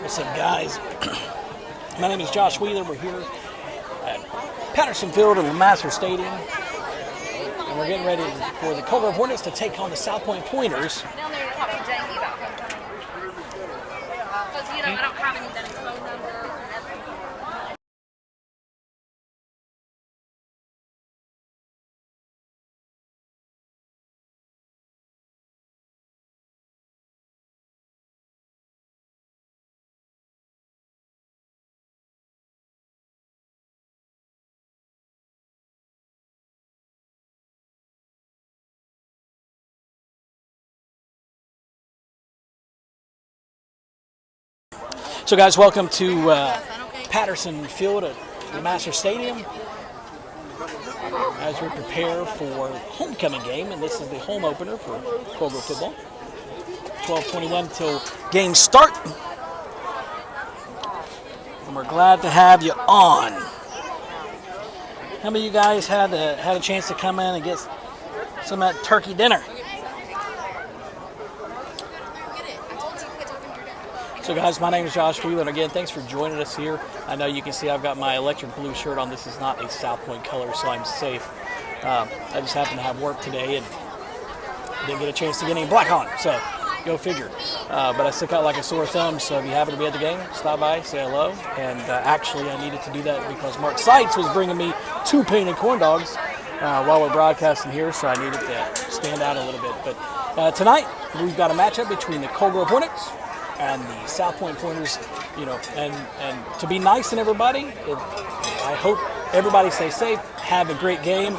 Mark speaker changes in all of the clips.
Speaker 1: What's up, guys? My name is Josh Wheeler. We're here at Patterson Field at LeMaster Stadium, and we're getting ready for the Cold Grove Hornets to take on the South Point Pointers.
Speaker 2: Down there to talk to Jamie about homecoming. Because, I don't have anybody's phone number or nothing.
Speaker 1: So, guys, welcome to Patterson Field at LeMaster Stadium as we prepare for homecoming game, and this is the home opener for Cold Grove football. 12:21 till game start, and we're glad to have you on. How many of you guys had a chance to come in and get some of that turkey dinner? So, guys, my name is Josh Wheeler, and again, thanks for joining us here. I know you can see I've got my electric blue shirt on. This is not a South Point color, so I'm safe. I just happen to have work today and didn't get a chance to get any black on, so go figure. But I stick out like a sore thumb, so if you happen to be at the game, stop by, say hello. And actually, I needed to do that because Mark Seitz was bringing me 2 painted corn dogs while we're broadcasting here, so I needed to stand out a little bit. But tonight, we've got a matchup between the Cold Grove Hornets and the South Point Pointers, and to be nice to everybody, I hope everybody stays safe, have a great game.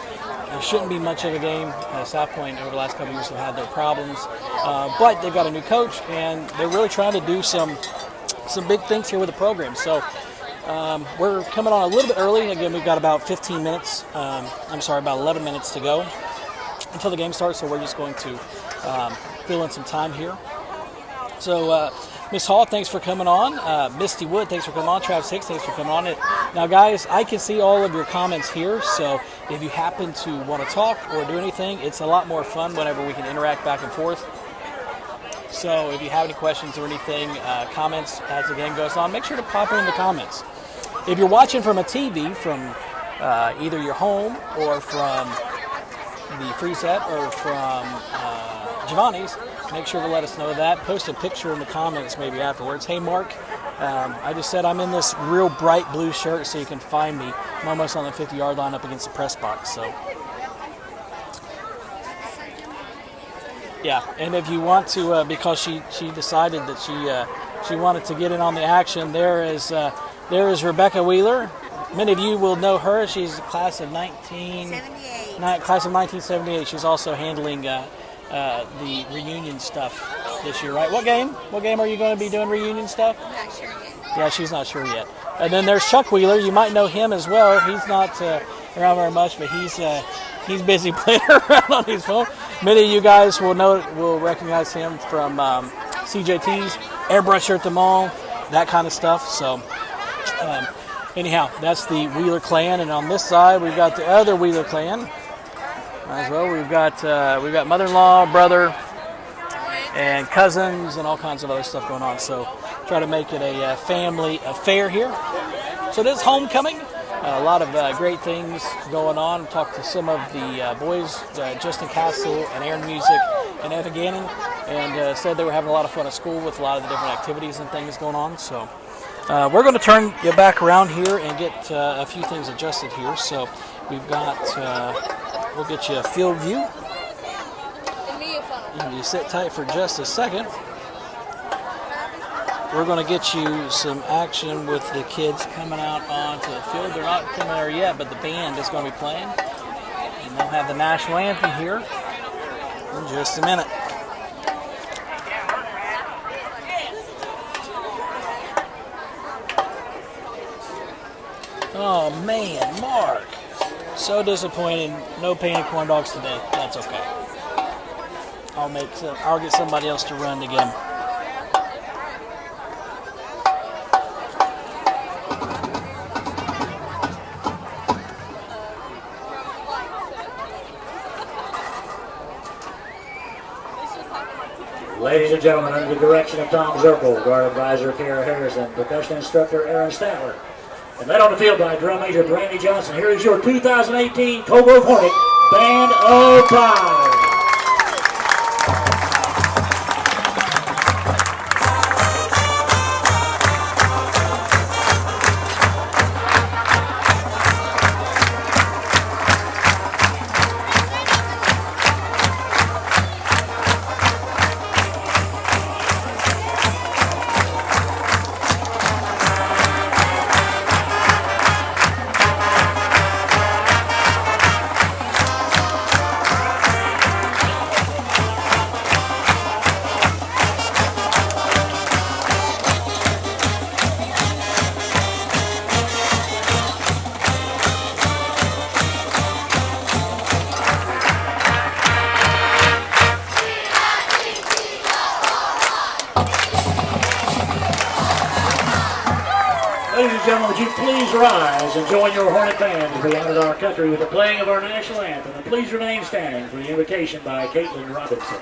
Speaker 1: It shouldn't be much of a game. South Point over the last couple of years have had their problems, but they've got a new coach, and they're really trying to do some big things here with the program. So we're coming on a little bit early. Again, we've got about 15 minutes, about 11 minutes to go until the game starts, so we're just going to fill in some time here. So, Miss Hall, thanks for coming on. Misty Wood, thanks for coming on. Travis Hicks, thanks for coming on. Now, guys, I can see all of your comments here, so if you happen to want to talk or do anything, it's a lot more fun whenever we can interact back and forth. So if you have any questions or anything, comments as the game goes on, make sure to pop in the comments. If you're watching from a TV, from either your home or from the free set or from Giovanni's, make sure to let us know that. Post a picture in the comments maybe afterwards. Hey, Mark, I just said I'm in this real bright blue shirt so you can find me. I'm almost on the 50-yard line up against the press box. So, yeah, and if you want to, because she decided that she wanted to get in on the action, there is Rebecca Wheeler. Many of you will know her. She's a class of 1978. She's also handling the reunion stuff this year, right? What game are you going to be doing reunion stuff?
Speaker 2: I'm not sure yet.
Speaker 1: Yeah, she's not sure yet. And then there's Chuck Wheeler. You might know him as well. He's not around very much, but he's busy playing around on his phone. Many of you guys will recognize him from CJT's Airbrush at the Mall, that kind of stuff. So anyhow, that's the Wheeler clan, and on this side we've got the other Wheeler clan as well. We've got mother-in-law, brother, and cousins, and all kinds of other stuff going on. So try to make it a family affair here. So this is homecoming. A lot of great things going on. Talked to some of the boys, Justin Castle and Aaron Music and Evan Gannon, and said they were having a lot of fun at school with a lot of the different activities and things going on. So we're going to turn you back around here and get a few things adjusted here. So we've got, we'll get you a field view. And you sit tight for just a second. We're going to get you some action with the kids coming out onto the field. They're not coming there yet, but the band is going to be playing. And they'll have the national anthem here in just a minute. Oh, man, Mark. So disappointing. No painted corn dogs today. That's okay. I'll get somebody else to run to get them.
Speaker 3: Ladies and gentlemen, under the direction of Tom Zirkle, guard advisor Kara Harrison, percussion instructor Aaron Statler, and led on the field by drum major Brandy Johnson, here is your 2018 Cobra Hornet Band of Pride. Ladies and gentlemen, would you please rise and join your Hornet Band as we honor our country with the playing of our national anthem, and please remain standing for the invocation by Caitlin Robinson.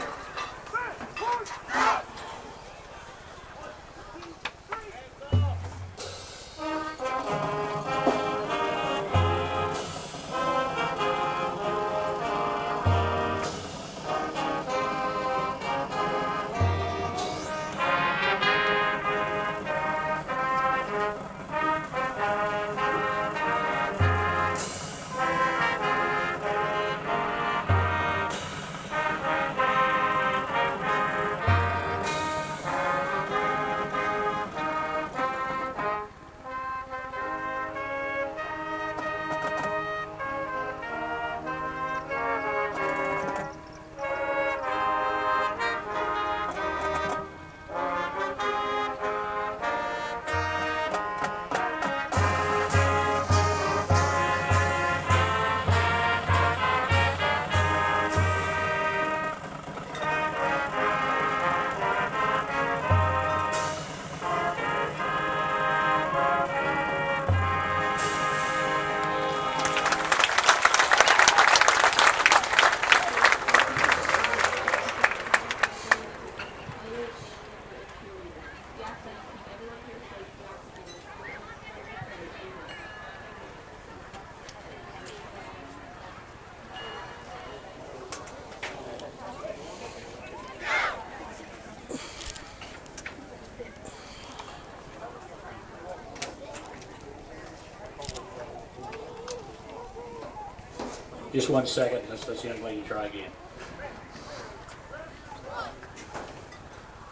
Speaker 3: Just 1 second, let's the young lady try again.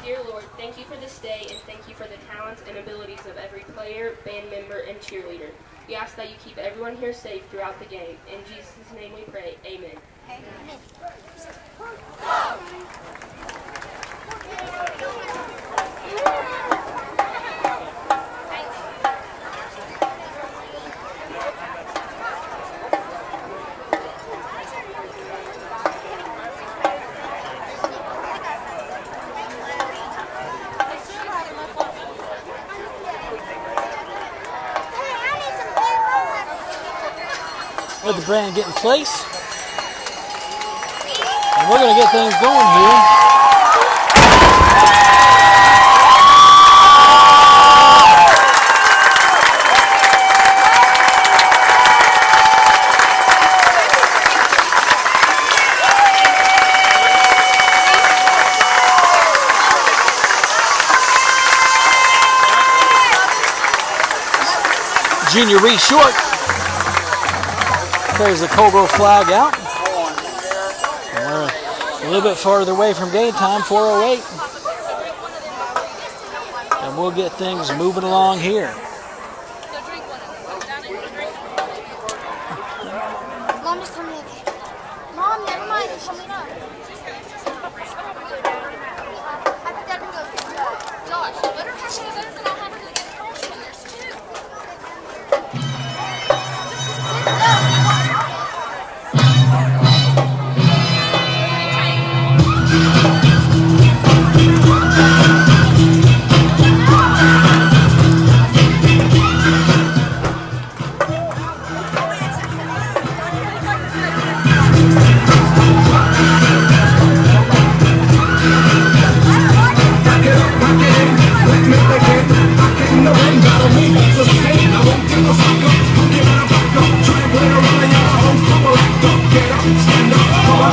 Speaker 4: Dear Lord, thank you for this day, and thank you for the talents and abilities of every player, band member, and cheerleader. We ask that you keep everyone here safe throughout the game. In Jesus' name we pray, amen.
Speaker 1: Let the band get in place. And we're going to get things going here. Junior Reed Short carries the Cobra flag out. And we're a little bit farther away from game time, 4:08. And we'll get things moving along here.
Speaker 5: Mom just told me, okay. Mom, never mind, it's coming up. I think that can go.
Speaker 2: Josh, let her touch the fence and I'll have her to get trash when there's two.
Speaker 5: I
Speaker 1: So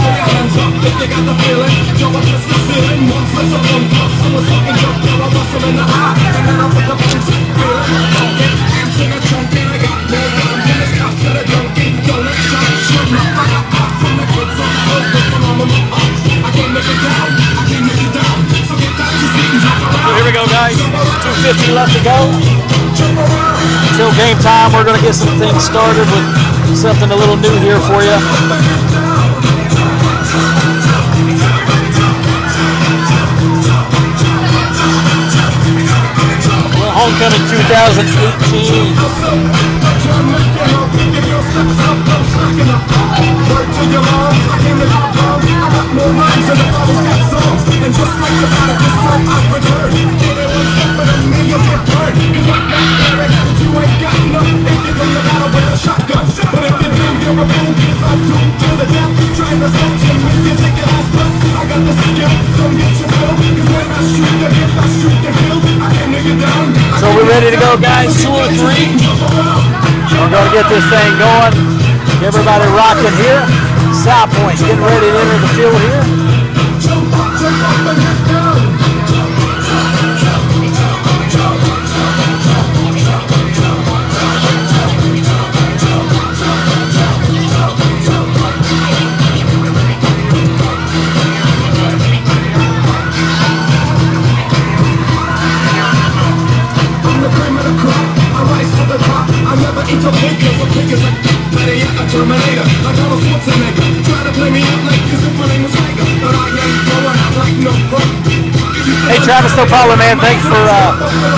Speaker 1: here we go, guys. 2:50 left to go. Until game time, we're going to get some things started with something a little new here for you. Homecoming 2018. So we're ready to go, guys. 2 or 3. We're going to get this thing going. Everybody rocking here. South Point getting ready to enter the field here. Hey Travis, no problem, man. Thanks for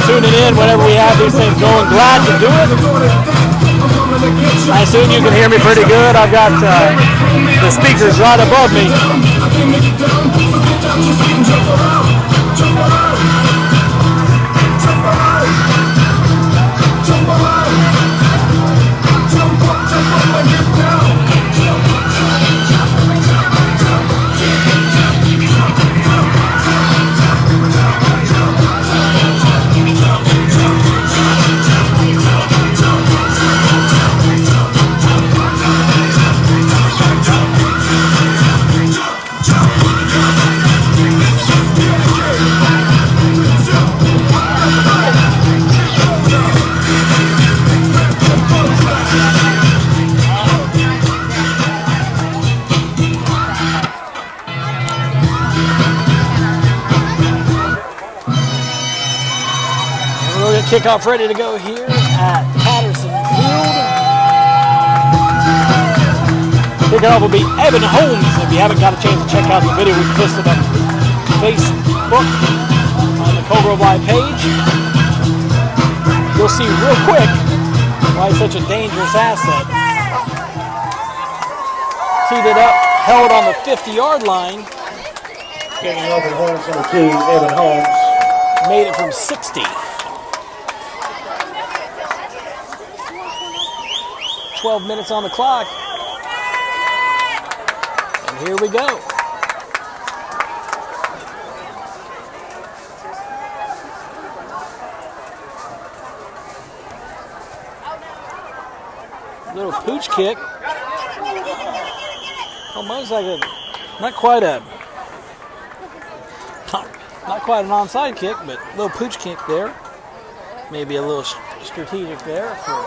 Speaker 1: tuning in whenever we have these things going. Glad to do it. I assume you can hear me pretty good. I've got the speakers right above me. Kickoff ready to go here at Patterson Field. Kickoff will be Evan Holmes. If you haven't got a chance to check out the video, we posted on Facebook on the Cobra Live page. You'll see real quick why he's such a dangerous asset. Teed it up, held on the 50-yard line.
Speaker 3: Kicking over the horns number 2, Evan Holmes.
Speaker 1: Made it from 60. 12 minutes on the clock. And here we go. Little pooch kick. Almost like a, not quite an onside kick, but a little pooch kick there. Maybe a little strategic there for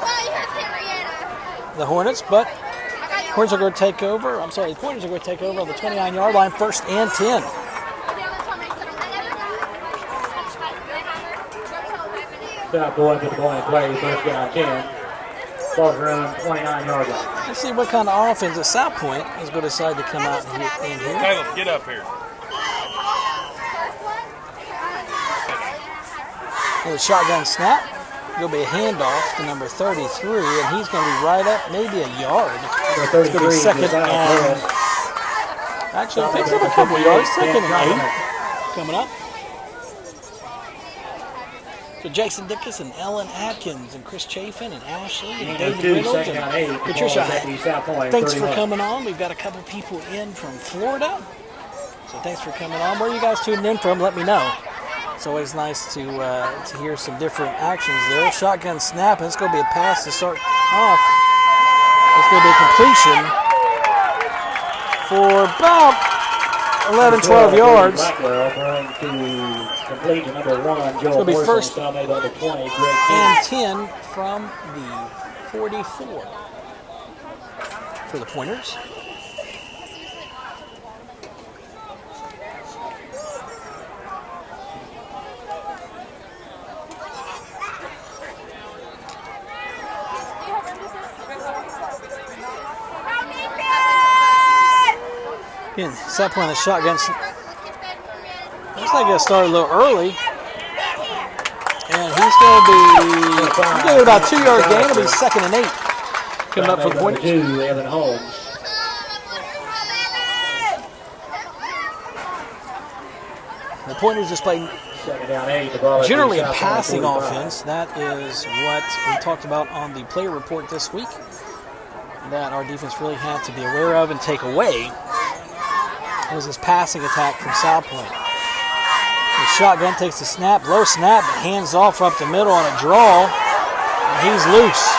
Speaker 1: the Hornets, but Hornets are going to take over. I'm sorry, the Pointers are going to take over on the 29-yard line, 1st and 10.
Speaker 3: South Point with the ball in play, 1st down 10. Ball's around 29-yard line.
Speaker 1: Let's see what kind of offense at South Point is going to decide to come out in here.
Speaker 6: Caleb, get up here.
Speaker 1: The shotgun snap. Going to be a handoff to number 33, and he's going to be right up maybe a yard. It's going to be 2nd and... Actually, picks up a couple yards. 2nd and 8 coming up. So Jason Dickus and Ellen Atkins and Chris Chafin and Ashley and David Reynolds and Patricia. Thanks for coming on. We've got a couple people in from Florida. So thanks for coming on. Where are you guys tuning in from? Let me know. It's always nice to hear some different actions there. Shotgun snap, and it's going to be a pass to start off. It's going to be a completion for about 11, 12 yards.
Speaker 3: Blackwell going to complete to number 1, Joel
Speaker 1: gonna be
Speaker 3: Morrison,
Speaker 1: first
Speaker 3: foul made by the 20, Greg
Speaker 1: And
Speaker 3: King.
Speaker 1: 10 from the 44 for the Pointers. Again, South Point, the shotgun. Looks like it started a little early. And he's going to be about 2 yard gain. It'll be 2nd and 8. Coming up for the
Speaker 3: Foul made by
Speaker 1: Pointers.
Speaker 3: 2, Evan Holmes.
Speaker 1: The Pointers just playing
Speaker 3: 2nd down 8. The ball at
Speaker 1: generally
Speaker 3: the
Speaker 1: a
Speaker 3: South Point
Speaker 1: passing
Speaker 3: 45.
Speaker 1: offense. That is what we talked about on the player report this week. That our defense really had to be aware of and take away. It was this passing attack from South Point. The shotgun takes the snap, low snap, hands off up the middle on a draw, and he's loose.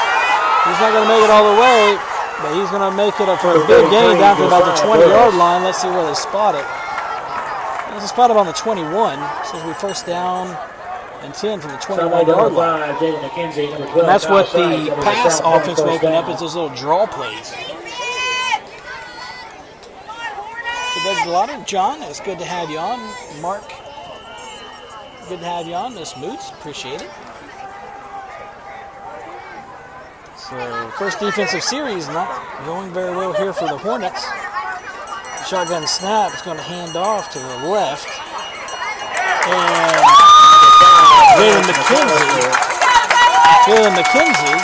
Speaker 1: He's not going to make it all the way, but he's going to make it for a big gain down to about the 20-yard line. Let's see where they spot it. There's a spot up on the 21, so it'll be first down and 10 from the 21-yard line. And that's what the pass offense will open up, is those little draw plays. So Doug Gelato, John, it's good to have you on. Mark, good to have you on. Miss Moots, appreciate it. So first defensive series not going very well here for the Hornets. Shotgun snap is going to hand off to the left. And Jalen McKenzie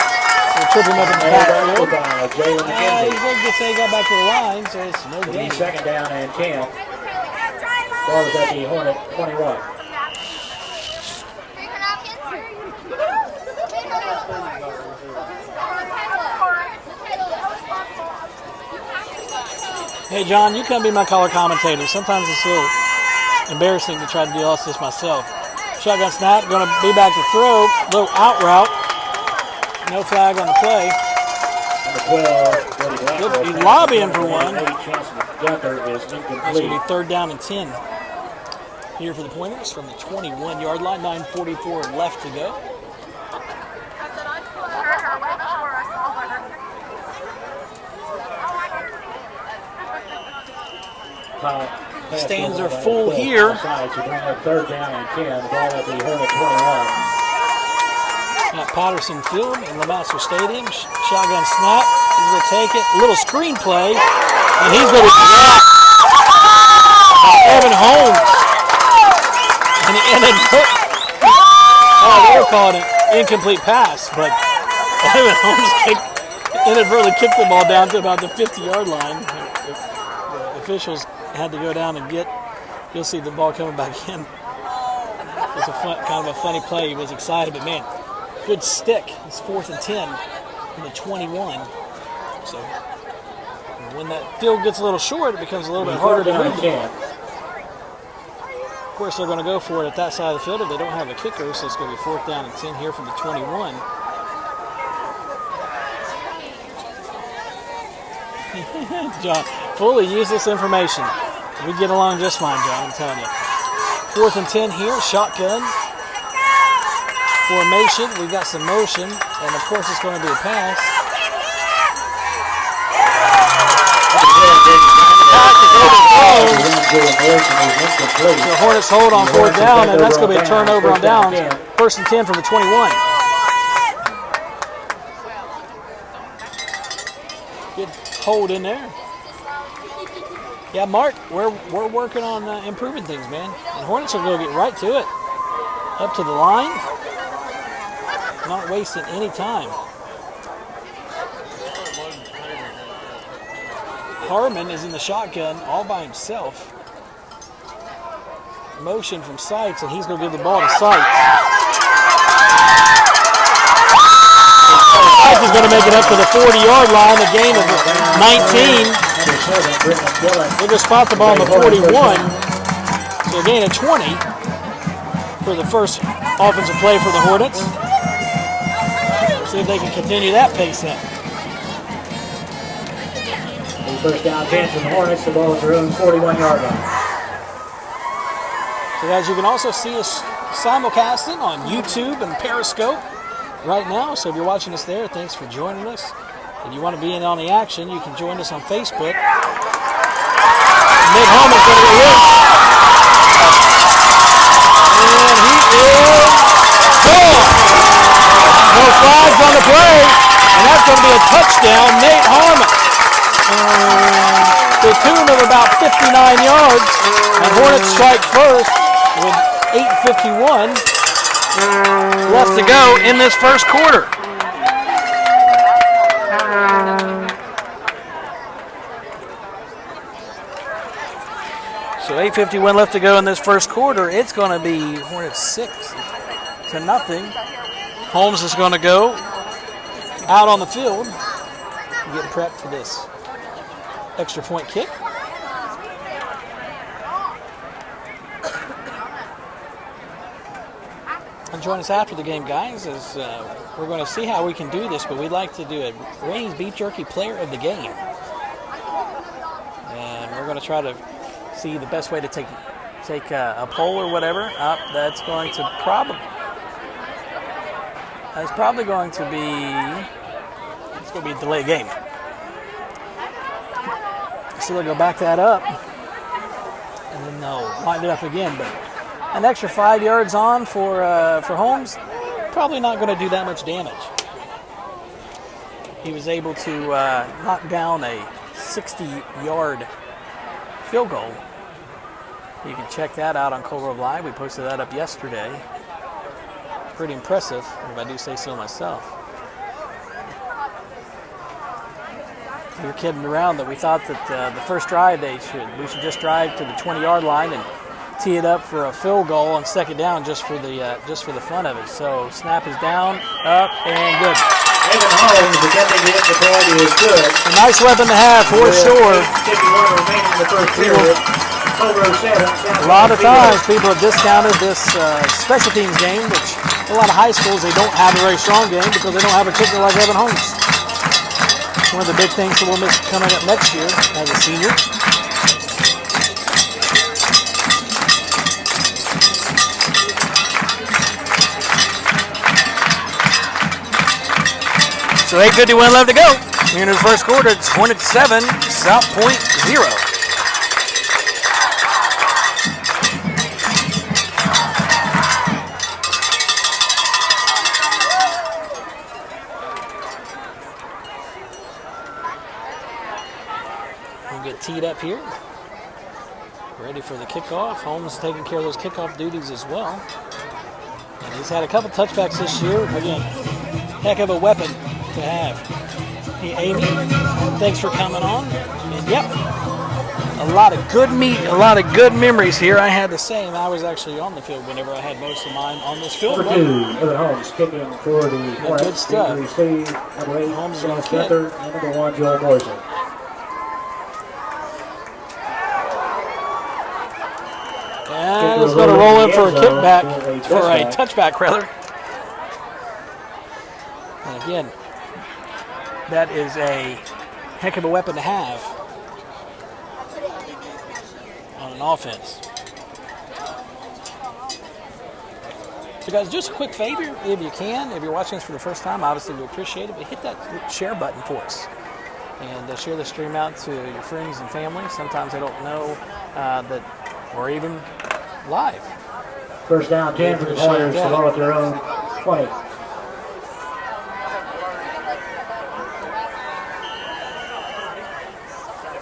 Speaker 1: will trip him up in the backfield. He's going to say he got back to the line, so it's no gain.
Speaker 3: 2nd down and 10. Ball is at the Hornet 21.
Speaker 1: Hey, John, you come be my color commentator. Sometimes it's a little embarrassing to try to do all this myself. Shotgun snap, going to be back to throw. Little out route. No flag on the play. He's lobbying for one. That's going to be 3rd down and 10 here for the Pointers from the 21-yard line. 9:44 left to go. Stands are full here.
Speaker 3: Third down and 10. The ball at the Hornet 21.
Speaker 1: At Patterson Field in LeMaster Stadium. Shotgun snap. He's going to take it. A little screen play. And he's going to be dropped by Evan Holmes. And they were calling it incomplete pass, but Evan Holmes inadvertently kicked the ball down to about the 50-yard line. The officials had to go down and you'll see the ball coming back in. It was kind of a funny play. He was excited, but man, good stick. It's 4th and 10 from the 21. So when that field gets a little short, it becomes a little bit harder to move the ball. Of course, they're going to go for it at that side of the field if they don't have a kicker, so it's going to be 4th down and 10 here from the 21. John, fully useless information. We get along just fine, John, I'm telling you. 4th and 10 here, shotgun. Formation, we've got some motion, and of course it's going to be a pass. The Hornets hold on 4th down, and that's going to be a turnover on downs. 1st and 10 from the 21. Good hold in there. Yeah, Mark, we're working on improving things, man. And Hornets are going to get right to it. Up to the line. Not wasting any time. Harmon is in the shotgun all by himself. Motion from Seitz, and he's going to give the ball to Seitz. Seitz is going to make it up to the 40-yard line, a gain of 19. They're going to spot the ball on the 41. So a gain of 20 for the first offensive play for the Hornets. See if they can continue that pace up.
Speaker 3: First down 10 from the Hornets, the ball at their own 41-yard line.
Speaker 1: So guys, you can also see us simulcasting on YouTube and Periscope right now. So if you're watching us there, thanks for joining us. If you want to be in on the action, you can join us on Facebook. Nate Holman's going to get hit. And he is gone. No flags on the play, and that's going to be a touchdown. Nate Harmon. To the tune of about 59 yards. And Hornets strike first with 8:51 left to go in this first quarter. So 8:51 left to go in this first quarter. It's going to be Hornets 6-0. Holmes is going to go out on the field, get prepped for this extra point kick. And join us after the game, guys, as we're going to see how we can do this, but we'd like to do a Rainey's Beef Jerky Player of the Game. And we're going to try to see the best way to take a poll or whatever. That's probably going to be, it's going to be a delayed game. So they'll go back that up, and then they'll wind it up again. But an extra 5 yards on for Holmes, probably not going to do that much damage. He was able to knock down a 60-yard field goal. You can check that out on Coal Grove Live. We posted that up yesterday. Pretty impressive, if I do say so myself. We were kidding around that we thought that the first drive we should just drive to the 20-yard line and tee it up for a field goal on second down just for the fun of it. So snap is down, up, and good.
Speaker 3: Evan Holmes attempting to hit the point is good.
Speaker 1: A nice weapon to have for sure.
Speaker 3: 51 remaining in the first period.
Speaker 1: A lot of times people have discounted this special teams game, which a lot of high schools, they don't have a very strong game because they don't have a kicker like Evan Holmes. One of the big things that we'll miss coming up next year as a senior. So 8:51 left to go. We're in the first quarter. It's Hornets 7, South Point 0. We'll get teed up here. Ready for the kickoff. Holmes is taking care of those kickoff duties as well. And he's had a couple touchbacks this year. Again, heck of a weapon to have. Hey, Amy, thanks for coming on. And yep, a lot of good memories here. I had the same. I was actually on the field whenever I had most of mine on this field.
Speaker 3: Number 2, Evan Holmes kicking for the Hornets.
Speaker 1: Good stuff.
Speaker 3: Receive number 8,
Speaker 1: Holmes
Speaker 3: Ross
Speaker 1: kick.
Speaker 3: Gunther, and number 1, Joel Morrison.
Speaker 1: And it's going to roll in for a kickback, for a touchback rather. And again, that is a heck of a weapon to have on an offense. So guys, just a quick favor, if you can, if you're watching us for the first time, obviously we appreciate it, but hit that share button for us. And share the stream out to your friends and family. Sometimes they don't know that we're even live.
Speaker 3: First down 10 for the Warriors, the ball at their own 20.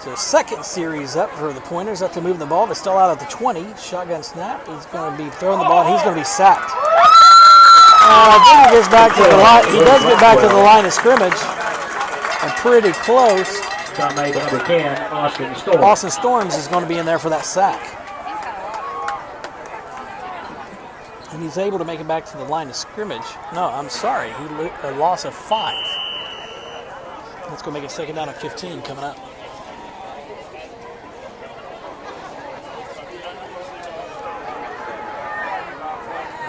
Speaker 1: So second series up for the Pointers after moving the ball. They're still out at the 20. Shotgun snap. He's going to be throwing the ball. He's going to be sacked. I think he gets back to the line. He does get back to the line of scrimmage. And pretty close.
Speaker 3: Got made number 10, Austin Storms.
Speaker 1: Austin Storms is going to be in there for that sack. And he's able to make it back to the line of scrimmage. No, I'm sorry. A loss of 5. Let's go make it second down at 15 coming up.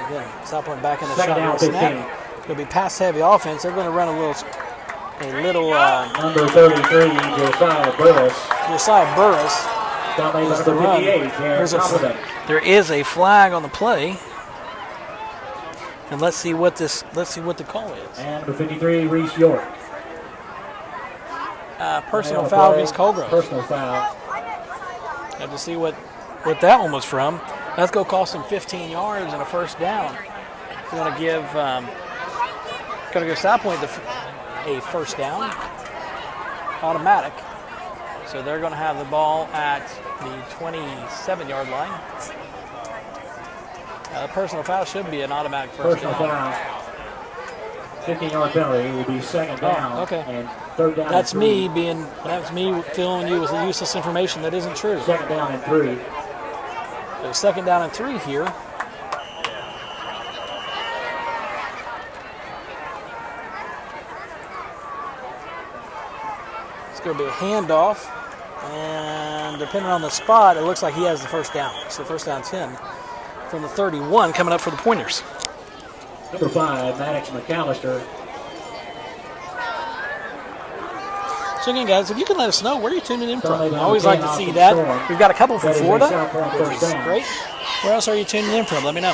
Speaker 1: Again, South Point back in the
Speaker 3: Second
Speaker 1: shotgun
Speaker 3: down,
Speaker 1: snap.
Speaker 3: 15.
Speaker 1: It's going to be pass-heavy offense. They're going to run a little a little
Speaker 3: Number 33, Josiah Burris.
Speaker 1: Josiah Burris.
Speaker 3: Down by
Speaker 1: Is
Speaker 3: number
Speaker 1: the run.
Speaker 3: 58, Aaron Compliment.
Speaker 1: There is a flag on the play, and let's see what the call is.
Speaker 3: And number 53, Reese York.
Speaker 1: Personal foul against Colgrove.
Speaker 3: Personal foul.
Speaker 1: Have to see what that one was from. That's going to cost them 15 yards and a first down. It's going to give South Point a first down, automatic. So they're going to have the ball at the 27-yard line. Personal foul should be an automatic first
Speaker 3: Personal
Speaker 1: down.
Speaker 3: foul. 15-yard penalty will be second down.
Speaker 1: Okay.
Speaker 3: And third down.
Speaker 1: That's
Speaker 3: and 3.
Speaker 1: me filling you with useless information that isn't true.
Speaker 3: Second down and 3.
Speaker 1: So second down and 3 here. It's going to be a handoff, and depending on the spot, it looks like he has the first down. So first down 10 from the 31 coming up for the Pointers.
Speaker 3: Number 5, Maddox McAllister.
Speaker 1: So again, guys, if you can let us know where you're tuning in from.
Speaker 3: Sunday
Speaker 1: I always
Speaker 3: down
Speaker 1: like to
Speaker 3: 10
Speaker 1: see
Speaker 3: off
Speaker 1: that.
Speaker 3: the storm.
Speaker 1: We've got a couple from
Speaker 3: That is a
Speaker 1: Florida,
Speaker 3: South Point
Speaker 1: which
Speaker 3: first
Speaker 1: is
Speaker 3: down.
Speaker 1: great. Where else are you tuning in from? Let me know.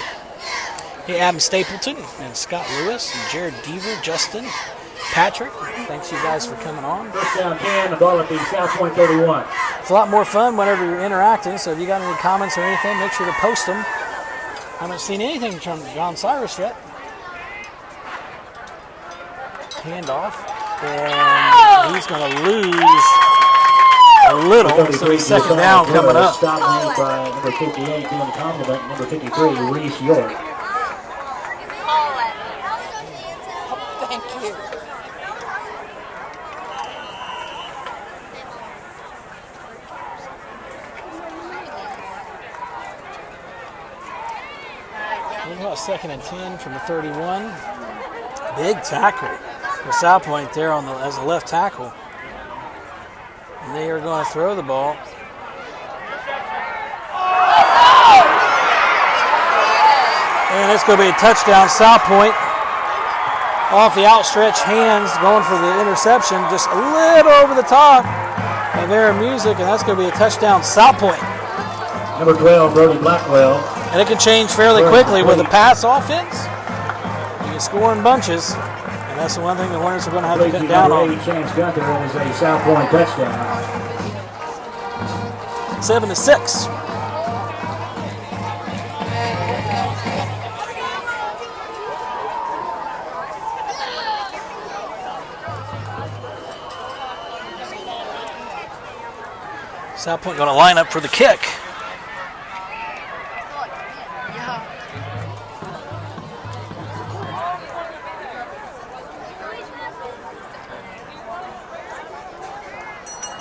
Speaker 1: Hey, Adam Stapleton and Scott Lewis and Jared Deaver, Justin, Patrick. Thanks you guys for coming on.
Speaker 3: First down 10, the ball at the South Point 31.
Speaker 1: It's a lot more fun whenever you're interacting, so if you got any comments or anything, make sure to post them. I haven't seen anything from John Cyrus yet. Handoff, and he's going to lose a little, so he's second down coming up.
Speaker 3: Stopped by number 58, doing compliment, number 53, Reese York.
Speaker 5: Thank you.
Speaker 1: Look about second and 10 from the 31. Big tackle for South Point there as a left tackle. And they are going to throw the ball. And it's going to be a touchdown, South Point. Off the outstretched hands, going for the interception, just a little over the top of their music, and that's going to be a touchdown, South Point.
Speaker 3: Number 12, Brody Blackwell.
Speaker 1: And it can change fairly quickly with a pass offense. You can score in bunches, and that's the one thing the Hornets are going to have to cut down on.
Speaker 3: Chance Gunther is a South Point touchdown.
Speaker 1: 7-6. South Point going to line up for the kick.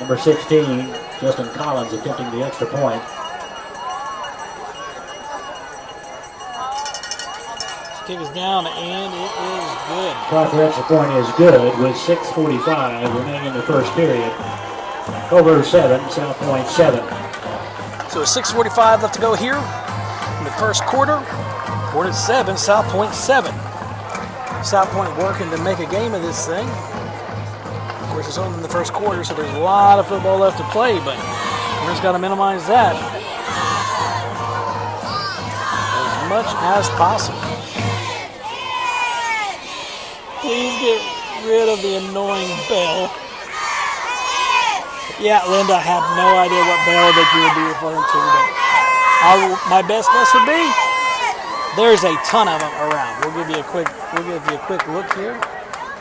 Speaker 3: Number 16, Justin Collins attempting the extra point.
Speaker 1: Kick is down, and it is good.
Speaker 3: Try for extra point is good with 6:45 remaining in the first period. Over 7, South Point 7.
Speaker 1: So 6:45 left to go here in the first quarter. Hornets 7, South Point 7. South Point working to make a game of this thing. Of course, it's only in the first quarter, so there's a lot of football left to play, but we're just got to minimize that as much as possible. Please get rid of the annoying bell. Yeah, Linda, I have no idea what bell that you would be referring to, but my best guess would be there's a ton of them around. We'll give you a quick look here.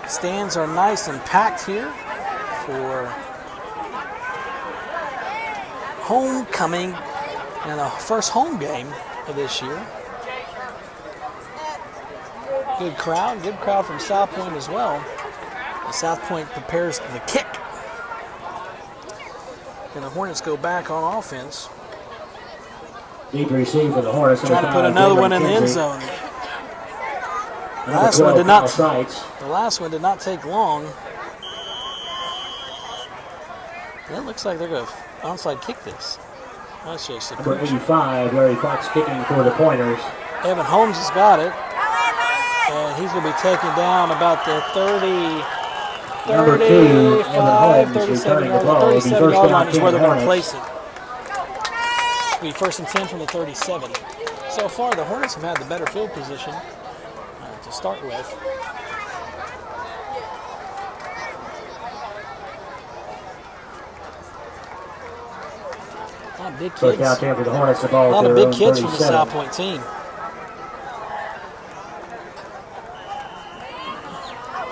Speaker 1: Stands are nice and packed here for homecoming and the first home game of this year. Good crowd from South Point as well. And South Point prepares the kick. And the Hornets go back on offense.
Speaker 3: Deep receive for the Hornets.
Speaker 1: Trying to put another one in the end zone. The last one did not take long. It looks like they're going to onside kick this. That's just a
Speaker 3: Number 85, Larry Fox kicking for the Pointers.
Speaker 1: Evan Holmes has got it. And he's going to be taken down about the
Speaker 3: Number 2, Evan
Speaker 1: 35,
Speaker 3: Holmes,
Speaker 1: 37
Speaker 3: returning the
Speaker 1: yard
Speaker 3: ball.
Speaker 1: line.
Speaker 3: It'll be
Speaker 1: 37
Speaker 3: first
Speaker 1: yard
Speaker 3: down,
Speaker 1: line is where they're going to
Speaker 3: Hornets.
Speaker 1: place it. It'll be 1st and 10 from the 37. So far, the Hornets have had the better field position to start with. A lot of big
Speaker 3: First down,
Speaker 1: kids.
Speaker 3: 10 for the Hornets. The ball
Speaker 1: A lot
Speaker 3: at
Speaker 1: of
Speaker 3: their
Speaker 1: big
Speaker 3: own
Speaker 1: kids from the
Speaker 3: 37.
Speaker 1: South Point team.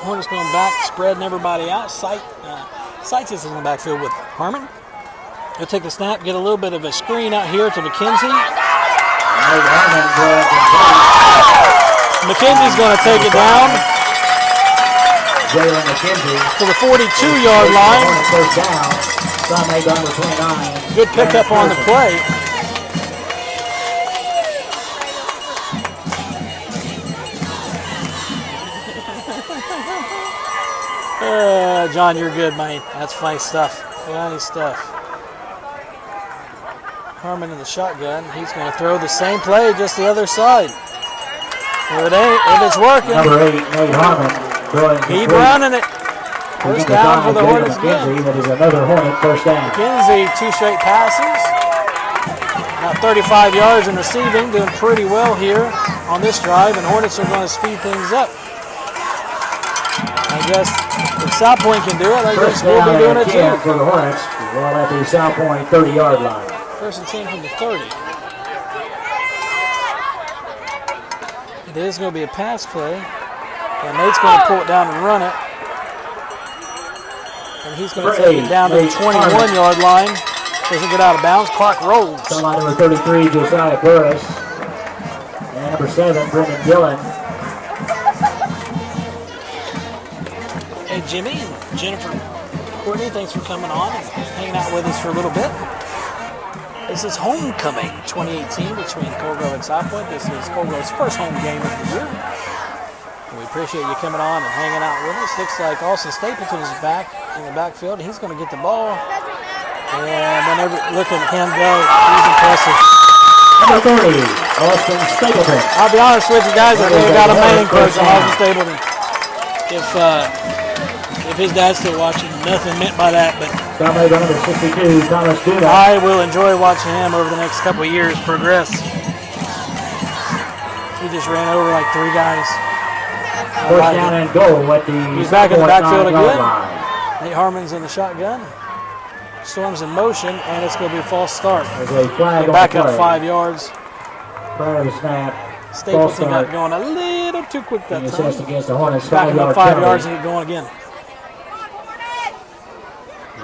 Speaker 1: Hornets going back, spreading everybody out. Sights is in the backfield with Harmon. He'll take the snap, get a little bit of a screen out here to McKenzie. McKenzie's going to take it down
Speaker 3: Jalen McKenzie.
Speaker 1: to the 42-yard line.
Speaker 3: First down. Some made number 29.
Speaker 1: Good pickup on the play. John, you're good, man. That's funny stuff. Funny stuff. Harmon in the shotgun. He's going to throw the same play, just the other side. If it ain't, if it's working,
Speaker 3: Number 8, Nate Harmon.
Speaker 1: keep running it. First down for the Hornets again.
Speaker 3: That is another Hornet first down.
Speaker 1: McKenzie, 2 straight passes. About 35 yards in receiving, doing pretty well here on this drive, and Hornets are going to speed things up. I guess if South Point can do it, I guess
Speaker 3: First
Speaker 1: we'll be
Speaker 3: down
Speaker 1: doing
Speaker 3: and
Speaker 1: it
Speaker 3: 10
Speaker 1: too.
Speaker 3: for the Hornets. Well at the South Point 30-yard line.
Speaker 1: 1st and 10 from the 30. It is going to be a pass play, and Nate's going to pull it down and run it. And he's going to take it down to the 21-yard line. Doesn't get out of bounds. Clock rolls.
Speaker 3: Somebody number 33, Josiah Burris. And number 7, Brendan Dillon.
Speaker 1: Hey, Jimmy and Jennifer Courtney, thanks for coming on and hanging out with us for a little bit. This is Homecoming 2018 between Cold Grove and South Point. This is Cold Grove's first home game of the year. And we appreciate you coming on and hanging out with us. Looks like Austin Stapleton is back in the backfield. He's going to get the ball. And whenever look at him go, he's impressive.
Speaker 3: Number 30, Austin Stapleton.
Speaker 1: I'll be honest with you guys, I think I got a man crush on Austin Stapleton. If his dad's still watching, nothing meant by that, but
Speaker 3: Somebody number 62, Thomas Duda.
Speaker 1: I will enjoy watching him over the next couple of years progress. He just ran over like 3 guys.
Speaker 3: First down and goal at the
Speaker 1: He's back in the backfield
Speaker 3: 9-yard
Speaker 1: again.
Speaker 3: line.
Speaker 1: Nate Harmon's in the shotgun. Storm's in motion, and it's going to be a false start.
Speaker 3: There's a flag on
Speaker 1: Back
Speaker 3: the
Speaker 1: up
Speaker 3: play.
Speaker 1: 5 yards.
Speaker 3: Prior to the snap, false
Speaker 1: Stapleton
Speaker 3: start.
Speaker 1: got going a little too quick that
Speaker 3: Being assessed
Speaker 1: time.
Speaker 3: against the Hornets,
Speaker 1: Back him up
Speaker 3: 5-yard
Speaker 1: 5
Speaker 3: penalty.
Speaker 1: yards and get going again.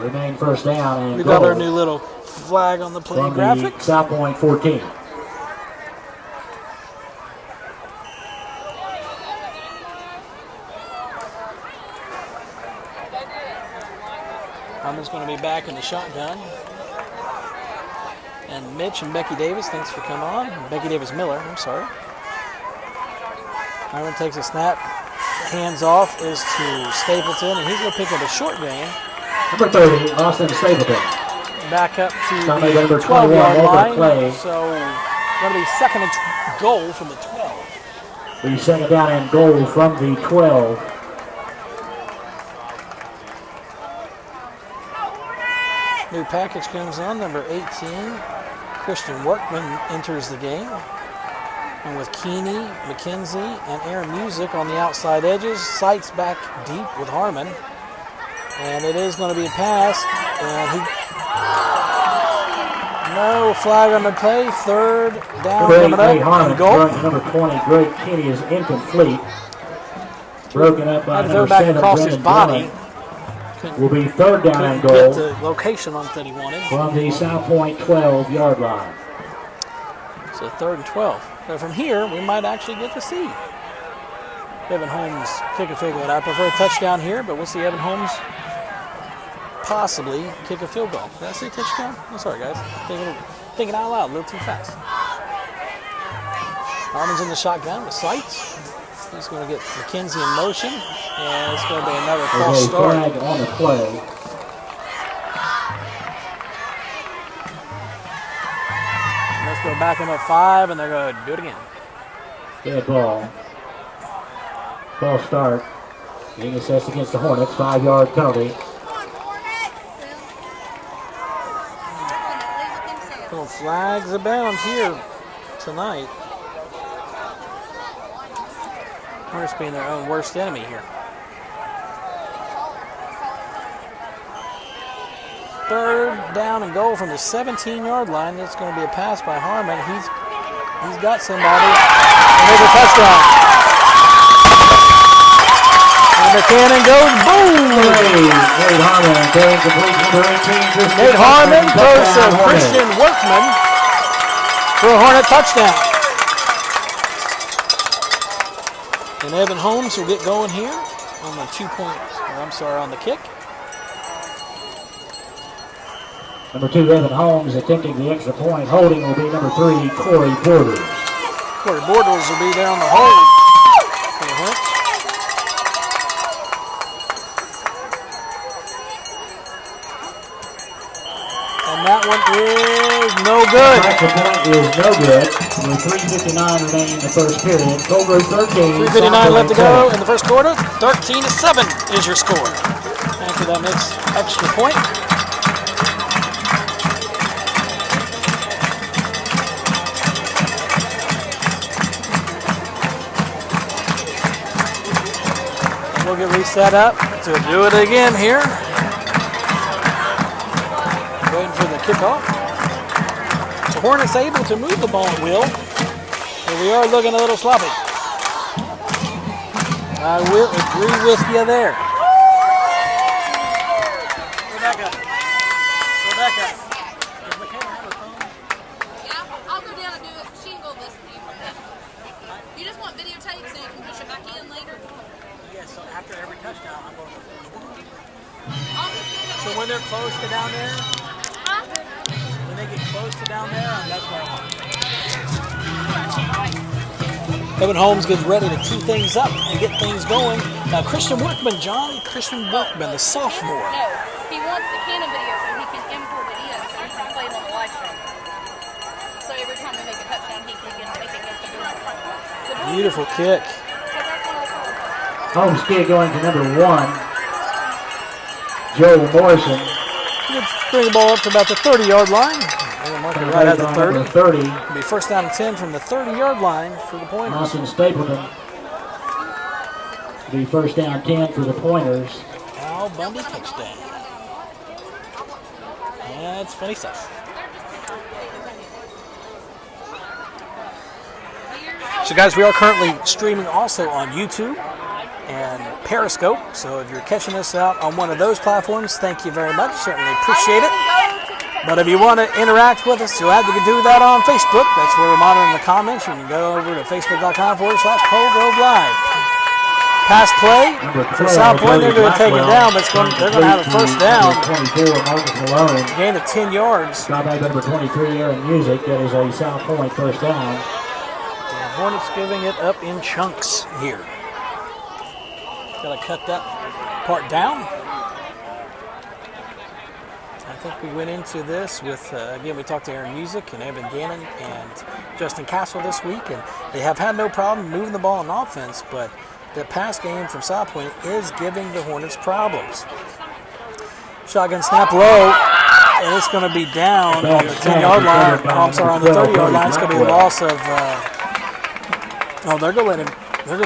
Speaker 3: Remain first down and
Speaker 1: We got
Speaker 3: goal
Speaker 1: our new little flag on the play
Speaker 3: from
Speaker 1: graphic.
Speaker 3: the South Point 14.
Speaker 1: Harmon's going to be back in the shotgun. And Mitch and Becky Davis, thanks for coming on. Becky Davis Miller, I'm sorry. Harmon takes a snap. Hands off is to Stapleton, and he's going to pick up a short gain.
Speaker 3: Number 30, Austin Stapleton.
Speaker 1: Back up to
Speaker 3: Somebody
Speaker 1: the
Speaker 3: number
Speaker 1: 12-yard
Speaker 3: 21
Speaker 1: line.
Speaker 3: play.
Speaker 1: So going to be second and goal from the 12.
Speaker 3: The second down and goal from the 12.
Speaker 1: New package comes on, number 18. Christian Workman enters the game. And with Keeney, McKenzie, and Aaron Music on the outside edges, Sights back deep with Harmon. And it is going to be a pass. And no flag on the play. 3rd down
Speaker 3: Number 8,
Speaker 1: coming
Speaker 3: Nate
Speaker 1: up.
Speaker 3: Harmon.
Speaker 1: And goal.
Speaker 3: Throwing to number 20, Greg Kinney is incomplete. Broken up by
Speaker 1: Had to throw
Speaker 3: number
Speaker 1: back
Speaker 3: 7,
Speaker 1: across his
Speaker 3: Brendan
Speaker 1: body.
Speaker 3: Dillon. Will be 3rd down and
Speaker 1: Couldn't get
Speaker 3: goal
Speaker 1: the location on that he wanted.
Speaker 3: from the South Point 12-yard line.
Speaker 1: So 3rd and 12. So from here, we might actually get to see Evan Holmes kick a field goal. I prefer a touchdown here, but we'll see Evan Holmes possibly kick a field goal. Did I say touchdown? I'm sorry, guys. Thinking out loud, a little too fast. Harmon's in the shotgun with Sights. He's going to get McKenzie in motion, and it's going to be another false
Speaker 3: There's a
Speaker 1: start.
Speaker 3: flag on the play.
Speaker 1: Let's go back him up 5, and they're going to do it again.
Speaker 3: Dead ball. Ball start. Being assessed against the Hornets, 5-yard penalty.
Speaker 1: Little flags abound here tonight. Hornets being their own worst enemy here. 3rd down and goal from the 17-yard line. It's going to be a pass by Harmon. He's got somebody. And there's a touchdown. And McCannon goes boom.
Speaker 3: Nate Harmon carrying completion for 18.
Speaker 1: Nate Harmon throws to Christian Workman for a Hornet touchdown. And Evan Holmes will get going here on the 2 points. On the kick.
Speaker 3: Number 2, Evan Holmes attempting the extra point. Holding will be number 3, Corey Borders.
Speaker 1: Corey Borders will be there on the hold for the Hornets. And that one is no good.
Speaker 3: The point is no good. With 3:59 remaining in the first period. Coburg 13.
Speaker 1: 3:59 left to go in the first quarter. 13-7 is your score. After that next extra point. We'll get reset up to do it again here. Waiting for the kickoff. The Hornets able to move the ball at will, but we are looking a little sloppy. I will agree with you there. Rebecca. Does McKenna have her phone?
Speaker 2: Yeah, I'll go down and do it. She can go listen to you from that. You just want videotape so you can push it back in later?
Speaker 1: Yes, so after every touchdown, I'm going to.
Speaker 2: I'll just get
Speaker 1: So when they're close to down there,
Speaker 2: Huh?
Speaker 1: when they get close to down there, that's where I want. Evan Holmes gets ready to tee things up and get things going. Now Christian Workman, the sophomore.
Speaker 2: No, he wants the Canon video so he can import it in so he can play it on the live stream. So every time they make a touchdown, he can make it against the boom.
Speaker 1: Beautiful kick.
Speaker 3: Holmes kick going to number 1, Joe Morrison.
Speaker 1: Let's bring the ball up to about the 30-yard line. We'll mark it right at the 30.
Speaker 3: 30.
Speaker 1: It'll be first down and 10 from the 30-yard line for the Pointers.
Speaker 3: Austin Stapleton. Be first down 10 for the Pointers.
Speaker 1: Al Bundy touchdown. That's funny stuff. So guys, we are currently streaming also on YouTube and Periscope. So if you're catching us out on one of those platforms, thank you very much. Certainly appreciate it. But if you want to interact with us, you'll have to do that on Facebook. That's where we're monitoring the comments. You can go over to facebook.com/PoGroveLive. Pass play for South Point. They're going to take it down, but they're going to have a first down.
Speaker 3: 24, Marcus Malone.
Speaker 1: Gain of 10 yards.
Speaker 3: Got by number 23, Aaron Music. That is a South Point first down.
Speaker 1: And Hornets giving it up in chunks here. Got to cut that part down. I think we went into this with, again, we talked to Aaron Music and Evan Gannon and Justin Castle this week, and they have had no problem moving the ball on offense, but the pass game from South Point is giving the Hornets problems. Shotgun snap low, and it's going to be down on the 10-yard line. Oh, I'm sorry, on the 30-yard line. It's going to be a loss of, they're going to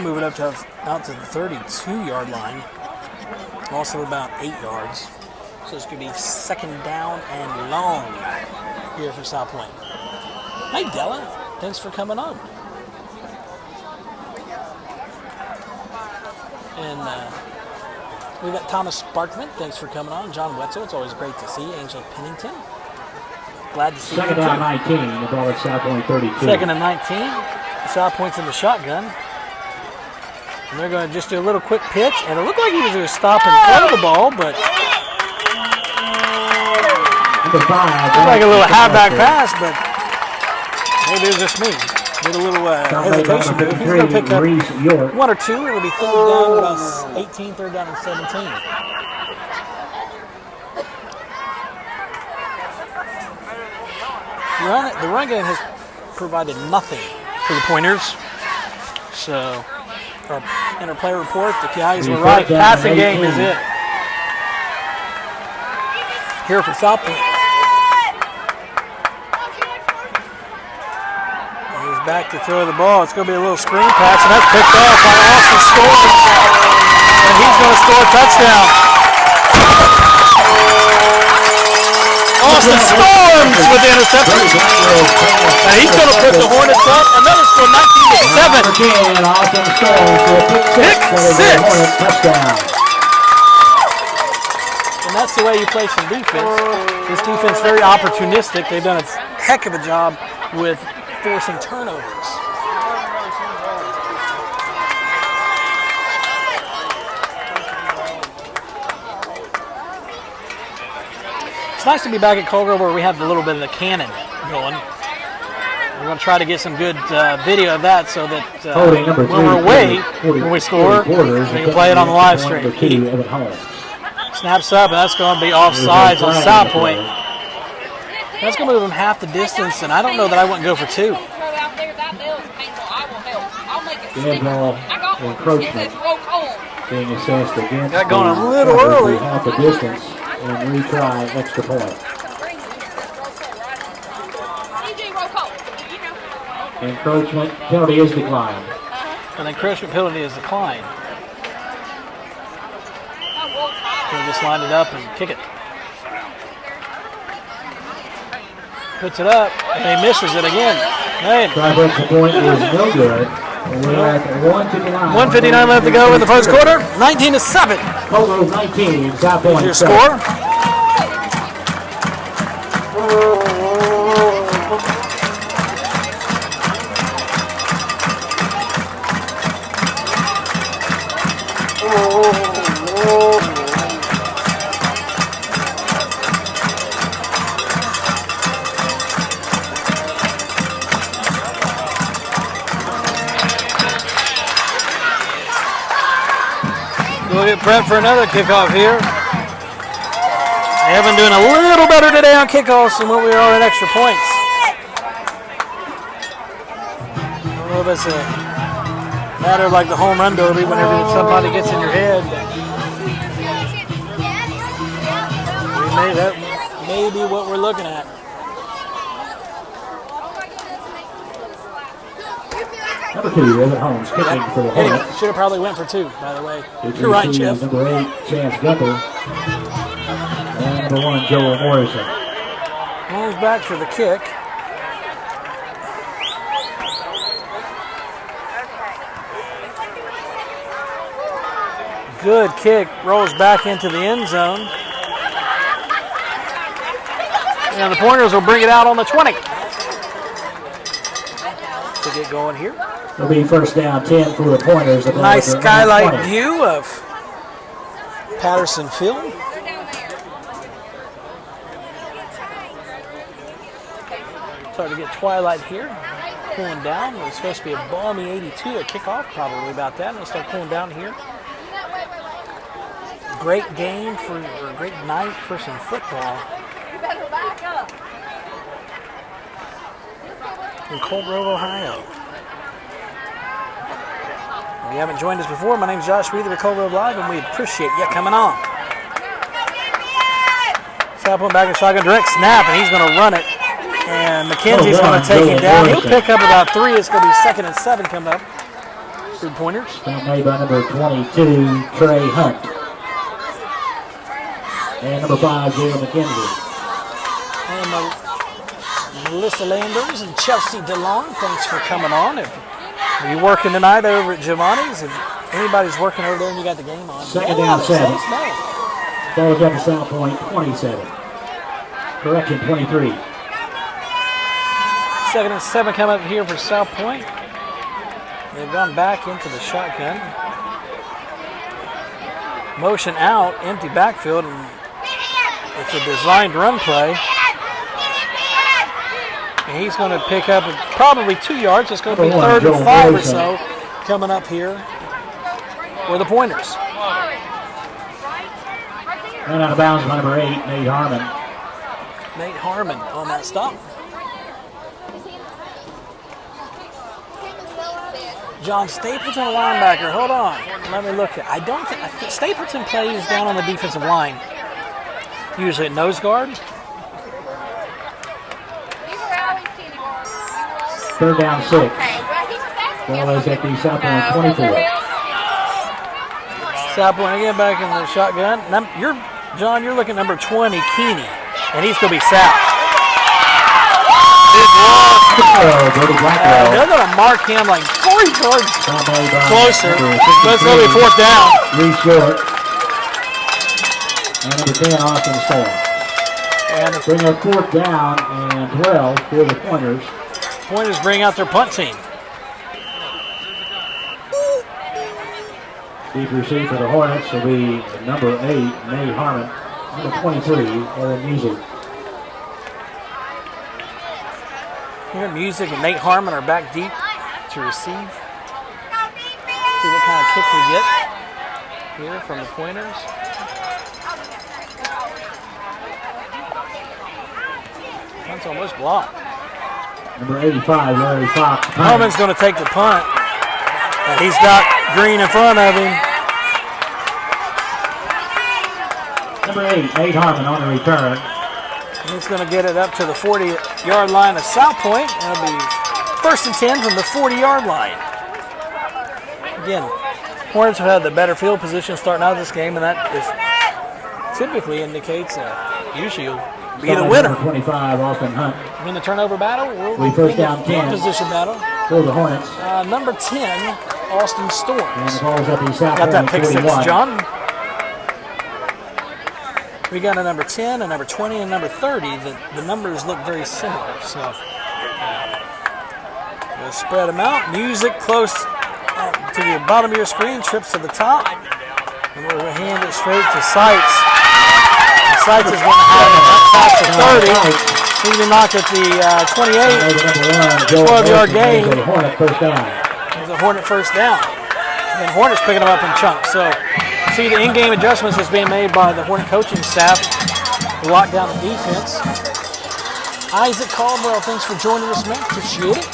Speaker 1: move it up to out to the 32-yard line. Loss of about 8 yards. So it's going to be second down and long here for South Point. Hey, Della. Thanks for coming on. And we got Thomas Sparkman. Thanks for coming on. John Wetzel. It's always great to see. Angel Pennington. Glad to see you.
Speaker 3: Second down 19. The ball at South Point 32.
Speaker 1: Second and 19. South Point's in the shotgun. And they're going to just do a little quick pitch. And it looked like he was going to stop and throw the ball, but
Speaker 3: Number 5.
Speaker 1: looked like a little halfback pass, but maybe it was just me. Did a little hesitation, but he's going to pick up one or two. It'll be third down, about 18, third down and 17. The run game has provided nothing for the Pointers. So or interplayer report. The guys were right. Passing game is it. Here for South Point. He's back to throw the ball. It's going to be a little screen pass, and that's picked off by Austin Storms. And he's going to score a touchdown. Austin Storms with the interception. And he's going to put the Hornets up. Another score, 19-7.
Speaker 3: Austin Storms with a pick six. Touchdown.
Speaker 1: And that's the way you play some defense. This defense very opportunistic. They've done a heck of a job with forcing turnovers. It's nice to be back at Colgrove where we have a little bit of the cannon going. We're going to try to get some good video of that so that when we're away, when we score, we can play it on the live stream. Snaps up, and that's going to be offsides on South Point. That's going to move them half the distance, and I don't know that I wouldn't go for two.
Speaker 3: Dead ball encroachment being assessed against.
Speaker 1: Got going a little early.
Speaker 3: Half the distance and retry extra point. Encroachment penalty is declined.
Speaker 1: An encroachment penalty is declined. So just line it up and kick it. Puts it up, and he misses it again. Man.
Speaker 3: Try-break point is no good. We're at 1:59.
Speaker 1: 1:59 left to go in the first quarter. 19-7.
Speaker 3: Colgrove 19, South Point.
Speaker 1: Here's your score. We'll get prep for another kickoff here. They have been doing a little better today on kickoffs than what we are at extra points. I don't know if it's a matter of like the home run derby whenever somebody gets in your head. That may be what we're looking at.
Speaker 3: Number 2, Evan Holmes, kicking for the Hornets.
Speaker 1: Should have probably went for two, by the way. You're right, Jeff.
Speaker 3: Number 8, Chance Gunther. And number 1, Joel Morrison.
Speaker 1: Holmes back for the kick. Good kick. Rolls back into the end zone. And the Pointers will bring it out on the 20. To get going here.
Speaker 3: It'll be first down 10 for the Pointers.
Speaker 1: Nice skylight view of Patterson Field. Starting to get twilight here. Cooling down. It's supposed to be a balmy 82 at kickoff. Probably about that. It'll start cooling down here. Great game for, or great night for some football. In Cold Grove, Ohio. If you haven't joined us before, my name is Josh Wheeler with Cold Grove Live, and we appreciate you coming on. South Point back in shotgun, direct snap, and he's going to run it. And McKenzie's going to take him down. He'll pick up about 3. It's going to be 2nd and 7 coming up. 3 pointers.
Speaker 3: Made by number 22, Trey Hunt. And number 5, Jalen McKenzie.
Speaker 1: And Melissa Landers and Chelsea DeLong, thanks for coming on. Are you working tonight over at Giovanni's? If anybody's working over there and you got the game on,
Speaker 3: second down 7. Ball is up to South Point, 27. Correction, 23.
Speaker 1: 2nd and 7 coming up here for South Point. They've gone back into the shotgun. Motion out, empty backfield, and it's a designed run play. And he's going to pick up probably 2 yards. It's going to be 3rd and 5 or so coming up here for the Pointers.
Speaker 3: Run out of bounds by number 8, Nate Harmon.
Speaker 1: Nate Harmon on that stop. John Stapleton, a linebacker. Hold on. Let me look. I think Stapleton plays down on the defensive line. Usually at nose guard.
Speaker 3: Third down 6. Ball is at the South Point 24.
Speaker 1: South Point again back in the shotgun. John, you're looking at number 20, Keeney. And he's going to be sacked. Big loss. They're going to mark him like 4 yards closer. So it's going to be fourth down.
Speaker 3: 3 short. And number 10, Austin Storm.
Speaker 1: And the
Speaker 3: Bring up fourth down and 12 for the Pointers.
Speaker 1: Pointers bring out their punt team.
Speaker 3: Deep receive for the Hornets will be number 8, Nate Harmon. Number 23, Aaron Music.
Speaker 1: Here, Music and Nate Harmon are back deep to receive. See what kind of kick we get here from the Pointers. Punt's almost blocked.
Speaker 3: Number 85, Larry Fox.
Speaker 1: Harmon's going to take the punt. And he's got Green in front of him.
Speaker 3: Number 8, Nate Harmon on the return.
Speaker 1: He's going to get it up to the 40-yard line of South Point. And it'll be first and 10 from the 40-yard line. Again, Hornets have had the better field position starting out this game, and that is typically indicates usually you'll be the winner.
Speaker 3: Number 25, Austin Hunt.
Speaker 1: In the turnover battle,
Speaker 3: We first down
Speaker 1: field
Speaker 3: 10.
Speaker 1: position battle.
Speaker 3: For the Hornets.
Speaker 1: Number 10, Austin
Speaker 3: And
Speaker 1: Storms.
Speaker 3: the ball's at the South
Speaker 1: Got that
Speaker 3: Point
Speaker 1: pick
Speaker 3: 41.
Speaker 1: six, John. We got a number 10, a number 20, and a number 30. The numbers look very similar. So we'll spread them out. Music close to the bottom of your screen, trips to the top. And we'll hand it straight to Sights. And Sights is going to have it past the 30. He's going to knock at the 28. 12-yard gain. It's a Hornet first down. And Hornets picking them up in chunks. So see the in-game adjustments that's being made by the Hornet coaching staff to lock down the defense. Isaac Caldwell, thanks for joining us, man. Appreciate it.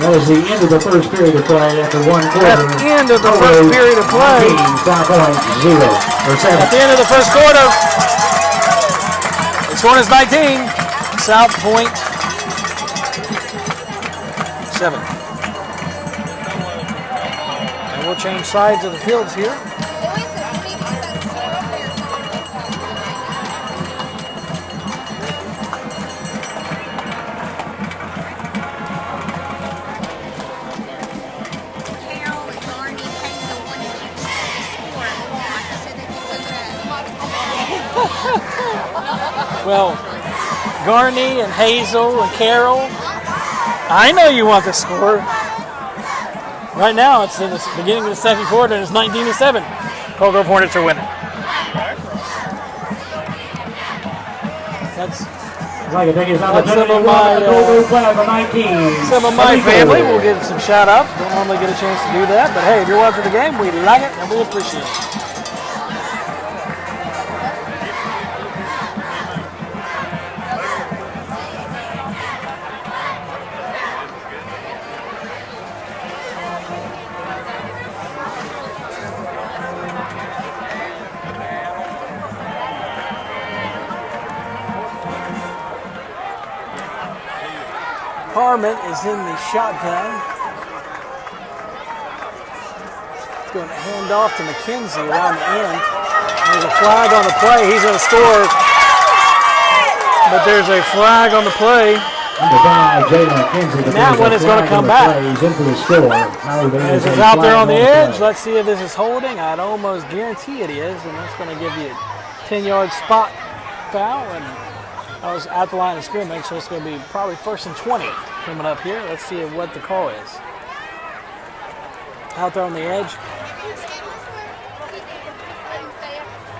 Speaker 3: That was the end of the first period of play after 1 quarter.
Speaker 1: At the end of the first period of play.
Speaker 3: South Point 0 or 7.
Speaker 1: At the end of the first quarter, it's Hornets 19, South Point 7. And we'll change sides of the fields here. Well, Garney and Hazel and Carol, I know you want the score. Right now, it's in the beginning of the second quarter, and it's 19-7. Cold Grove Hornets are winning. That's some of my family. We'll give some shout outs. Don't normally get a chance to do that, but hey, if you're watching the game, we like it and we appreciate it. Harmon is in the shotgun. He's going to hand off to McKenzie around the end. There's a flag on the play. He's going to score. But there's a flag on the play.
Speaker 3: And
Speaker 1: that one is going to come back.
Speaker 3: This
Speaker 1: is out there on the edge. Let's see if this is holding. I'd almost guarantee it is. And that's going to give you a 10-yard spot foul. And I was at the line of scrimmage, so it's going to be probably first and 20 coming up here. Let's see what the call is. Out there on the edge.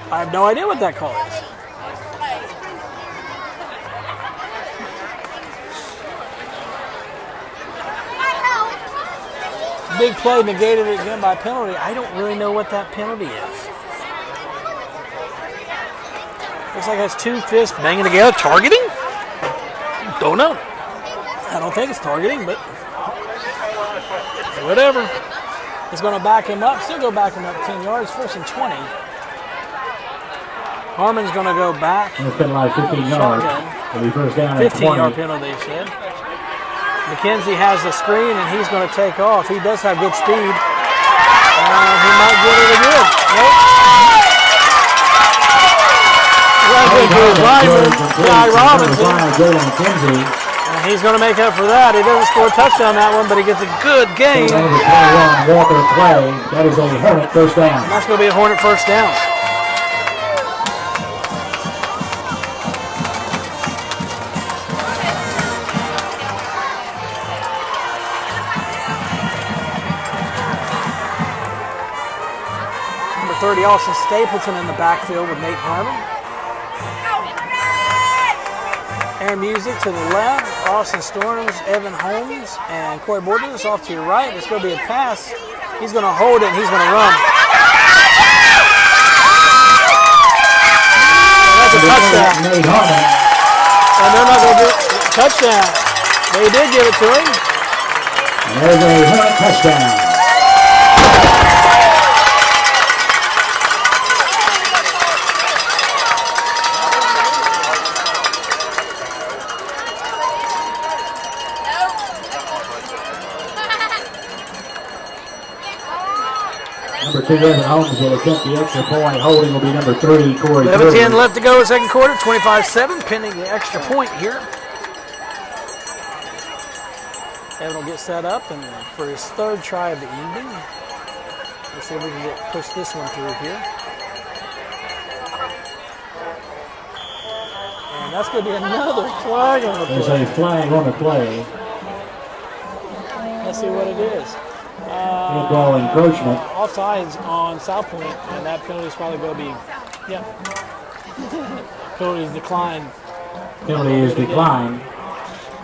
Speaker 1: I have no idea what that call is. Big play negated again by penalty. I don't really know what that penalty is. Looks like it has two fists banging together. Targeting? Don't know. I don't think it's targeting, but Whatever. He's going to back him up. Still go back him up 10 yards. First and 20. Harmon's going to go back.
Speaker 3: And it's been like 15 yards. It'll be first down at 20.
Speaker 1: 15-yard penalty, they said. McKenzie has the screen, and he's going to take off. He does have good speed. He might get it again. Nope. Guy Robinson. And he's going to make up for that. He doesn't score a touchdown that one, but he gets a good gain.
Speaker 3: Walker play. That is a Hornet first down.
Speaker 1: And that's going to be a Hornet first down. Number 30, Austin Stapleton in the backfield with Nate Harmon. Air Music to the left, Austin Storms, Evan Holmes, and Corey Borders off to your right. It's going to be a pass. He's going to hold it, and he's going to run. That's a touchdown. And they're not going to do it. Touchdown. They did give it to him.
Speaker 3: And there's a Hornet touchdown. Number 2, Evan Holmes will attempt the extra point. Holding will be number 3, Corey.
Speaker 1: 11-10 left to go in second quarter. 25-7, pending the extra point here. Evan will get set up and for his third try of the evening. Let's see if we can push this one through here. And that's going to be another flag on the play.
Speaker 3: There's a flag on the play.
Speaker 1: Let's see what it is.
Speaker 3: Ball encroachment.
Speaker 1: Offsides on South Point, and that penalty is probably going to be, yep. Penalty is declined.
Speaker 3: Penalty is declined.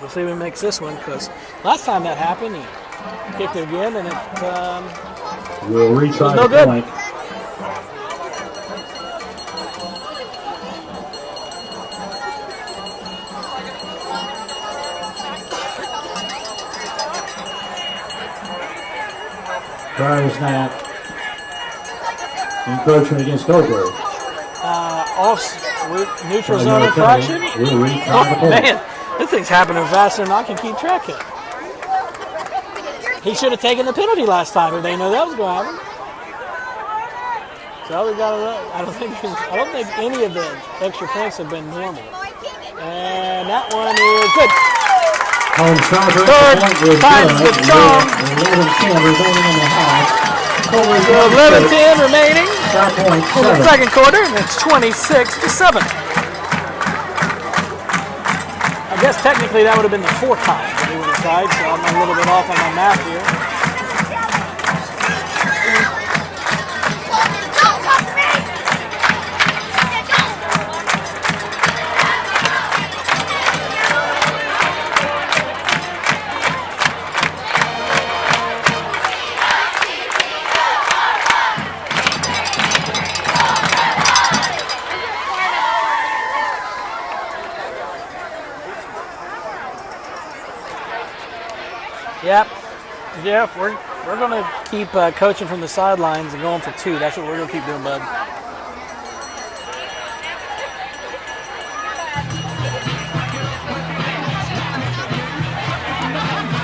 Speaker 1: We'll see if he makes this one, because last time that happened, he kicked it again, and it
Speaker 3: will retry
Speaker 1: no
Speaker 3: the
Speaker 1: good.
Speaker 3: point. Prior snap. Encroachment against Goldberg.
Speaker 1: Neutral zone infraction.
Speaker 3: We'll retry the point.
Speaker 1: Man, this thing's happening faster than I can keep track of. He should have taken the penalty last time if they know that was going to happen. So we got it. I don't think any of the extra points have been normal. And that one is good.
Speaker 3: Holmes tries to
Speaker 1: Third, finds the charm.
Speaker 3: 11-10 remaining in the half.
Speaker 1: 11-10 remaining in the
Speaker 3: 7.
Speaker 1: second quarter, and it's 26-7. I guess technically that would have been the fourth time that he would have tried, so I'm a little bit off on my math here. Yep, we're going to keep coaching from the sidelines and going for 2. That's what we're going to keep doing, bud.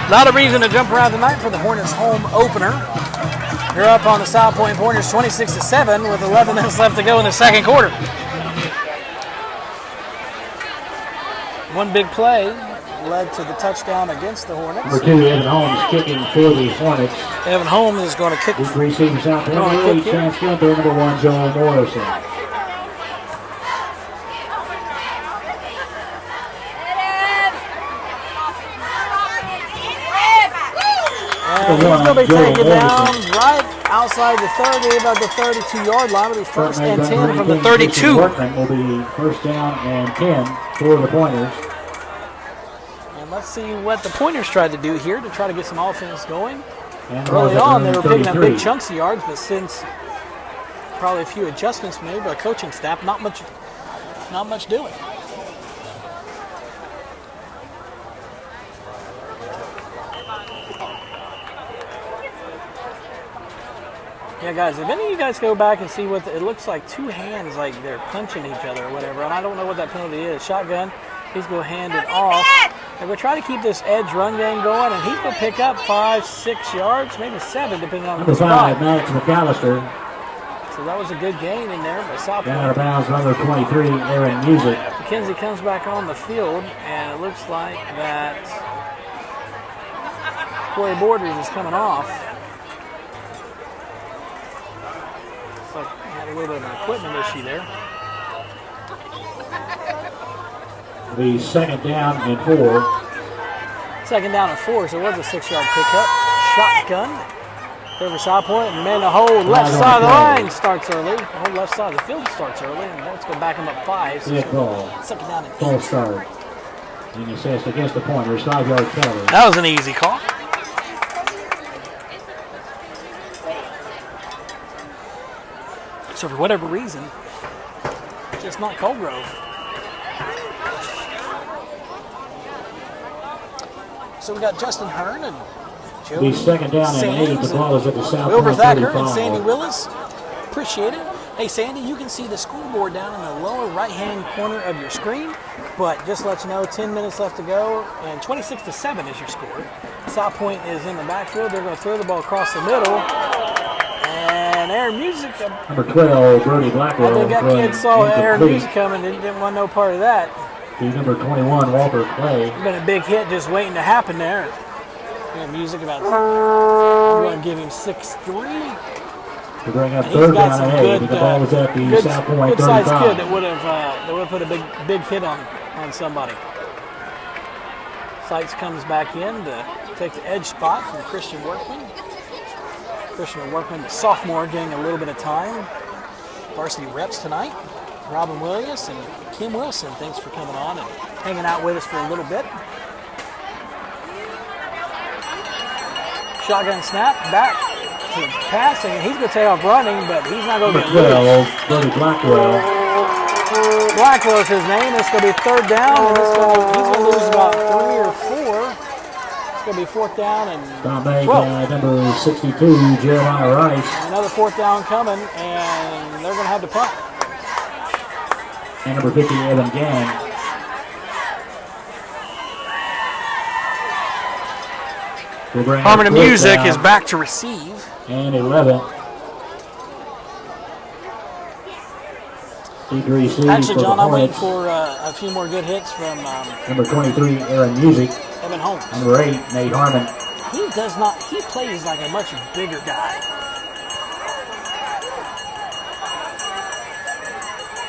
Speaker 1: A lot of reason to jump around tonight for the Hornets home opener. You're up on the South Point Hornets 26-7 with 11 minutes left to go in the second quarter. One big play led to the touchdown against the Hornets.
Speaker 3: Number 2, Evan Holmes kicking for the Hornets.
Speaker 1: Evan Holmes is going to kick.
Speaker 3: Week receiver South Point early transfer to number 1, Joel Morrison.
Speaker 1: And he's going to be taken down right outside the 30, about the 32-yard line. It'll be first and 10 from the 32.
Speaker 3: Workman will be first down and 10 for the Pointers.
Speaker 1: And let's see what the Pointers tried to do here to try to get some offense going.
Speaker 3: And
Speaker 1: Early on, they were picking up
Speaker 3: 33.
Speaker 1: big chunks of yards, but since probably a few adjustments made by the coaching staff, not much doing. Yeah, guys, if any of you guys go back and see what it looks like, two hands like they're punching each other or whatever, and I don't know what that penalty is. Shotgun, he's going to hand it off. And we're trying to keep this edge run game going, and he's going to pick up 5-6 yards, maybe 7, depending on
Speaker 3: Number
Speaker 1: the spot.
Speaker 3: 5, Max McAllister.
Speaker 1: So that was a good gain in there by South
Speaker 3: Down out of
Speaker 1: Point.
Speaker 3: bounds, number 23, Aaron Music.
Speaker 1: McKenzie comes back on the field, and it looks like that Corey Borders is coming off. Looks like he had a little bit of an equipment issue there.
Speaker 3: The second down and 4.
Speaker 1: Second down and 4, so it was a 6-yard pickup. Shotgun. Over South Point, and man, the whole left side of the line starts early. The whole left side of the field starts early, and let's go back him up 5. So
Speaker 3: Good ball.
Speaker 1: second down and 8.
Speaker 3: False start. And assessed against the pointers, 5-yard penalty.
Speaker 1: That was an easy call. So for whatever reason, just not Colgrove. So we got Justin Hearn and Joe
Speaker 3: The second down and 8.
Speaker 1: Sands
Speaker 3: The ball is at the South
Speaker 1: Wilbur
Speaker 3: Point
Speaker 1: Thacker and
Speaker 3: 35.
Speaker 1: Sandy Willis. Appreciate it. Hey, Sandy, you can see the scoreboard down in the lower right-hand corner of your screen. But just to let you know, 10 minutes left to go, and 26-7 is your score. South Point is in the backfield. They're going to throw the ball across the middle. And Aaron Music,
Speaker 3: Number 12, Brody
Speaker 1: I
Speaker 3: Blackwell.
Speaker 1: think that
Speaker 3: throwing
Speaker 1: kid saw Aaron
Speaker 3: incomplete.
Speaker 1: Music coming and didn't want no part of that.
Speaker 3: The number 21, Walter Clay.
Speaker 1: Been a big hit just waiting to happen there. Aaron Music I'm going to give him 6'3".
Speaker 3: To bring up
Speaker 1: He's
Speaker 3: third
Speaker 1: got
Speaker 3: down
Speaker 1: some
Speaker 3: and 8.
Speaker 1: good,
Speaker 3: The ball was at the
Speaker 1: good,
Speaker 3: South Point
Speaker 1: good sized
Speaker 3: 35.
Speaker 1: kid that would have put a big hit on somebody. Sykes comes back in to take the edge spot from Christian Workman. Christian Workman, the sophomore, getting a little bit of time. Varsity reps tonight. Robin Williams and Kim Wilson, thanks for coming on and hanging out with us for a little bit. Shotgun snap, back to passing, and he's going to take off running, but he's not going to
Speaker 3: Number
Speaker 1: get loose.
Speaker 3: 12, Brody Blackwell.
Speaker 1: Blackwell's his name. It's going to be third down, and he's going to lose about 3 or 4. It's going to be fourth down and
Speaker 3: Down by
Speaker 1: 12.
Speaker 3: number 62, Jeremiah Rice.
Speaker 1: Another fourth down coming, and they're going to have to punt.
Speaker 3: And number 50, Evan Gang.
Speaker 1: Harmon and Music is back to receive.
Speaker 3: And 11. C3C
Speaker 1: Actually,
Speaker 3: for
Speaker 1: John,
Speaker 3: the
Speaker 1: I'm waiting
Speaker 3: Hornets.
Speaker 1: for a few more good hits from
Speaker 3: Number 23, Aaron Music.
Speaker 1: Evan Holmes.
Speaker 3: Number 8, Nate Harmon.
Speaker 1: He does not, he plays like a much bigger guy.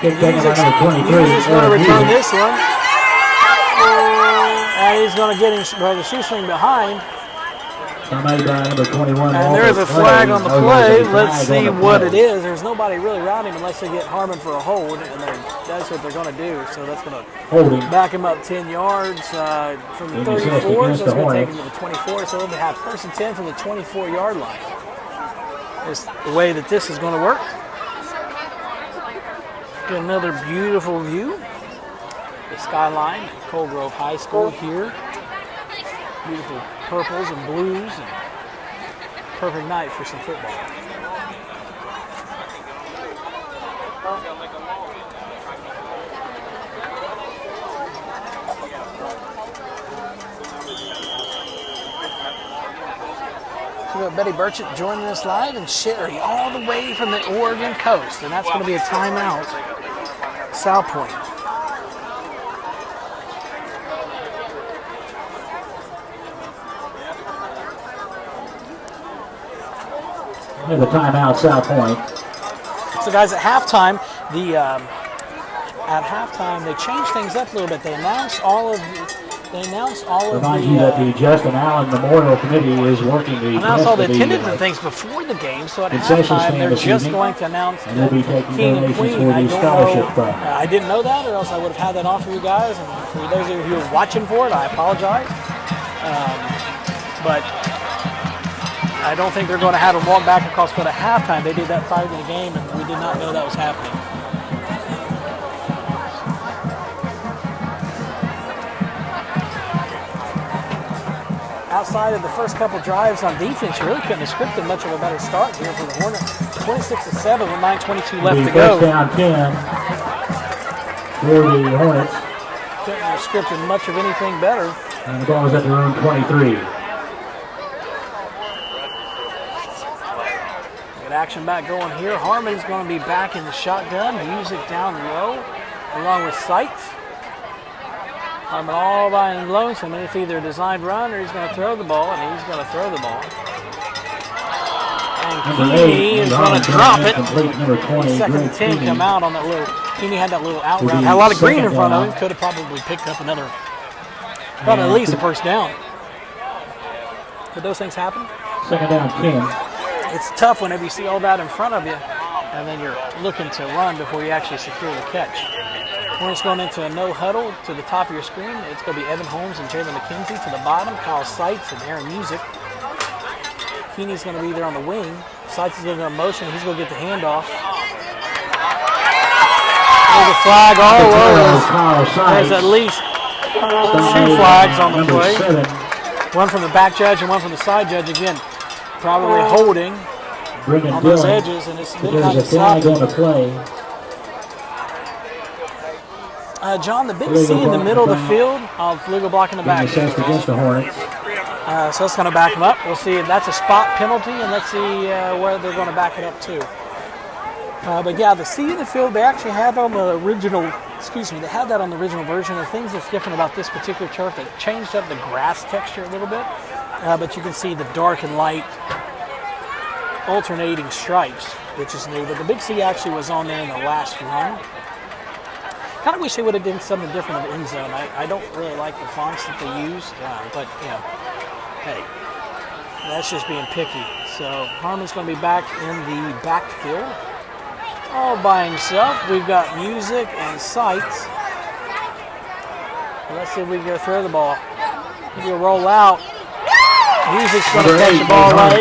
Speaker 3: Kick taken by number 23,
Speaker 1: Music's going to
Speaker 3: Aaron
Speaker 1: return
Speaker 3: Music.
Speaker 1: this one. And he's going to get him the shoestring behind.
Speaker 3: Made by number 21,
Speaker 1: And
Speaker 3: Walter
Speaker 1: there's a
Speaker 3: Clay.
Speaker 1: flag on the
Speaker 3: Oh,
Speaker 1: play.
Speaker 3: there's a
Speaker 1: Let's
Speaker 3: flag
Speaker 1: see
Speaker 3: on the
Speaker 1: what
Speaker 3: play.
Speaker 1: it is. There's nobody really around him unless they get Harmon for a hold, and that's what they're going to do. So that's going to
Speaker 3: Holding.
Speaker 1: back him up 10 yards from the
Speaker 3: And he's just
Speaker 1: 34.
Speaker 3: against
Speaker 1: So it's
Speaker 3: the
Speaker 1: going to take him
Speaker 3: Hornets.
Speaker 1: to the 24. So they'll have first and 10 from the 24-yard line. Is the way that this is going to work. Get another beautiful view. The skyline at Colgrove High School here. Beautiful purples and blues. And perfect night for some football. So we got Betty Burchett joining us live, and Sherry all the way from the Oregon coast, and that's going to be a timeout. South Point.
Speaker 3: And the timeout, South Point.
Speaker 1: So, guys, at halftime, they changed things up a little bit. They announced all of
Speaker 3: Remind you that the Justin Allen Memorial Committee is working the
Speaker 1: announced all the
Speaker 3: rest of
Speaker 1: attendance and things before the game. So at
Speaker 3: concession
Speaker 1: halftime,
Speaker 3: stand
Speaker 1: they're
Speaker 3: this
Speaker 1: just
Speaker 3: evening,
Speaker 1: going to announce
Speaker 3: and we'll be
Speaker 1: the
Speaker 3: taking
Speaker 1: King and
Speaker 3: donations
Speaker 1: Queen.
Speaker 3: for
Speaker 1: I
Speaker 3: the
Speaker 1: don't
Speaker 3: scholarship
Speaker 1: know.
Speaker 3: fund.
Speaker 1: I didn't know that, or else I would have had that on for you guys. And for those of you who are watching for it, I apologize. But I don't think they're going to have them walk back across for the halftime. They did that prior to the game, and we did not know that was happening. outside of the first couple drives on defense, you really couldn't have scripted much of a better start here for the Hornets. 26-7 with 9:22 left to go.
Speaker 3: First down 10 for the Hornets.
Speaker 1: Couldn't have scripted much of anything better.
Speaker 3: And the ball is at their own 23.
Speaker 1: Good action back going here. Harmon's going to be back in the shotgun. Music down low, along with Sights. Harmon all by him lonesome. It's either a designed run or he's going to throw the ball, and he's going to throw the ball. And Keeney is going to drop it. Second and 10 come out on that little. Keeney had that little out route. Had a lot of green in front of him. Could have probably picked up another, probably at least a first down. Could those things happen?
Speaker 3: Second down 10.
Speaker 1: It's tough whenever you see all that in front of you, and then you're looking to run before you actually secure the catch. Hornets going into a no huddle to the top of your screen. It's going to be Evan Holmes and Jalen McKenzie to the bottom. Kyle Seitz and Aaron Music. Keeney's going to be there on the wing. Seitz is going to go in motion. He's going to get the handoff. There's a flag all over. There's at least 2 flags on the play. One from the back judge and one from the side judge. Again, probably holding on those edges, and it's been kind of sloppy.
Speaker 3: On the play.
Speaker 1: John, the big C in the middle of the field, legal block in the back.
Speaker 3: Against the Hornets.
Speaker 1: So that's going to back them up. We'll see if that's a spot penalty, and let's see where they're going to back it up to. But yeah, the C in the field, they actually had on the original, they had that on the original version. The things that's different about this particular turf, they changed up the grass texture a little bit, but you can see the dark and light alternating stripes, which is new. But the big C actually was on there in the last run. Kind of wish they would have done something different of the end zone. I don't really like the fonts that they used, but you know, hey, that's just being picky. So Harmon's going to be back in the backfield, all by himself. We've got Music and Sights. Let's see if we can go throw the ball. He'll roll out. Music's going to catch the ball right,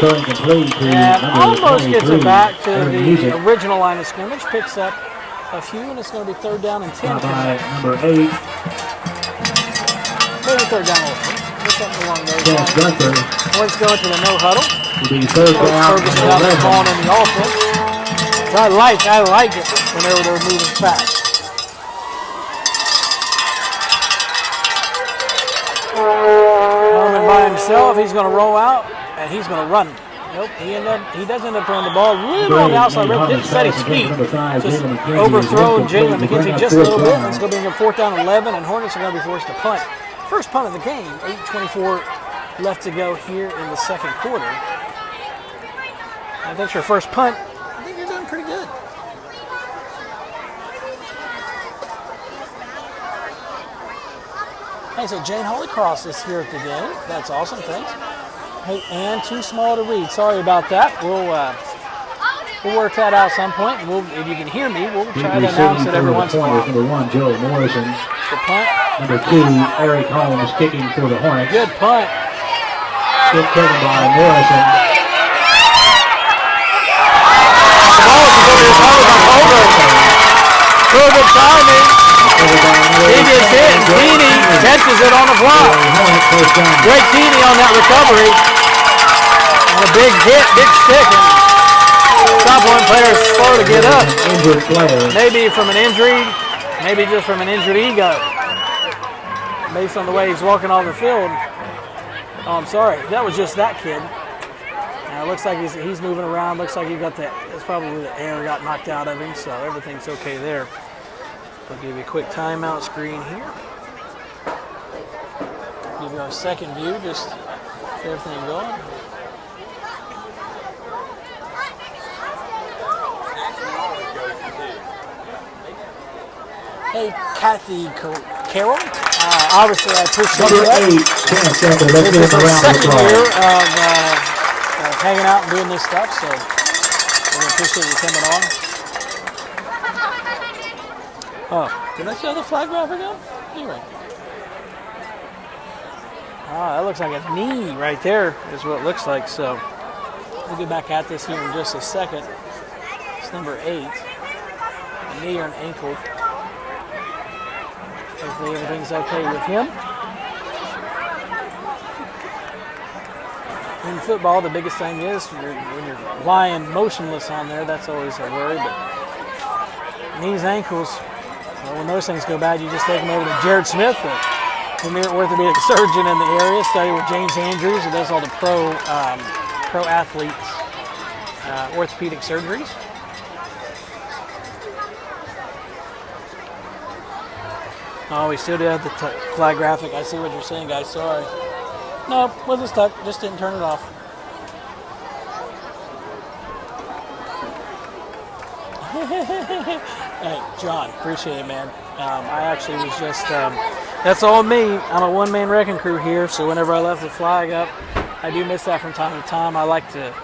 Speaker 1: and almost gets it back to the original line of scrimmage. Picks up a few, and it's going to be third down and 10.
Speaker 3: Number 8.
Speaker 1: Maybe third down or something along those lines. Hornets going to the no huddle.
Speaker 3: Third down.
Speaker 1: Ferguson out there calling in the offense. So I like it whenever they're moving fast. Harmon by himself, he's going to roll out, and he's going to run. Nope, he does end up throwing the ball a little on the outside rope. Didn't set his feet. Just overthrown Jalen McKenzie just a little bit. It's going to be a 4th down 11, and Hornets are going to be forced to punt. First punt of the game. 8:24 left to go here in the second quarter. I think your first punt. I think you're doing pretty good. Hey, so Jane Holycross is here at the game. That's awesome. Thanks. Hey, and too small to read. Sorry about that. We'll work that out some point. And if you can hear me, we'll try to announce it every once in a while.
Speaker 3: Number 1, Joe Morrison.
Speaker 1: The punt.
Speaker 3: Number 2, Eric Holmes kicking for the Hornets.
Speaker 1: Good punt.
Speaker 3: Good taken by Morrison.
Speaker 1: The ball is over. Good timing. He gets hit, and Keeney catches it on the block. Greg Keeney on that recovery. And a big hit, big stick. And top one player is slow to get up.
Speaker 3: Injured player.
Speaker 1: Maybe from an injury, maybe just from an injured ego. Based on the way he's walking on the field. Oh, I'm sorry. That was just that kid. Now it looks like he's moving around. Looks like he got that. It's probably the air got knocked out of him, so everything's okay there. I'll give you a quick timeout screen here. Give you a second view, just get everything going. Hey, Kathy Carroll. Obviously, I appreciate that. This is our second year of hanging out and doing this stuff, so we appreciate you coming on. Oh, did I show the flag graphic again? Anyway. That looks like a knee right there is what it looks like. So we'll get back at this here in just a second. It's number 8. A knee or an ankle. Hopefully everything's okay with him. in football, the biggest thing is when you're lying motionless on there, that's always a worry. But knees, ankles, well, when those things go bad, you just take them over to Jared Smith, the premier orthopedic surgeon in the area, study with James Andrews, who does all the pro athletes orthopedic surgeries. Oh, we still do have the flag graphic. I see what you're saying, guys. Sorry. No, wasn't stuck. Just didn't turn it off. Hey, John, appreciate it, man. I actually was just, that's all me. I'm a one-man wrecking crew here, so whenever I left the flag up, I do miss that from time to time.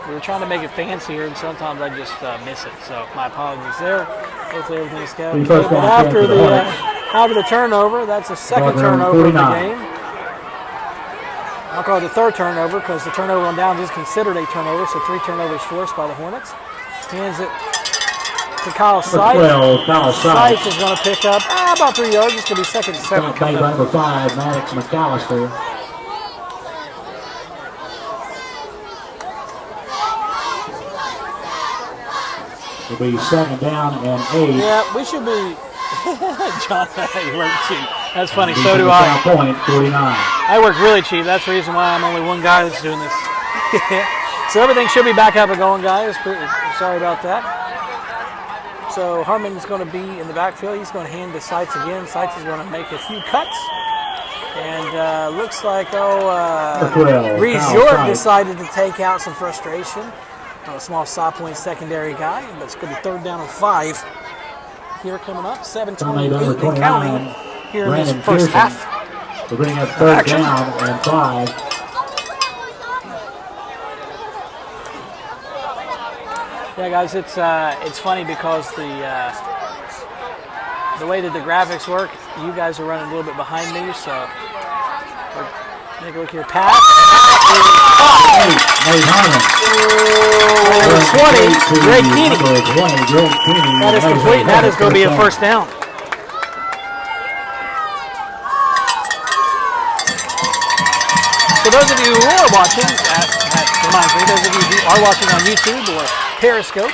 Speaker 1: We were trying to make it fancier, and sometimes I just miss it. So my apologies there. Hopefully everything's going okay. But after the turnover, that's the second turnover of the game. I'll call it the third turnover because the turnover on downs is considered a turnover, so 3 turnovers forced by the Hornets. Hands it to Kyle Seitz. Seitz is going to pick up about 3 yards. It's going to be second and 7 coming up.
Speaker 3: Number 5, Maddox McAllister. It'll be 2nd down and 8.
Speaker 1: Yeah, we should be. John, you work cheap. That's funny. So do I.
Speaker 3: Point 49.
Speaker 1: I work really cheap. That's the reason why I'm only one guy that's doing this. So everything should be back up and going, guys. Sorry about that. So Harmon's going to be in the backfield. He's going to hand to Seitz again. Seitz is going to make a few cuts. And looks like, Reese York decided to take out some frustration. A small Saw Point secondary guy. But it's going to be 3rd down and 5. Here coming up, 7:28 and counting here in this first half.
Speaker 3: We're bringing up 3rd down and 5.
Speaker 1: Yeah, guys, it's funny because the way that the graphics work, you guys are running a little bit behind me, so take a look here. Pass.
Speaker 3: Nate Harmon.
Speaker 1: 20. Greg Keeney. That is complete. That is going to be a first down. So those of you who are watching, that reminds me, those of you who are watching on YouTube or Periscope,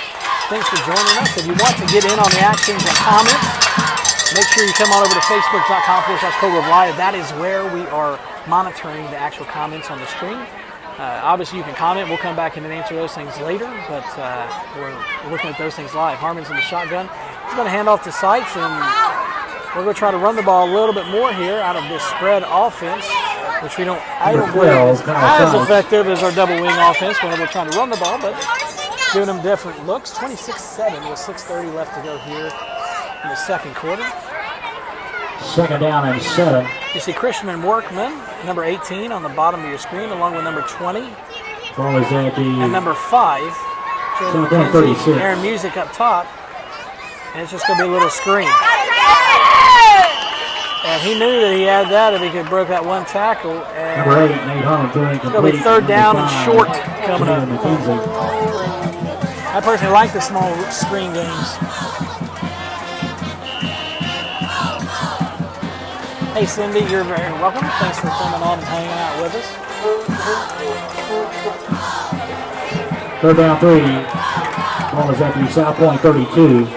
Speaker 1: thanks for joining us. If you want to get in on the actions and comments, make sure you come on over to facebook.com/CoreGrove Live. That is where we are monitoring the actual comments on the screen. Obviously, you can comment. We'll come back and answer those things later, but we're looking at those things live. Harmon's in the shotgun. He's going to hand off to Seitz, and we're going to try to run the ball a little bit more here out of this spread offense, which I don't believe is as effective as our double wing offense whenever we're trying to run the ball, but giving them different looks. 26-7 with 6:30 left to go here in the second quarter.
Speaker 3: 2nd down and 7.
Speaker 1: You see Christian Workman, number 18 on the bottom of your screen, along with number 20 and number 5. Aaron Music up top, and it's just going to be a little screen. And he knew that he had that if he could break that one tackle. And
Speaker 3: number 8, Nate Harmon,
Speaker 1: it's going to be 3rd down and short coming up. I personally like the small screen games. Hey Cindy, you're very welcome. Thanks for coming on and hanging out with us.
Speaker 3: 3rd down 3. Ball is at the South Point 32.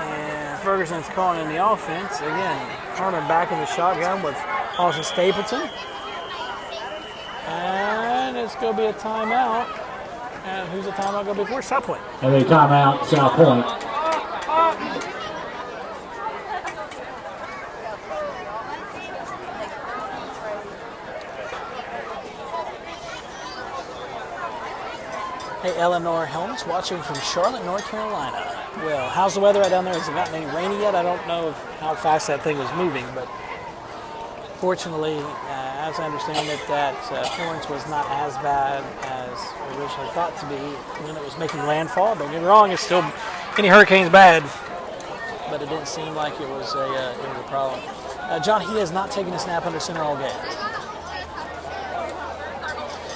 Speaker 1: And Ferguson's calling in the offense. Again, Harmon back in the shotgun with Austin Stapleton. And it's going to be a timeout. And who's the timeout going to be for? South Point.
Speaker 3: And a timeout, South Point. Hey, Eleanor Helms, watching from Charlotte, North Carolina. Well, how's the weather right down there? Has it gotten any rainy yet? I don't know how fast that thing was moving, but fortunately, as I understand it, that Florence was not as bad as originally thought to be when it was making landfall. Don't get me wrong, it's still any hurricane's bad, but it didn't seem like it was a problem. John, he has not taken a snap under center all game.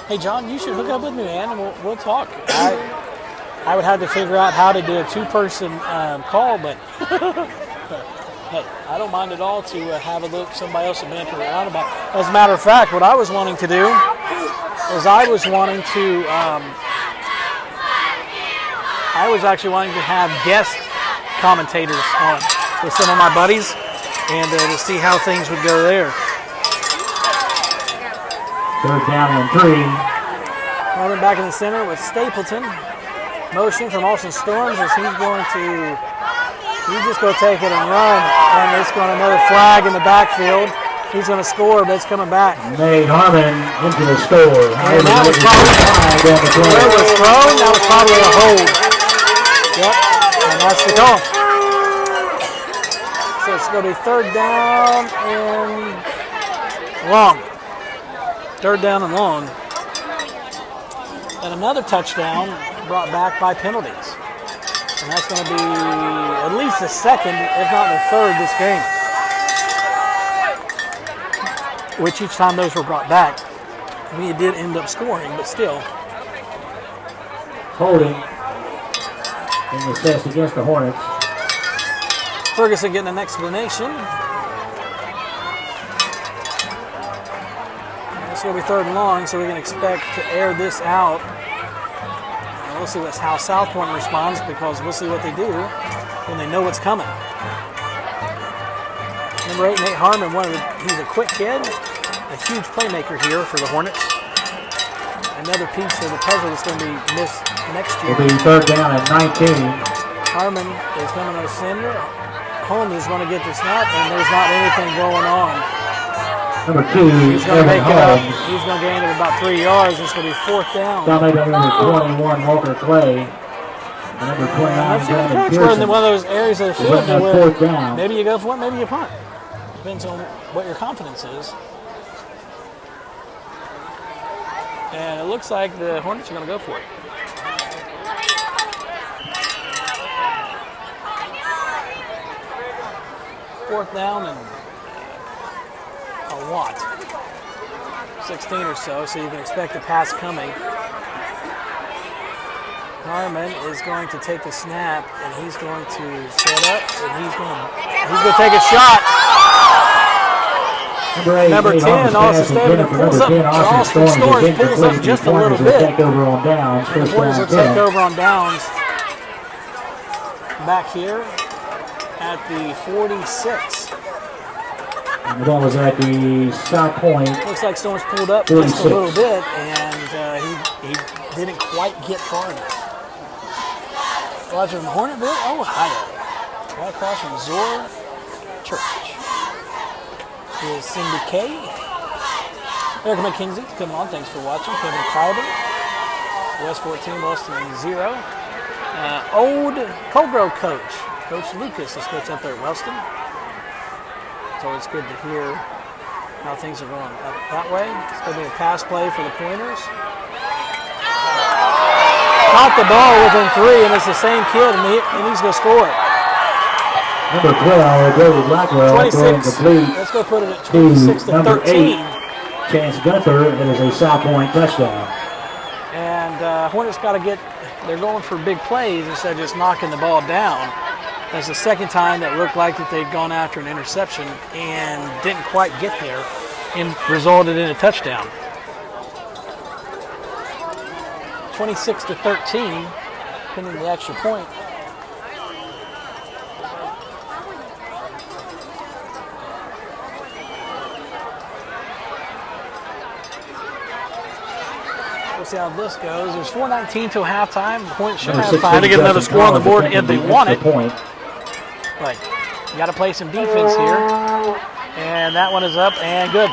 Speaker 3: Hey, John, you should hook up with me, man, and we'll talk. I would have to figure out how to do a 2-person call, but
Speaker 1: hey, I don't mind at all to have a look somebody else to banter around about. As a matter of fact, what I was wanting to do is I was actually wanting to have guest commentators on with some of my buddies and to see how things would go there.
Speaker 3: Third down and 3.
Speaker 1: Harmon back in the center with Stapleton. Motion from Austin Storms as he's just going to take it and run, and it's going to another flag in the backfield. He's going to score, but it's coming back.
Speaker 3: Nate Harmon into the score.
Speaker 1: And that was probably a hold. Yep, and that's the call. So it's going to be third down and long. Third down and long. And another touchdown brought back by penalties. And that's going to be at least the second, if not the third, this game. Which each time those were brought back, we did end up scoring, but still.
Speaker 3: Holding in the test against the Hornets.
Speaker 1: Ferguson getting an explanation. It's going to be third and long, so we can expect to air this out. And we'll see how South Point responds, because we'll see what they do when they know what's coming. Number 8, Nate Harmon, he's a quick kid, a huge playmaker here for the Hornets. Another piece of the puzzle that's going to be missed next year.
Speaker 3: It'll be third down at 19.
Speaker 1: Harmon is coming to center. Holmes is going to get the snap, and there's not anything going on.
Speaker 3: Number 2,
Speaker 1: He's going to
Speaker 3: Evan
Speaker 1: make it up.
Speaker 3: Holmes.
Speaker 1: He's going to gain it about 3 yards. It's going to be fourth down.
Speaker 3: Down maybe number 21, Walker Clay. And number 29,
Speaker 1: Let's see the
Speaker 3: Brandon
Speaker 1: coach. We're in
Speaker 3: Pearson.
Speaker 1: one of those areas of the
Speaker 3: We're
Speaker 1: field
Speaker 3: in that
Speaker 1: where
Speaker 3: fourth down.
Speaker 1: maybe you go for it, maybe you punt. Depends on what your confidence is. And it looks like the Hornets are going to go for it. Fourth down and a lot. 16 or so you can expect a pass coming. Harmon is going to take the snap, and he's going to set up, and he's going to take a shot. Number 10, Austin Stapleton pulls up. Austin Storms pulls up just a little bit.
Speaker 3: Take over on downs.
Speaker 1: The Hornets will take over on downs. Back here at the 46.
Speaker 3: And the ball was at the South Point.
Speaker 1: Looks like Storms pulled up
Speaker 3: 46.
Speaker 1: just a little bit, and he didn't quite get far enough. Watching from Hornetville, Ohio. Right across from Zora Church is Cindy Kay. Erica McKenzie coming on. Thanks for watching. Kevin Clyburn. West 14, Boston 0. Old Coldgrove coach, Coach Lucas, is coach up there at Wellston. It's always good to hear how things are going up that way. It's going to be a pass play for the Pointers. Caught the ball within 3, and it's the same kid, and he's going to score it.
Speaker 3: Number 12, Brody Blackwell, throwing
Speaker 1: 26.
Speaker 3: complete
Speaker 1: Let's go put it at 26 to
Speaker 3: number
Speaker 1: 13.
Speaker 3: 8, Chance Gunther. It is a South Point touchdown.
Speaker 1: And Hornets got to they're going for big plays instead of just knocking the ball down. That's the second time that looked like that they'd gone after an interception and didn't quite get there and resulted in a touchdown. 26 to 13, pinning the extra point. We'll see how this goes. There's 4:19 till halftime. The Hornets should have time to get another score on the board if they want it. But you got to play some defense here. And that one is up and good.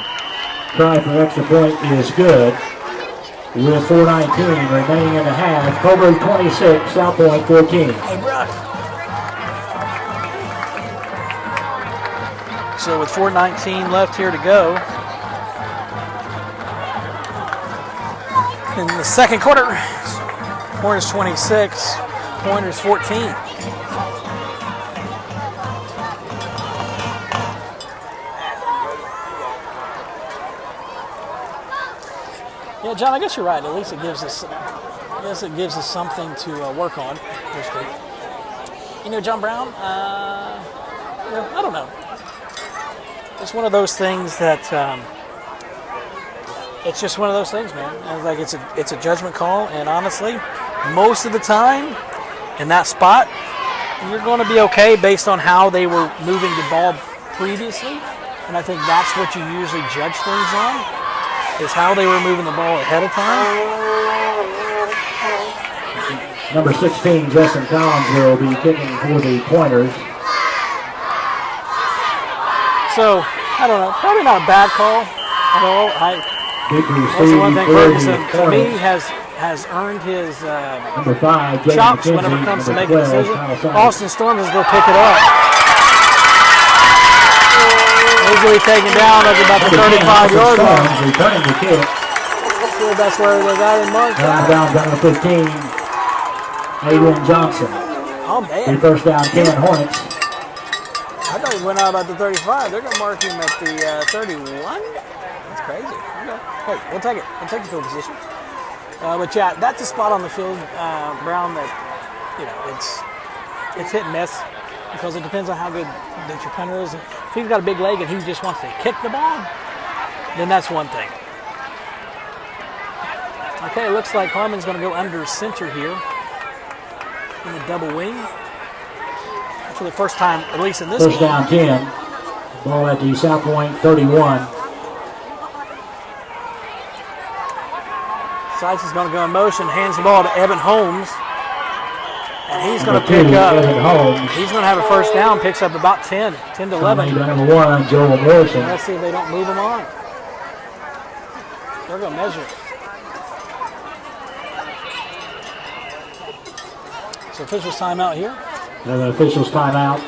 Speaker 3: Try for extra point is good. With 4:19 remaining in the half. Coburg 26, South Point 14.
Speaker 1: Hey, bro. So with 4:19 left here to go in the second quarter, Hornets 26, Pointers 14. Yeah, John, I guess you're right. At least it gives us something to work on. You know, John Brown, I don't know. It's one of those things that it's just one of those things, man. And like it's a judgment call, and honestly, most of the time in that spot, you're going to be okay based on how they were moving the ball previously, and I think that's what you usually judge things on, is how they were moving the ball ahead of time.
Speaker 3: Number 16, Justin Collins will be kicking for the Pointers.
Speaker 1: So, I don't know, probably not a bad call at all.
Speaker 3: Big
Speaker 1: That's the
Speaker 3: receive
Speaker 1: one thing
Speaker 3: for the
Speaker 1: Ferguson, to me,
Speaker 3: Hornets.
Speaker 1: has earned his
Speaker 3: Number 5, Jaden
Speaker 1: chops
Speaker 3: McKenzie.
Speaker 1: whenever it comes to
Speaker 3: Number
Speaker 1: making a
Speaker 3: 12,
Speaker 1: decision.
Speaker 3: Kyle Sykes.
Speaker 1: Austin Storm is going to pick it up. Easily taken down at about the 35-yard line.
Speaker 3: Returning the kick.
Speaker 1: See if that's where they got him marked.
Speaker 3: Down to 15. Adrian Johnson.
Speaker 1: Oh,
Speaker 3: The
Speaker 1: man.
Speaker 3: first down, 10 Hornets.
Speaker 1: I thought he went out about the 35. They're going to mark him at the 31? That's crazy. Okay. Hey, we'll take it. We'll take the field position. But yeah, that's a spot on the field, Brown, that, it's hit and miss because it depends on how good that your punter is. If he's got a big leg and he just wants to kick the ball, then that's one thing. Okay, it looks like Harmon's going to go under center here in a double wing. For the first time, at least in this
Speaker 3: First
Speaker 1: game.
Speaker 3: down, 10. Ball at the South Point 31.
Speaker 1: Sykes is going to go in motion, hands the ball to Evan Holmes. And he's going to
Speaker 3: Number 2,
Speaker 1: pick up.
Speaker 3: Evan Holmes.
Speaker 1: He's going to have a first down, picks up about 10 to 11.
Speaker 3: Number 1, Joel Morrison.
Speaker 1: Let's see if they don't move him on. They're going to measure it. So officials timeout here.
Speaker 3: Another officials timeout.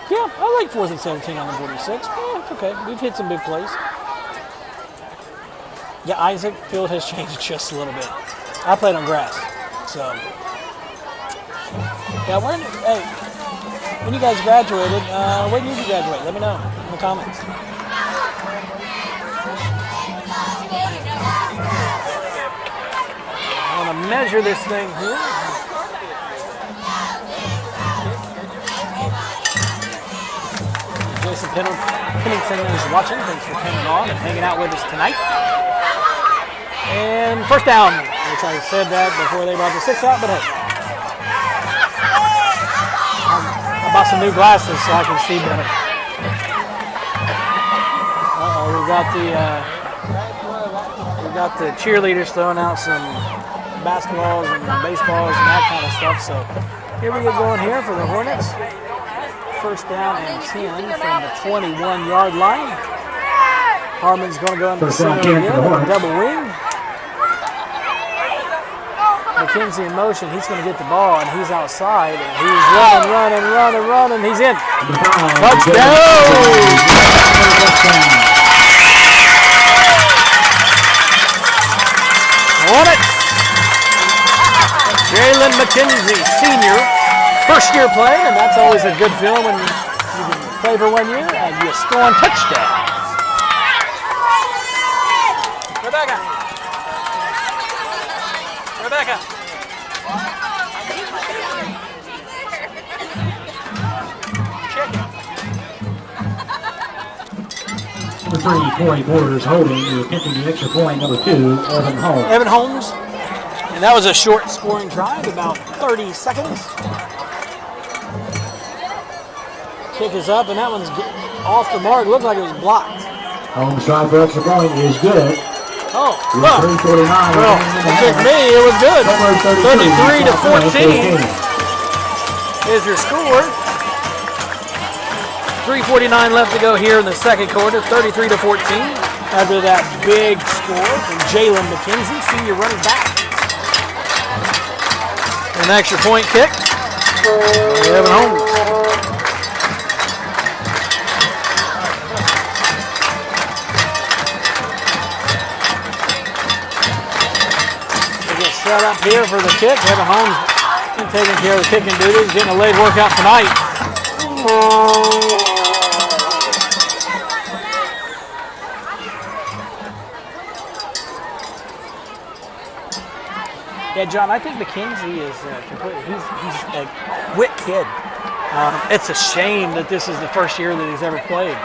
Speaker 1: Yeah, I like 4th and 17 on the 46. Yeah, it's okay. We've hit some big plays. Yeah, Isaac, field has changed just a little bit. I played on grass, so. Yeah, when you guys graduated, when did you graduate? Let me know in the comments. I want to measure this thing here. Jason Pennington is watching. Thanks for coming on and hanging out with us tonight. And first down, which I said that before they brought the 6 out, but hey. I bought some new glasses so I can see better. We got the cheerleaders throwing out some basketballs and baseballs and that kind of stuff. So here we get going here for the Hornets. First down and 10 from the 21-yard line. Harmon's going to go into center again with a double wing. McKenzie in motion. He's going to get the ball, and he's outside. And he's running. He's in. Touchdown! Hornets. Jalen McKenzie, senior. First-year play, and that's always a good feeling when you can play for 1 year and you score on touchdowns. Rebecca.
Speaker 3: Number 3, Corey Borders holding. You're attempting the extra point. Number 2, Evan Holmes.
Speaker 1: Evan Holmes. And that was a short scoring drive, about 30 seconds. Kick is up, and that one's off the mark. Looked like it was blocked.
Speaker 3: Holmes' try for extra point is good.
Speaker 1: Oh,
Speaker 3: Well,
Speaker 1: well,
Speaker 3: 3:49
Speaker 1: it took me, it was good. 33 to 14 is your score. 3:49 left to go here in the second quarter, 33 to 14. After that big score from Jalen McKenzie, senior running back. An extra point kick. Evan Holmes. Set up here for the kick. Evan Holmes taking care of the kicking duties, getting a leg workout tonight. Yeah, John, I think McKenzie is completely. He's Witt kid. It's a shame that this is the first year that he's ever played.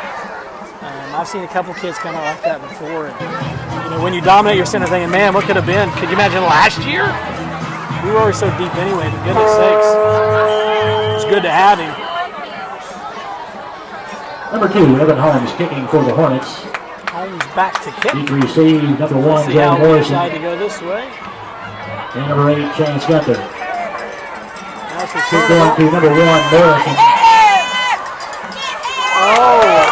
Speaker 1: I've seen a couple kids come out like that before. And, when you dominate, you're sitting there thinking, man, what could have been? Could you imagine last year? We were always so deep anyway, for goodness sakes. It's good to have him.
Speaker 3: Number 2, Evan Holmes kicking for the Hornets.
Speaker 1: Holmes back to kick.
Speaker 3: Deep receive, number 1,
Speaker 1: See how
Speaker 3: John
Speaker 1: we
Speaker 3: Morrison.
Speaker 1: decide to go this way.
Speaker 3: And number 8, Chance Gunther.
Speaker 1: That's
Speaker 3: Kick
Speaker 1: return.
Speaker 3: going to number 1, Morrison.
Speaker 1: Oh,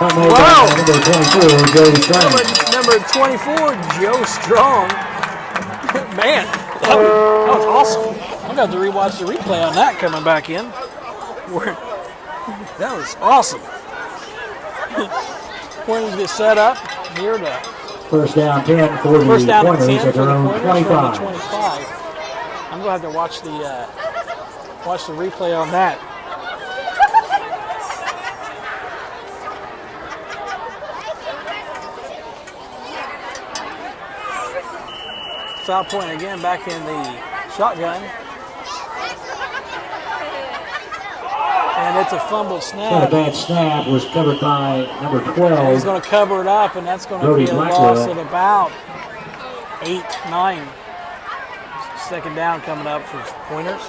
Speaker 3: Made
Speaker 1: Wow.
Speaker 3: by number 24, Joe Strang.
Speaker 1: number 24, Joe Strong. Man, that was awesome. I'm going to have to rewatch the replay on that coming back in. That was awesome. Pointers get set up here to
Speaker 3: First down 10 for the
Speaker 1: first down and
Speaker 3: Pointers
Speaker 1: 10
Speaker 3: at
Speaker 1: for
Speaker 3: their
Speaker 1: the
Speaker 3: own
Speaker 1: Pointers from the
Speaker 3: 25.
Speaker 1: 25. I'm going to have to watch the replay on that. South Point again back in the shotgun. And it's a fumbled
Speaker 3: Not a
Speaker 1: snap.
Speaker 3: bad snap, was covered by number
Speaker 1: He's
Speaker 3: 12.
Speaker 1: going to cover it up, and that's going to
Speaker 3: Brody
Speaker 1: be a
Speaker 3: Blackwell.
Speaker 1: loss at about 8, 9. Second down coming up for Pointers.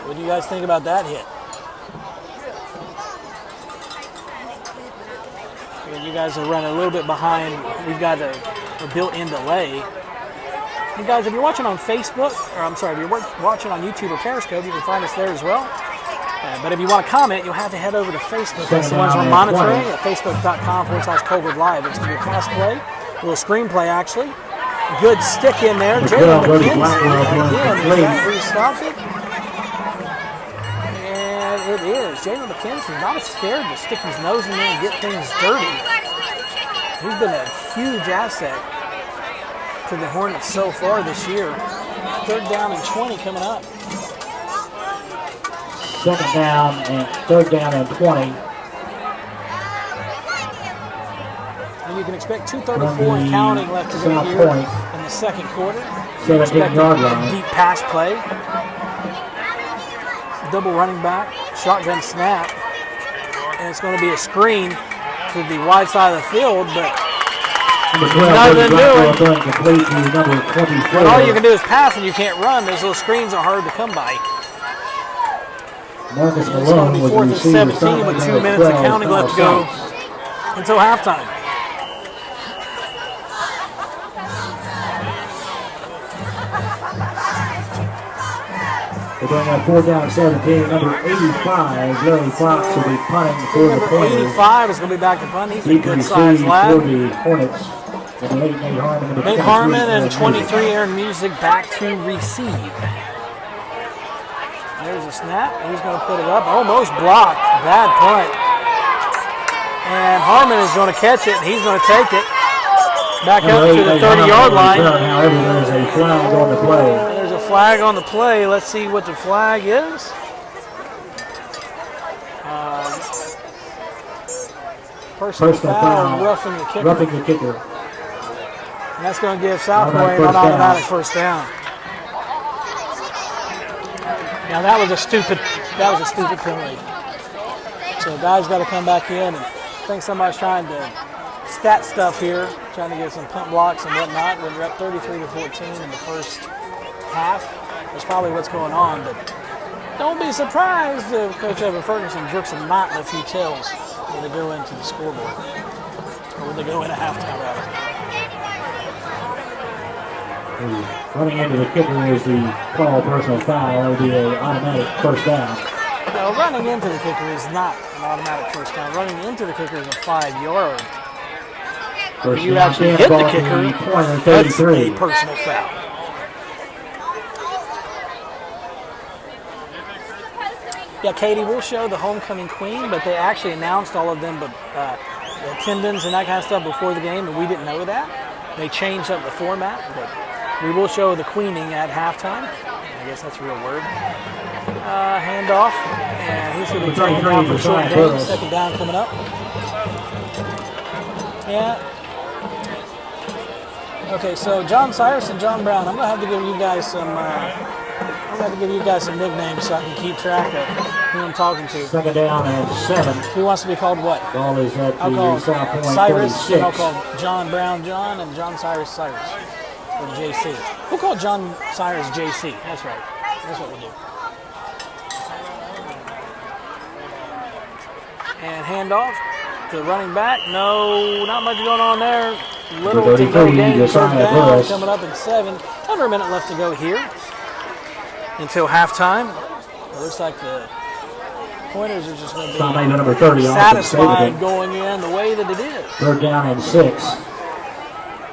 Speaker 1: What do you guys think about that hit? And you guys are running a little bit behind. We've got a built-in delay. You guys, if you're watching on Facebook, or I'm sorry, if you're watching on YouTube or Periscope, you can find us there as well. But if you want to comment, you'll have to head over to Facebook. That's the ones we're monitoring at facebook.com/Colwood Live. It's going to be a pass play, a little screenplay actually. Good stick in there. Jalen
Speaker 3: Brody
Speaker 1: McKenzie
Speaker 3: Blackwell
Speaker 1: again.
Speaker 3: going
Speaker 1: Is
Speaker 3: complete.
Speaker 1: that where he stopped it? And it is. Jalen McKenzie not scared to stick his nose in there and get things dirty. He's been a huge asset to the Hornets so far this year. Third down and 20 coming up.
Speaker 3: Second down and third down and 20.
Speaker 1: And you can expect 2:34 and counting left to go
Speaker 3: South
Speaker 1: here
Speaker 3: Point.
Speaker 1: in the second quarter.
Speaker 3: 17-yard
Speaker 1: A
Speaker 3: line.
Speaker 1: deep pass play. Double running back, shotgun snap. And it's going to be a screen to the wide side of the field, but
Speaker 3: Number 12,
Speaker 1: Nothing
Speaker 3: Brody Blackwell
Speaker 1: doing.
Speaker 3: going complete to number 24.
Speaker 1: but all you can do is pass and you can't run. Those little screens are hard to come by.
Speaker 3: Marcus
Speaker 1: It's going
Speaker 3: Malone
Speaker 1: to be
Speaker 3: was the
Speaker 1: 4th and
Speaker 3: receiver.
Speaker 1: 17 with 2 minutes of counting left to go until halftime.
Speaker 3: They're going to 4th down 17. Number 85, Larry Fox, will be punting for the
Speaker 1: Number
Speaker 3: Pointers.
Speaker 1: 85 is going to be back to punt. He's a
Speaker 3: Deep
Speaker 1: good
Speaker 3: receive
Speaker 1: sized
Speaker 3: for
Speaker 1: lad.
Speaker 3: the Hornets. And late Nate Harmon, number
Speaker 1: Nate
Speaker 3: 23,
Speaker 1: Harmon and
Speaker 3: Aaron
Speaker 1: 23
Speaker 3: Music.
Speaker 1: Aaron Music back to receive. There's a snap. He's going to put it up. Almost blocked. Bad punt. And Harmon is going to catch it, and he's going to take it back
Speaker 3: Number
Speaker 1: up to
Speaker 3: 8,
Speaker 1: the
Speaker 3: Nate Harmon
Speaker 1: 30-yard
Speaker 3: will
Speaker 1: line.
Speaker 3: return. However, there is a flag on the play.
Speaker 1: There's a flag on the play. Let's see what the flag is. Personal foul, roughing the kicker.
Speaker 3: Roughing the kicker.
Speaker 1: And that's going to give South
Speaker 3: Automatic
Speaker 1: Point an
Speaker 3: first down.
Speaker 1: automatic first down. Now that was a stupid penalty. So guys got to come back in, and I think somebody's trying to stat stuff here, trying to get some punt blocks and whatnot. When you're up 33-14 in the first half, that's probably what's going on. But don't be surprised if Coach Evan Ferguson jerks a knot in a few tails when they go into the scoreboard, or when they go into halftime rather.
Speaker 3: Running into the kicker is the call personal foul. It'll be an automatic first down.
Speaker 1: No, running into the kicker is not an automatic first down. Running into the kicker is a 5-yard.
Speaker 3: First
Speaker 1: You
Speaker 3: down,
Speaker 1: actually
Speaker 3: stand
Speaker 1: hit the
Speaker 3: ball to
Speaker 1: kicker,
Speaker 3: Pointer
Speaker 1: that's
Speaker 3: 33.
Speaker 1: a personal foul. Yeah, Katie, we'll show the homecoming queen, but they actually announced all of them, but the attendance and that kind of stuff before the game, and we didn't know that. They changed up the format, but we will show the queening at halftime. I guess that's a real word. Handoff, and he's going to be taken down for short gain. Second down coming up. Yeah. Okay, so John Cyrus and John Brown. I'm gonna have to give you guys some. Nicknames so I can keep track of who I'm talking to.
Speaker 3: Second down and 7.
Speaker 1: Who wants to be called what?
Speaker 3: Ball is at
Speaker 1: I'll
Speaker 3: the
Speaker 1: call
Speaker 3: South Point
Speaker 1: Cyrus. And
Speaker 3: 36.
Speaker 1: I'll call John Brown John and John Cyrus Cyrus or JC. We'll call John Cyrus JC. That's right. That's what we'll do. And handoff to the running back. No, not much going on there. Little to go game. First down coming up in 7. Under a minute left to go here until halftime. It looks like the Pointers are just going to be
Speaker 3: number 30,
Speaker 1: satisfied going in the way that it is.
Speaker 3: Third down and 6.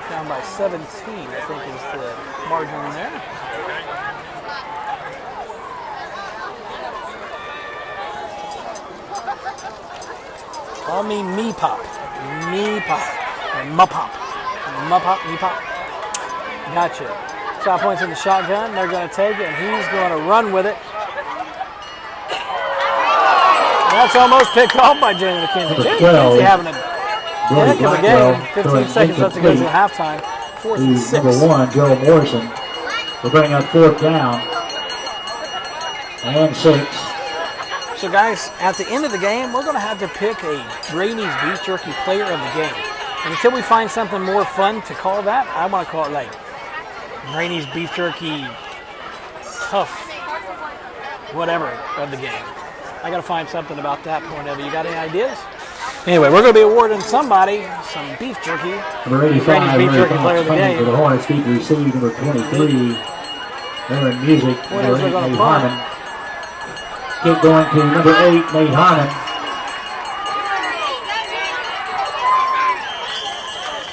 Speaker 1: Down by 17, I think is the margin there. Call me Me-Pop. Me-Pop. Or M-Pop. M-Pop, Me-Pop. Gotcha. South Point's in the shotgun. They're going to take it, and he's going to run with it. That's almost picked off by Jalen McKenzie. Jalen McKenzie having a heck of a game. 15 seconds left to go to halftime. 4th and 6.
Speaker 3: Number 1, Joe Morrison. We're bringing up 4th down. And 6.
Speaker 1: So, guys, at the end of the game, we're going to have to pick a Brady's Beef Jerky player of the game. And until we find something more fun to call that, I want to call it like Brady's Beef Jerky tough whatever of the game. I got to find something about that point of it. You got any ideas? Anyway, we're going to be awarding somebody some beef jerky.
Speaker 3: Number 85,
Speaker 1: Brady's Beef Jerky player of the game.
Speaker 3: For the Hornets, feet received. Number 23, Aaron Music. Number 8, Nate Harmon. Kick going to number 8, Nate Harmon.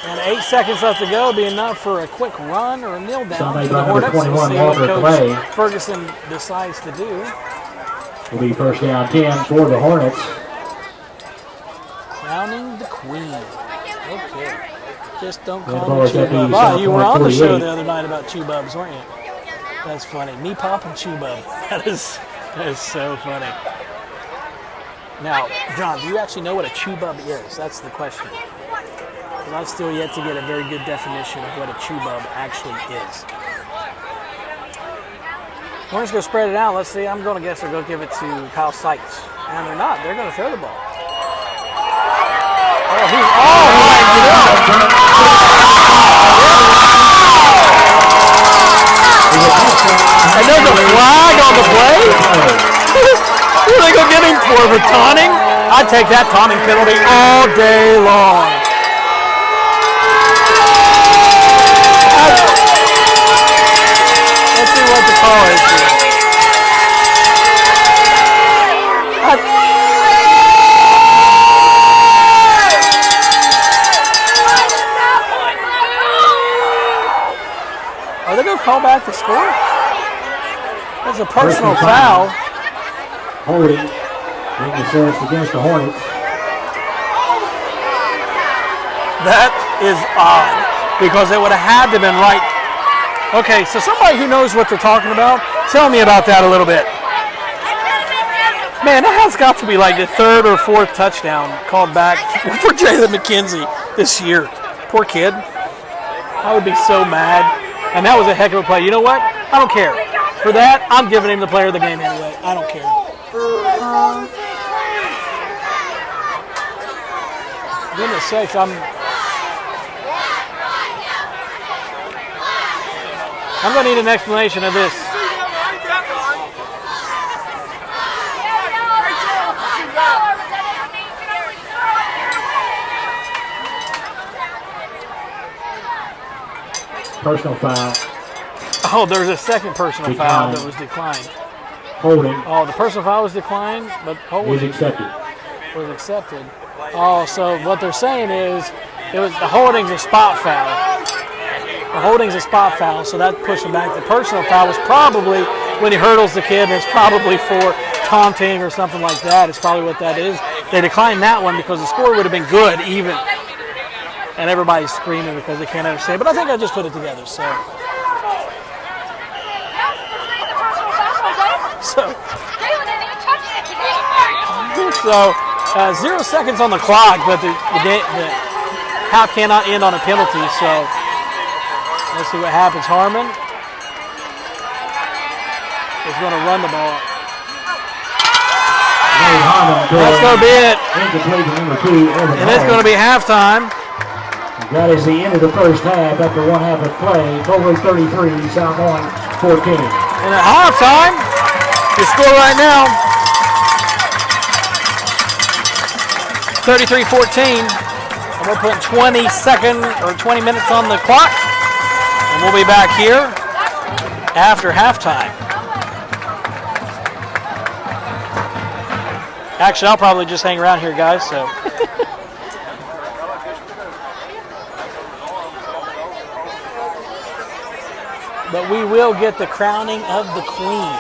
Speaker 1: And 8 seconds left to go. Be enough for a quick run or a kneel down.
Speaker 3: Somebody
Speaker 1: For the
Speaker 3: by number
Speaker 1: Hornets.
Speaker 3: 21,
Speaker 1: See what
Speaker 3: Walter
Speaker 1: Coach
Speaker 3: Clay.
Speaker 1: Ferguson decides to do.
Speaker 3: Will be first down 10 for the Hornets.
Speaker 1: Crowning the Queen. Okay. Just don't
Speaker 3: The
Speaker 1: call
Speaker 3: ball
Speaker 1: me
Speaker 3: is at
Speaker 1: Chew Bub.
Speaker 3: the
Speaker 1: Ah,
Speaker 3: South
Speaker 1: you were
Speaker 3: Point
Speaker 1: on the show
Speaker 3: 48.
Speaker 1: the other night about Chew Bubs, weren't you? That's funny. Me Pop and Chew Bub. That is so funny. Now, John, do you actually know what a Chew Bub is? That's the question. Because I've still yet to get a very good definition of what a Chew Bub actually is. We're just going to spread it out. Let's see. I'm going to guess they're going to give it to Kyle Seitz. And they're not. They're going to throw the ball. Oh, he's all by himself. And there's a flag on the play? What are they going to get him for taunting? I'd take that taunting penalty all day long. Let's see what the call is here. Are they going to call back the score? There's a personal foul.
Speaker 3: Holding. Being assessed against the Hornets.
Speaker 1: That is odd because it would have had to have been right. Okay, so somebody who knows what they're talking about, tell me about that a little bit. Man, that has got to be like the 3rd or 4th touchdown called back for Jalen McKenzie this year. Poor kid. I would be so mad. And that was a heck of a play. You know what? I don't care. For that, I'm giving him the player of the game anyway. I don't care. Goodness sakes, I'm going to need an explanation of this.
Speaker 3: Personal foul.
Speaker 1: Oh, there's a second personal foul that was declined.
Speaker 3: Holding.
Speaker 1: Oh, the personal foul was declined, but
Speaker 3: Is
Speaker 1: holding
Speaker 3: accepted.
Speaker 1: was accepted. Oh, so what they're saying is it was the holding's a spot foul. The holding's a spot foul, so that pushed him back. The personal foul was probably when he hurdles the kid, and it's probably for taunting or something like that. It's probably what that is. They declined that one because the score would have been good, even. And everybody's screaming because they can't understand. But I think I just put it together, so. So 0 seconds on the clock, but the half cannot end on a penalty. So Let's see what happens. Harmon is going to run the ball. That's going to be it.
Speaker 3: Incomplete to number 2, Evan
Speaker 1: And it's going to be halftime.
Speaker 3: That is the end of the first half after one half of play. Coldwood 33, South Point 14.
Speaker 1: And at halftime, the score right now, 33-14. And we're putting 20 minutes on the clock. And we'll be back here after halftime. Actually, I'll probably just hang around here, guys, so. But we will get the crowning of the queen.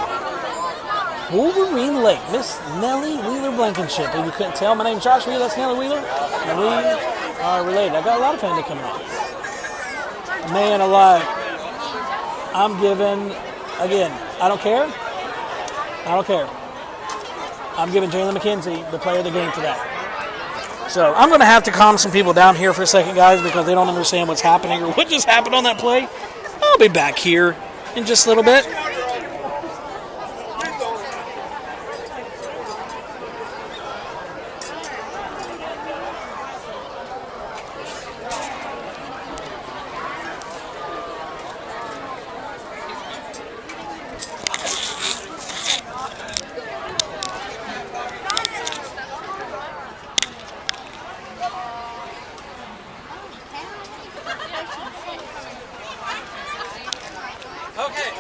Speaker 1: Wolverine Lake, Miss Nellie Wheeler Blankenship. If you couldn't tell, my name's Josh Wheeler, that's Nellie Wheeler. And we are related. I got a lot of family coming up. Man alive. I'm giving, again, I don't care. I'm giving Jalen McKenzie the player of the game for that. So I'm going to have to calm some people down here for a second, guys, because they don't understand what's happening or what just happened on that play. I'll be back here in just a little bit. Okay,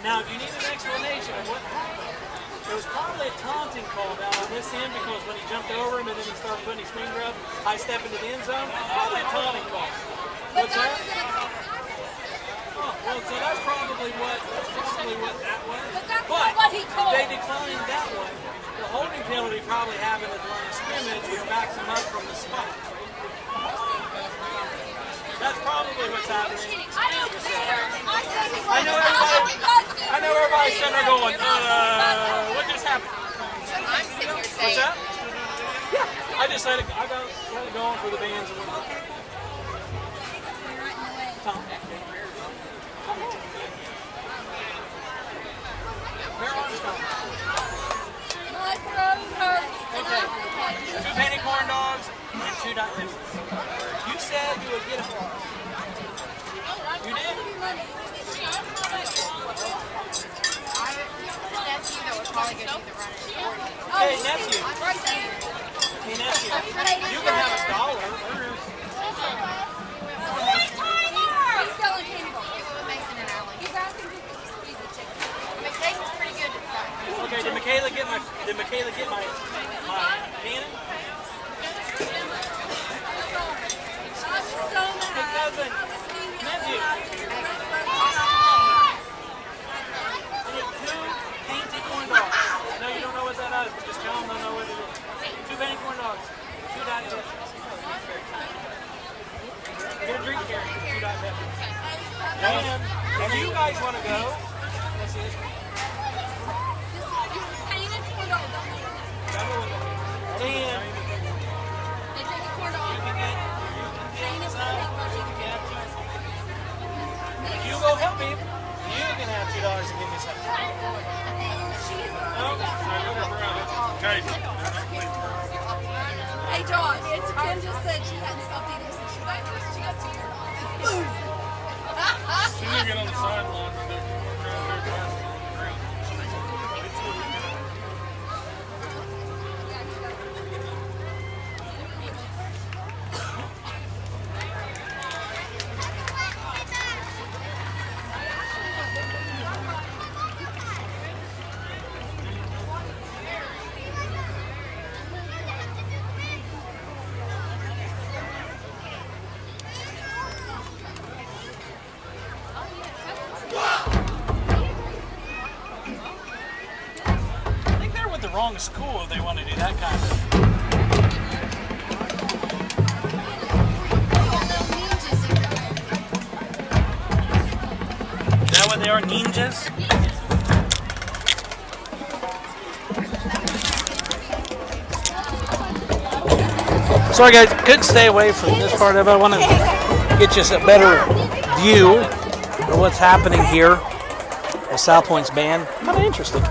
Speaker 1: now if you need an explanation of what happened, there was probably a taunting call down on this end because when he jumped over him and then he started putting his finger up, high step into the end zone, probably a taunting call. What's that? Oh, well, so that's probably what that was. But
Speaker 2: what he called.
Speaker 1: They declined that one. The holding penalty probably happened at the line of scrimmage, which backs him up from the spot. That's probably what's happening.
Speaker 2: I don't care.
Speaker 1: I know everybody's sitting there going, what just happened?
Speaker 2: I'm sitting here
Speaker 1: What's
Speaker 2: saying.
Speaker 1: that? Yeah. I just let it going for the bands and whatnot. Tom. Where are you going?
Speaker 2: My throat hurts.
Speaker 1: Okay. 2 penny corn dogs and 2 dot pistols. You said you would get them. You did?
Speaker 5: Nephew that was probably going to be the runner.
Speaker 1: Hey, nephew. Hey, nephew. You can have $1.
Speaker 5: He's selling candy bars. Mason and Allen. He's asking for a piece of chicken. McKay's pretty good at that.
Speaker 1: Okay, did Michaela get my cannon? Hey, cousin. Nephew. I get 2 painted corn dogs. No, you don't know what that is, but just tell them they'll know what it is. 2 penny corn dogs. 2 dot peppers. Get a drink carry for 2 dot peppers. And if you guys want to go, let's see this one. And if you go help me, you can have $2 to give me something. Okay.
Speaker 2: Hey, Josh, Kim just said she hadn't stopped eating since she got here. She got $2.
Speaker 6: She's gonna get on the sideline and do
Speaker 1: I think they're with the wrong school if they want to do that kind of. Is that what they are, ninjas? Sorry guys, couldn't stay away from this part of it. I want to get you a better view of what's happening here with South Point's band. Kind of interesting.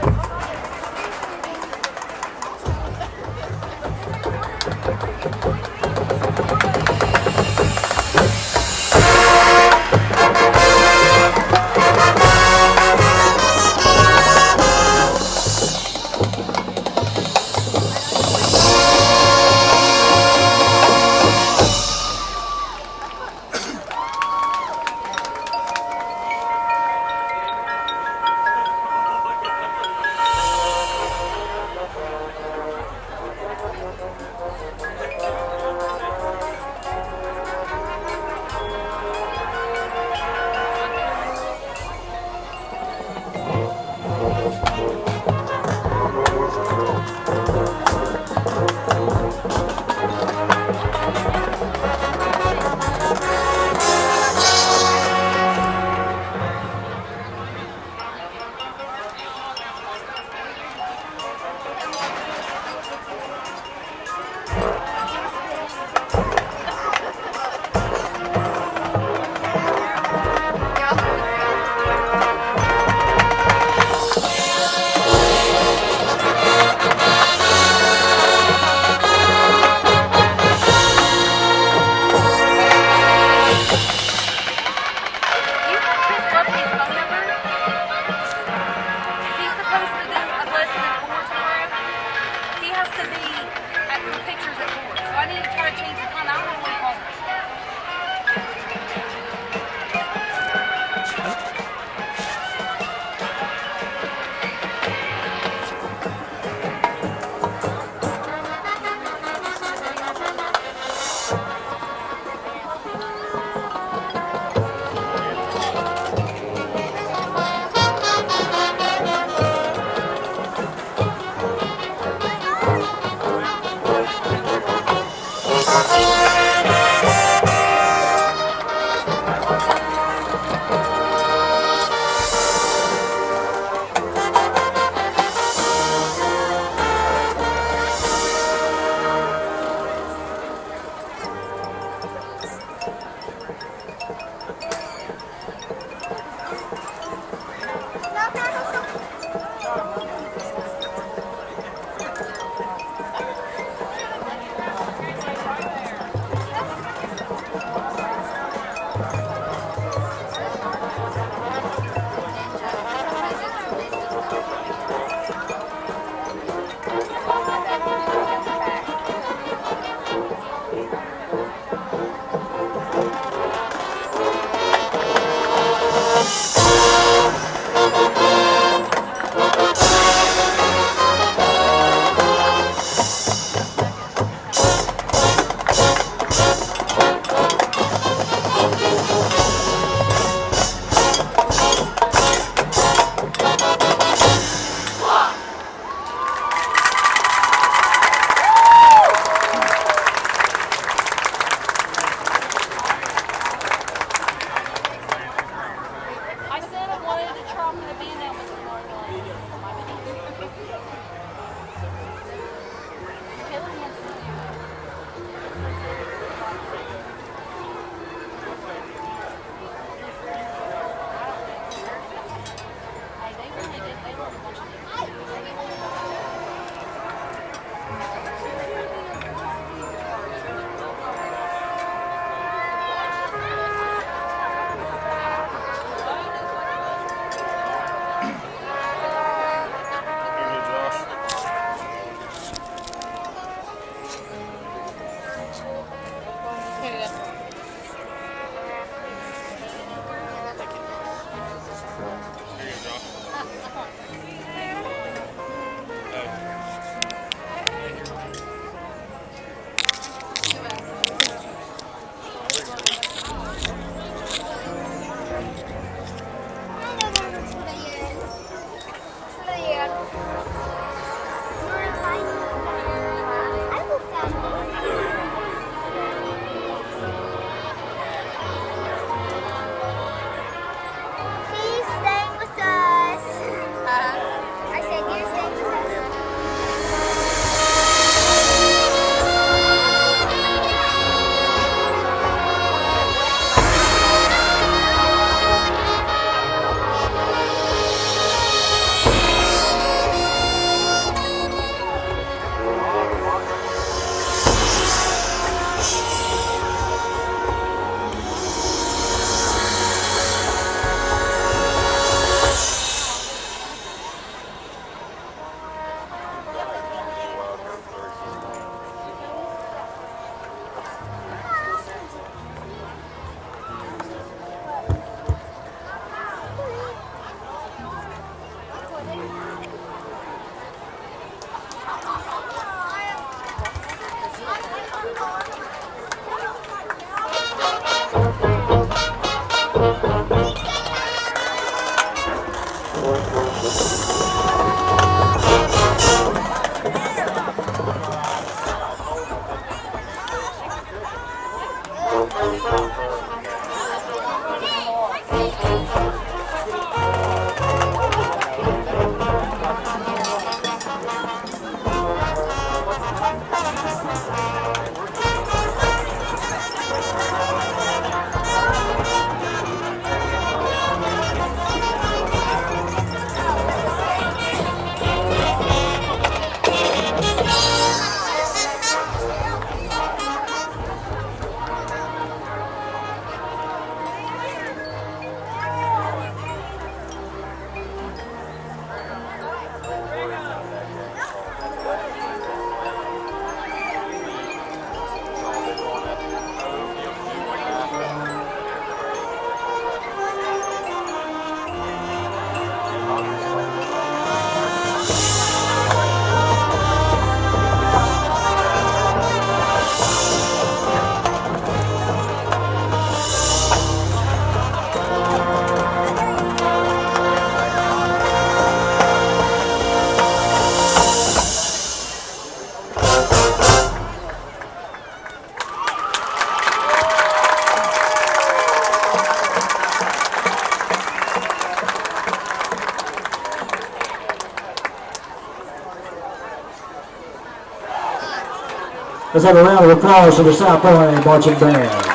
Speaker 3: Let's have a round of applause for the South Point Marching Band.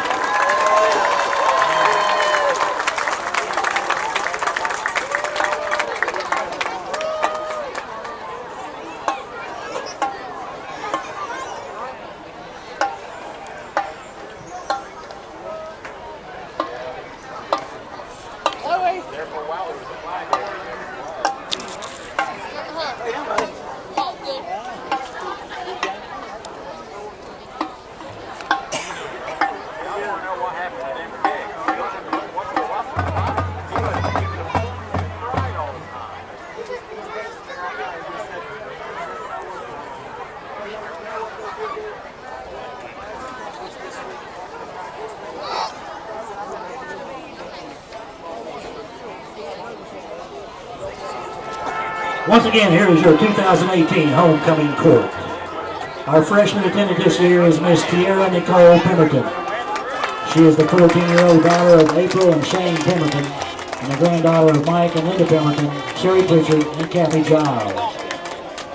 Speaker 3: Once again, here is your 2018 homecoming court. Our freshman attendant this year is Miss Tiara Nicole Pemberton. She is the 14-year-old daughter of April and Shane Pemberton, and the granddaughter of Mike and Linda Pemberton, Sherry Pritchard, and Kathy Giles.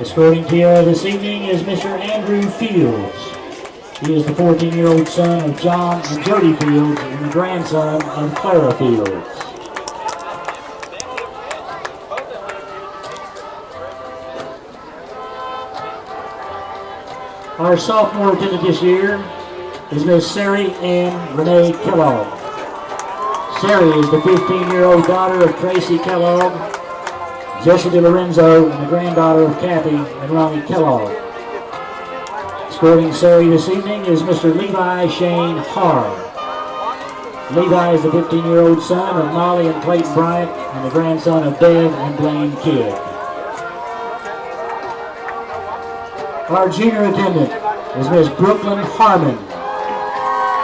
Speaker 3: Escorting Tiara this evening is Mr. Andrew Fields. He is the 14-year-old son of John and Jody Fields and the grandson of Clara Fields. Our sophomore attendant this year is Miss Sari Ann Renee Kellogg. Sari is the 15-year-old daughter of Tracy Kellogg, Jesse DeLorenzo, and the granddaughter of Kathy and Ronnie Kellogg. Escorting Sari this evening is Mr. Levi Shane Harr. Levi is the 15-year-old son of Molly and Clayton Bryant and the grandson of Bev and Blaine Kidd. Our junior attendant is Miss Brooklyn Harmon.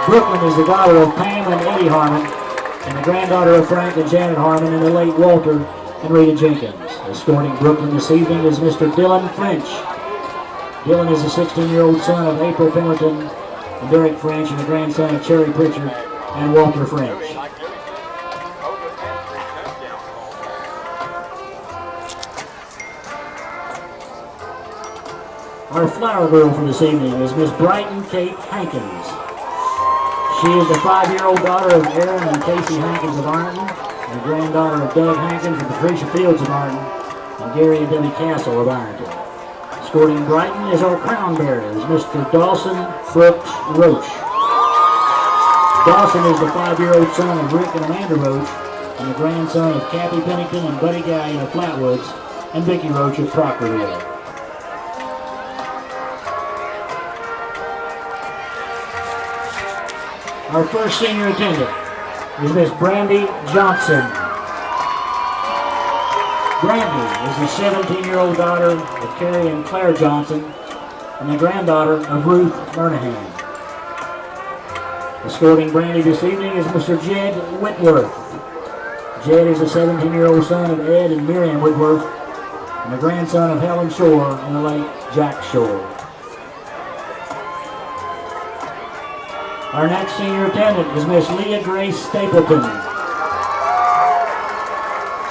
Speaker 3: Brooklyn is the daughter of Pam and Eddie Harmon and the granddaughter of Frank and Janet Harmon and the late Walter and Rita Jenkins. Escorting Brooklyn this evening is Mr. Dylan French. Dylan is the 16-year-old son of April Pemberton and Derek French and the grandson of Cherry Pritchard and Walter French. Our flower girl for this evening is Miss Brighton Kate Hankins. She is the 5-year-old daughter of Aaron and Casey Hankins of Ironton, and the granddaughter of Doug Hankins and Patricia Fields of Ironton, and Gary and Debbie Castle of Ironton. Escorting Brighton is our crown bearer, is Mr. Dawson Brooks Roach. Dawson is the 5-year-old son of Rick and Amanda Roach, and the grandson of Kathy Pennington and Buddy Guy of Flatwoods, and Vicki Roach of Proctorville. Our first senior attendant is Miss Brandy Johnson. Brandy is the 17-year-old daughter of Carrie and Claire Johnson and the granddaughter of Ruth Murnahan. Escorting Brandy this evening is Mr. Jed Whitworth. Jed is a 17-year-old son of Ed and Miriam Whitworth and the grandson of Helen Shore and the late Jack Shore. Our next senior attendant is Miss Leah Grace Stapleton.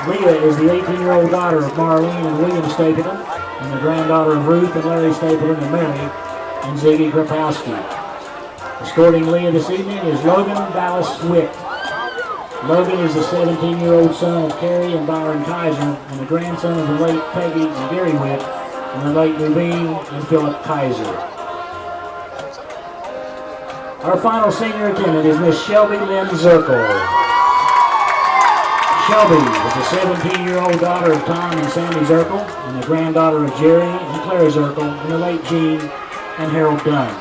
Speaker 3: Leah is the 18-year-old daughter of Marlene and William Stapleton and the granddaughter of Ruth and Larry Stapleton and Mary and Ziggy Krapowski. Escorting Leah this evening is Logan Dallas Witt. Logan is the 17-year-old son of Carrie and Byron Kaiser and the grandson of the late Peggy and Gary Witt and the late Nuveen and Philip Kaiser. Our final senior attendant is Miss Shelby Lynn Zirkle. Shelby is the 17-year-old daughter of Tom and Sandy Zirkle and the granddaughter of Jerry and Claire Zirkle and the late Gene and Harold Dunn.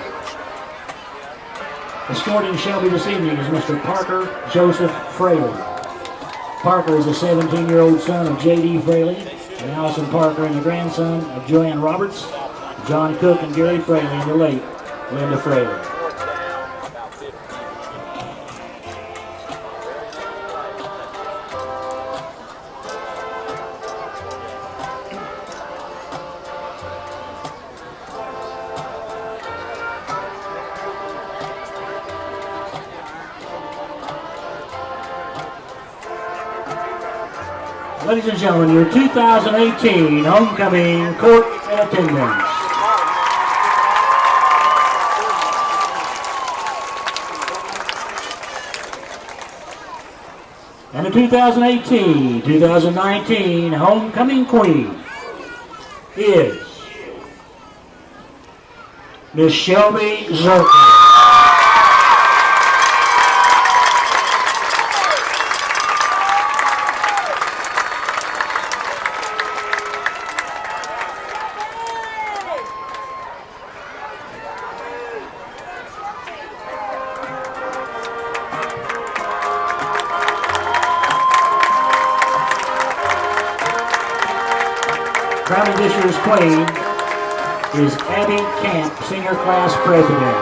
Speaker 3: Escorting Shelby this evening is Mr. Parker Joseph Fraley. Parker is a 17-year-old son of J.D. Fraley and Allison Parker and the grandson of Joanne Roberts, John Cook and Gary Fraley and the late Linda Fraley. Ladies and gentlemen, your 2018 homecoming court attendance. And the 2018-2019 homecoming queen is Miss Shelby Zirkle. Crowning this year's queen is Abby Camp, senior class president.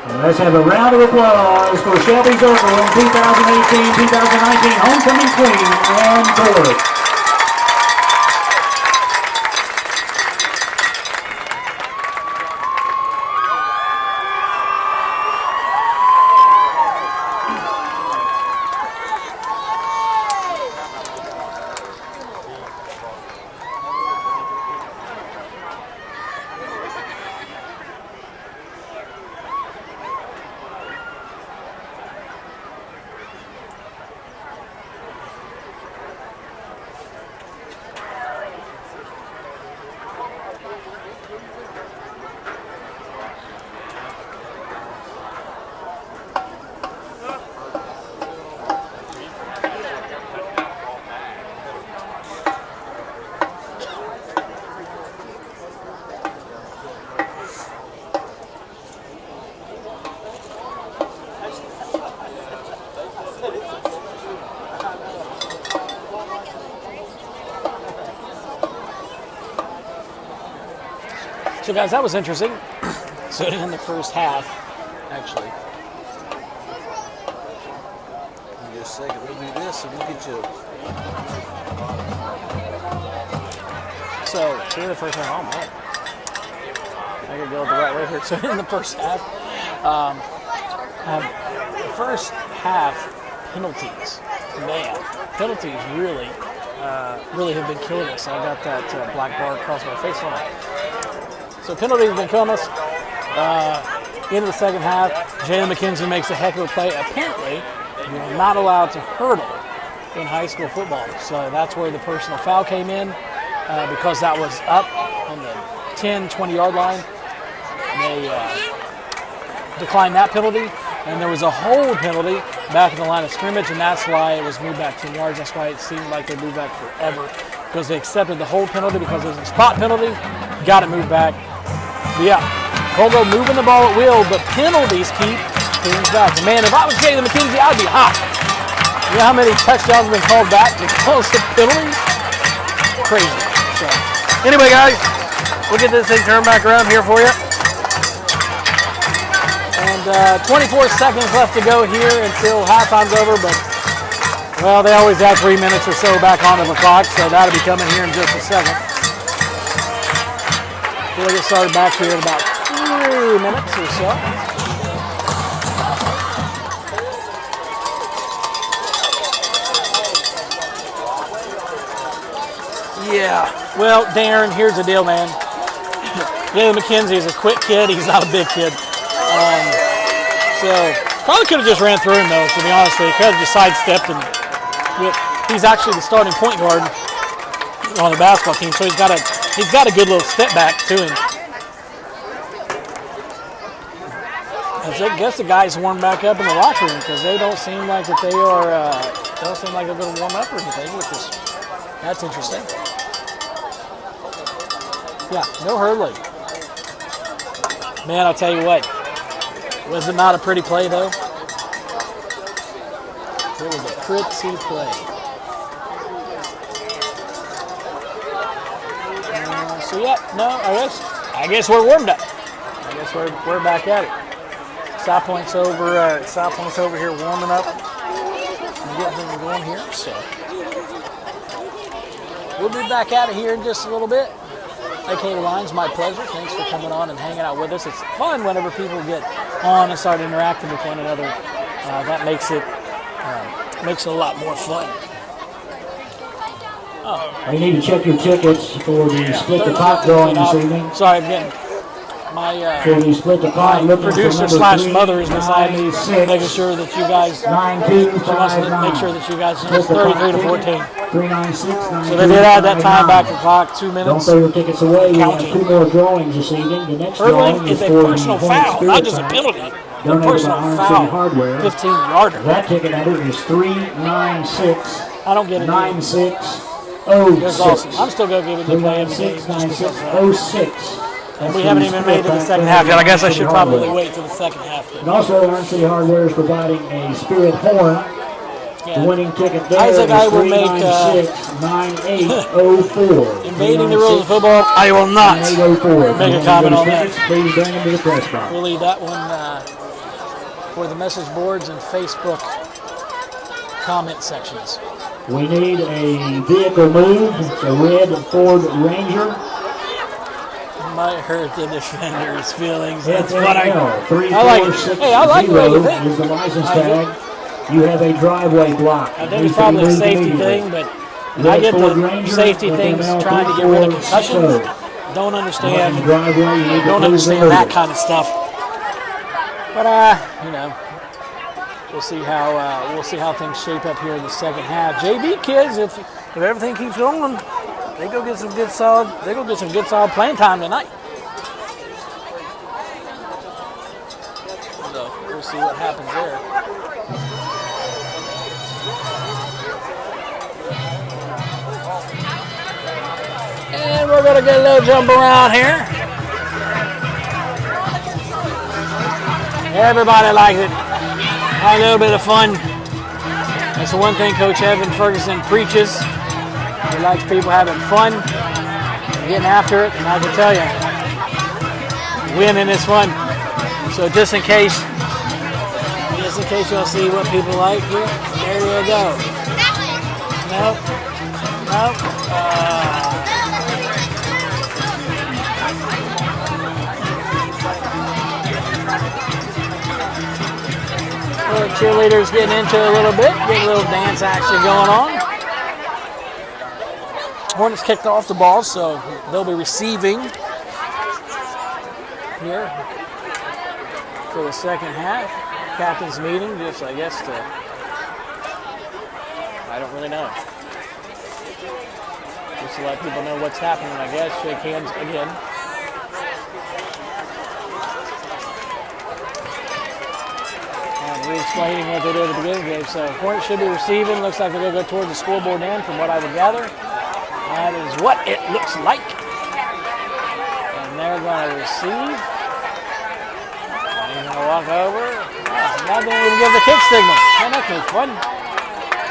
Speaker 3: And let's have a round of applause for Shelby Zirkle, 2018-2019 homecoming queen on board.
Speaker 1: So guys, that was interesting. So in the first half, actually.
Speaker 7: Just a second, we'll do this and we'll get you.
Speaker 1: So in the first half, oh man. I gotta go the right way here. So in the first half, the first half penalties, man, penalties really have been killing us. I got that black bar across my face on it. So penalties have been killing us. Into the second half, Jalen McKenzie makes a heck of a play. Apparently, you're not allowed to hurdle in high school football. So that's where the personal foul came in because that was up on the 10, 20-yard line. They declined that penalty. And there was a hold penalty back in the line of scrimmage, and that's why it was moved back 10 yards. That's why it seemed like they moved back forever, because they accepted the hold penalty because it was a spot penalty. Got it moved back. But yeah, Colgo moving the ball at will, but penalties keep things back. And man, if I was Jalen McKenzie, I'd be hot. You know how many touchdowns have been called back because of penalties? Crazy. So, anyway, guys, we'll get this thing turned back around here for you. And 24 seconds left to go here until halftime's over, but, well, they always add 3 minutes or so back onto the clock, so that'll be coming here in just a second. We'll get started back here in about 3 minutes or so. Yeah, well, Darren, here's the deal, man. Jalen McKenzie is a quick kid. He's not a big kid. So, probably could have just ran through him, though, to be honest with you. Could have just sidestepped him. He's actually the starting point guard on the basketball team, so he's got a good little step back to him. I guess the guys warm back up in the locker room because they don't seem like that they are. Don't seem like they're going to warm up or anything, which is that's interesting. Yeah, no hurdling. Man, I'll tell you what. Was it not a pretty play, though? It was a pretty play. So yeah, no, I guess we're warmed up. I guess we're back at it. South Point's over here warming up and getting things going here. So we'll be back at it here in just a little bit. Hey, Katie Lyons, my pleasure. Thanks for coming on and hanging out with us. It's fun whenever people get on and start interacting with one another. That makes it a lot more fun. Oh.
Speaker 3: You need to check your tickets for the split the pot drawing this evening.
Speaker 1: Sorry, I'm getting my producer slash mother is beside me, making sure that you guys. She wants to make sure that you guys. It's 33 to 14.
Speaker 3: 396.
Speaker 1: So they did add that time back to the clock, 2 minutes.
Speaker 3: Don't throw your tickets away. We have 2 more drawings this evening. The next drawing
Speaker 1: is a personal foul, not just a penalty. A personal foul, 15-yarder.
Speaker 3: That ticket number is 396.
Speaker 1: I don't get it.
Speaker 3: 9606.
Speaker 1: I'm still going to give it to play in the game.
Speaker 3: 9606.
Speaker 1: And we haven't even made it to the second half yet. I guess I should probably wait till the second half.
Speaker 3: And also, Orange City Hardware is providing a Spirit horn. The winning ticket there
Speaker 1: Isaac,
Speaker 3: is
Speaker 1: I will make
Speaker 3: 396-9804.
Speaker 1: Invading the rules of football, I will not make a comment on that.
Speaker 3: Please bring them to the press box.
Speaker 1: We'll leave that one for the message boards and Facebook comment sections.
Speaker 3: We need a vehicle moved. It's a red Ford Ranger.
Speaker 1: Might hurt the defender's feelings. That's
Speaker 3: FNL
Speaker 1: funny.
Speaker 3: 3460
Speaker 1: I like the way you think.
Speaker 3: is the license tag. You have a driveway block.
Speaker 1: I think it's probably a safety thing, but I get the safety things trying to get rid of concussions. Don't understand that kind of stuff. But we'll see how things shape up here in the second half. JV kids, if everything keeps going, they go get some good solid playing time tonight. So we'll see what happens there. And we're gonna get a little jump around here. Everybody likes it. A little bit of fun. That's the one thing Coach Evan Ferguson preaches. He likes people having fun, getting after it, and I can tell you, winning is fun. So just in case you'll see what people like here, there you go. Nope. Cheerleaders getting into it a little bit, getting a little dance action going on. Hornets kicked off the ball, so they'll be receiving here for the second half. Captain's meeting, just I guess I don't really know. Just to let people know what's happening, I guess. Shake hands again. Explaining what they did at the beginning of the game. So Hornets should be receiving. Looks like they're going to go towards the scoreboard end from what I would gather. That is what it looks like. And they're going to receive. They're going to walk over. Now they even give the kick signal. Man, that's no fun.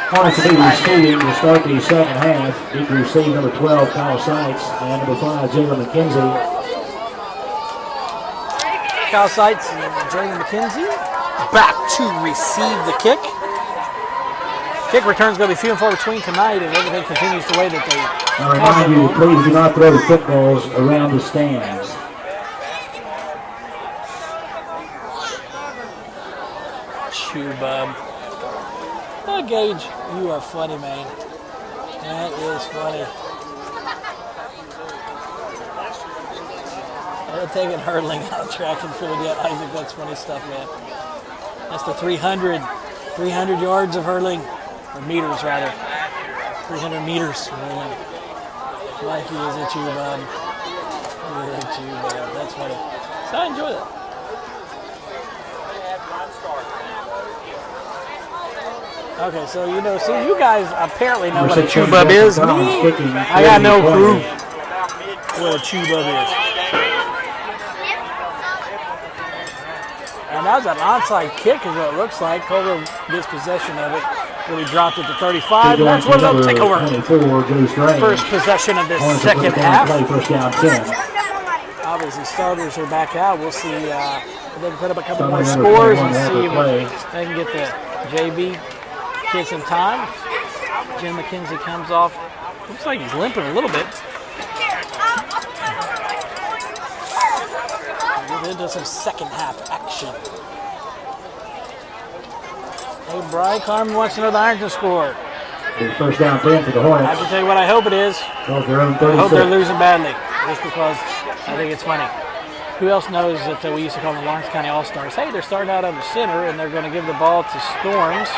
Speaker 3: Hornets will be receiving to start the second half. Deep receive number 12, Kyle Seitz, and number 5, Jalen McKenzie.
Speaker 1: Kyle Seitz and Jalen McKenzie back to receive the kick. Kick return's going to be few and far between tonight, and everything continues the way that they
Speaker 3: I remind you, please do not throw the footballs around the stands.
Speaker 1: Chew bub. Oh, Gage, you are funny, man. That is funny. They're taking hurdling out of track and field yet. Isaac, that's funny stuff, man. That's the 300 yards of hurling, or meters rather. 300 meters. Mikey is a chew bub. That's funny. So I enjoy that. Okay, so see, you guys apparently know what a chew bub is. Me, I got no clue what a chew bub is. And that was an onside kick, is what it looks like. Colville gets possession of it. Really dropped it to 35. And that's where they'll take over. First possession of this second half. Obviously, starters are back out. We'll see if they can put up a couple more scores and see if they can get the JV kids some time. Jim McKenzie comes off. Looks like he's limping a little bit. We're into some second half action. Hey, Brian Carmen wants to know the Ironton score.
Speaker 3: First down 10 for the Hornets.
Speaker 1: I can tell you what I hope it is. I hope they're losing badly, just because I think it's funny. Who else knows that we used to call them the Lawrence County All-Stars? Hey, they're starting out on the center, and they're going to give the ball to Storms.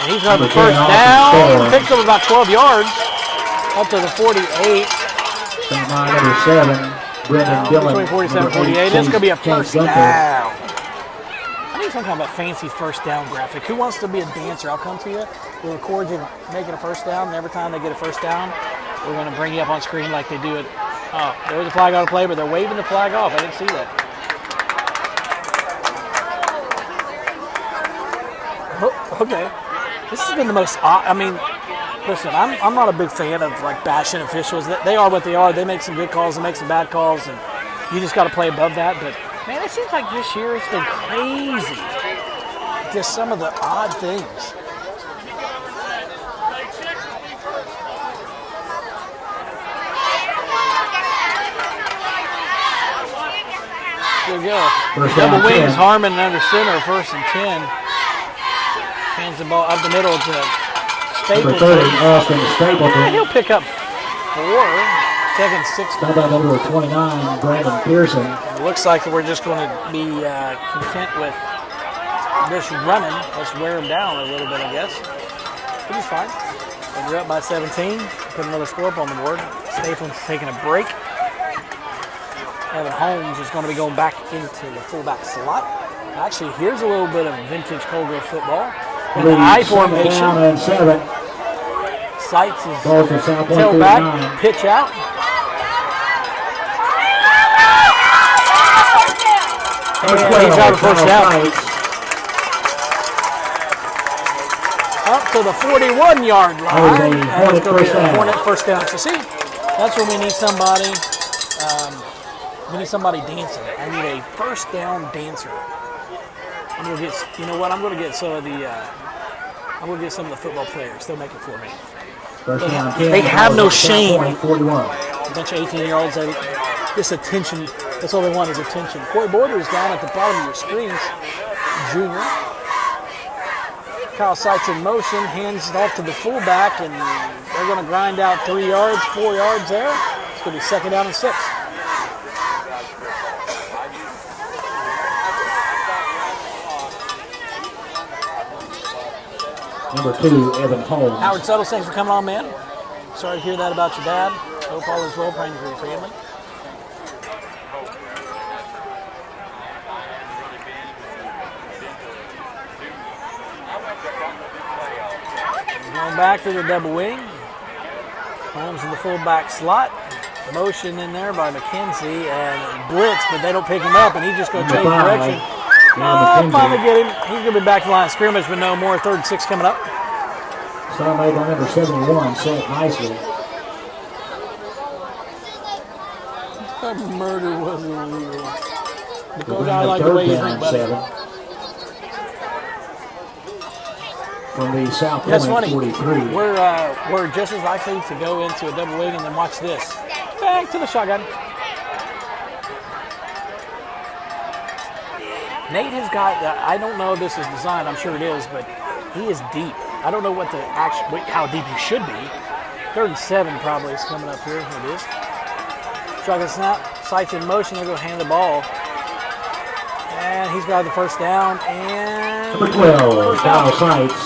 Speaker 1: And he's on the first down. Picks up about 12 yards, up to the 48.
Speaker 3: Number 7, Brendan Dillon.
Speaker 1: Between 47 and 48. It's going to be a first down. I need some kind of a fancy first down graphic. Who wants to be a dancer? I'll come to you. We'll record you making a first down, and every time they get a first down, we're going to bring you up on screen like they do it. Oh, there was a flag on the play, but they're waving the flag off. I didn't see that. Oh, okay. This has been the most odd. I mean, listen, I'm not a big fan of like bashing officials. They are what they are. They make some good calls and make some bad calls, and you just got to play above that. But man, it seems like this year it's been crazy. Just some of the odd things. There you go. Double wings, Harmon under center, first and 10. Hands the ball up the middle to Stapleton.
Speaker 3: Austin Stapleton.
Speaker 1: He'll pick up 4. Second, 6.
Speaker 3: How about number 29, Brandon Pearson?
Speaker 1: It looks like we're just going to be content with just running. Let's wear them down a little bit, I guess. Which is fine. And you're up by 17. Put another score up on the board. Stapleton's taking a break. Evan Holmes is going to be going back into the fullback slot. Actually, here's a little bit of vintage Colgrove football. In the I formation. Seitz is tailback, pitch out. And he's out of first down. Up to the 41-yard line. And it's going to be a Hornet first down. So see, that's when we need somebody. We need somebody dancing. I need a first down dancer. I'm gonna get. You know what? I'm gonna get some of the. I'm gonna get some of the football players. They'll make it for me. They have no shame. A bunch of 18-year-olds. Just attention. That's all they want is attention. Corey Borders down at the bottom of your screens. Junior. Kyle Seitz in motion. Hands it off to the fullback, and they're gonna grind out 3 yards, 4 yards there. It's gonna be second down and 6.
Speaker 3: Number 2, Evan Holmes.
Speaker 1: Howard Suttles, thanks for coming on, man. Sorry to hear that about your dad. Hope all is well, praying for your family. Going back to the double wing. Holmes in the fullback slot. Motion in there by McKenzie and blitz, but they don't pick him up, and he's just going to change direction. Finally get him. He's going to be back to the line of scrimmage with no more. 3rd and 6 coming up.
Speaker 3: Stop made by number 71, Seth Nicely.
Speaker 1: That murder was illegal.
Speaker 3: We'll
Speaker 1: Because
Speaker 3: bring
Speaker 1: I
Speaker 3: up
Speaker 1: like the
Speaker 3: 3rd
Speaker 1: way you
Speaker 3: down
Speaker 1: drink,
Speaker 3: and
Speaker 1: buddy.
Speaker 3: 7. From the South
Speaker 1: That's
Speaker 3: Point
Speaker 1: funny.
Speaker 3: 43.
Speaker 1: We're just as likely to go into a double wing and then watch this. Back to the shotgun. Nate has got, I don't know if this is designed, I'm sure it is, but he is deep. I don't know what the how deep he should be. 3rd and 7 probably is coming up here. It is. Shotgun snap, sights in motion, they're going to hand the ball. And he's got the 1st down. And
Speaker 3: Number 12, Kyle Sights.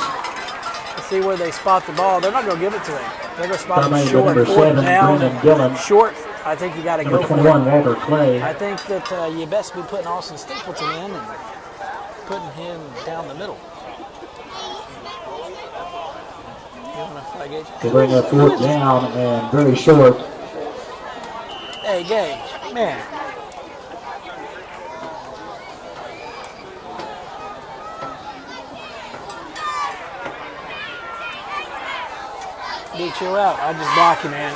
Speaker 1: let's see where they spot the ball. They're not going to give it to him. They're going to spot
Speaker 3: Number
Speaker 1: him short.
Speaker 3: number
Speaker 1: 4th
Speaker 3: 7,
Speaker 1: down.
Speaker 3: Brendan Dillon.
Speaker 1: Short, I think you got to
Speaker 3: Number
Speaker 1: go for
Speaker 3: 21,
Speaker 1: it.
Speaker 3: Walter Clay.
Speaker 1: I think that you best be putting Austin Stapleton in and putting him down the middle. You want to flag Gage?
Speaker 3: To bring up 4th down and very short.
Speaker 1: Hey, Gage, man. Get you out. I just block you, man.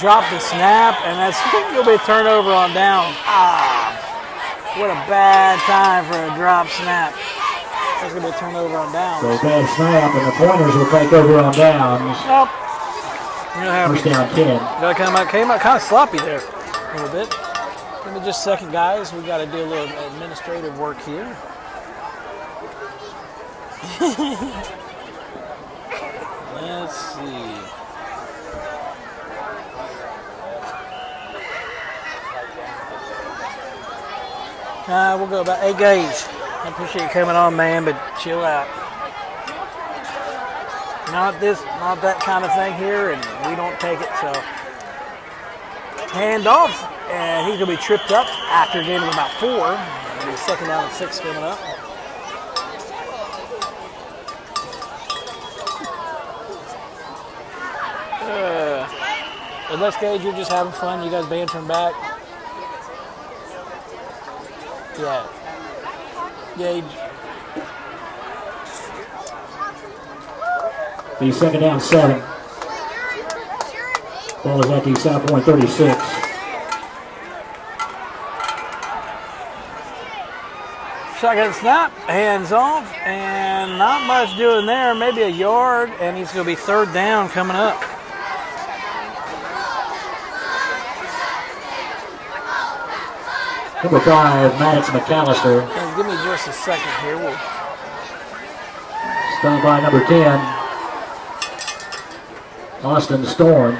Speaker 1: Drop the snap, and that's going to be a turnover on down. Ah, what a bad time for a drop snap. That's going to be a turnover on down.
Speaker 3: So bad snap, and the Pointers will take over on downs.
Speaker 1: Nope. You know how
Speaker 3: 1st down 10.
Speaker 1: Gotta came out kind of sloppy there a little bit. Give me just a second, guys. We got to do a little administrative work here. Let's see. We'll go about 8 Gage. I appreciate you coming on, man, but chill out. Not that kind of thing here, and we don't take it, so. Hand off, and he's going to be tripped up after a gain of about 4. It'll be 2nd down and 6 coming up. Unless, Gage, you're just having fun, you guys bantering back. Yeah. Gage.
Speaker 3: The 2nd down 7. Ball is at the South Point 36.
Speaker 1: Shotgun snap, hands off, and not much doing there. Maybe a yard, and he's going to be 3rd down coming up.
Speaker 3: Number 5, Maddox McAllister.
Speaker 1: Guys, give me just a second here. We'll
Speaker 3: Stung by number 10, Austin Storms.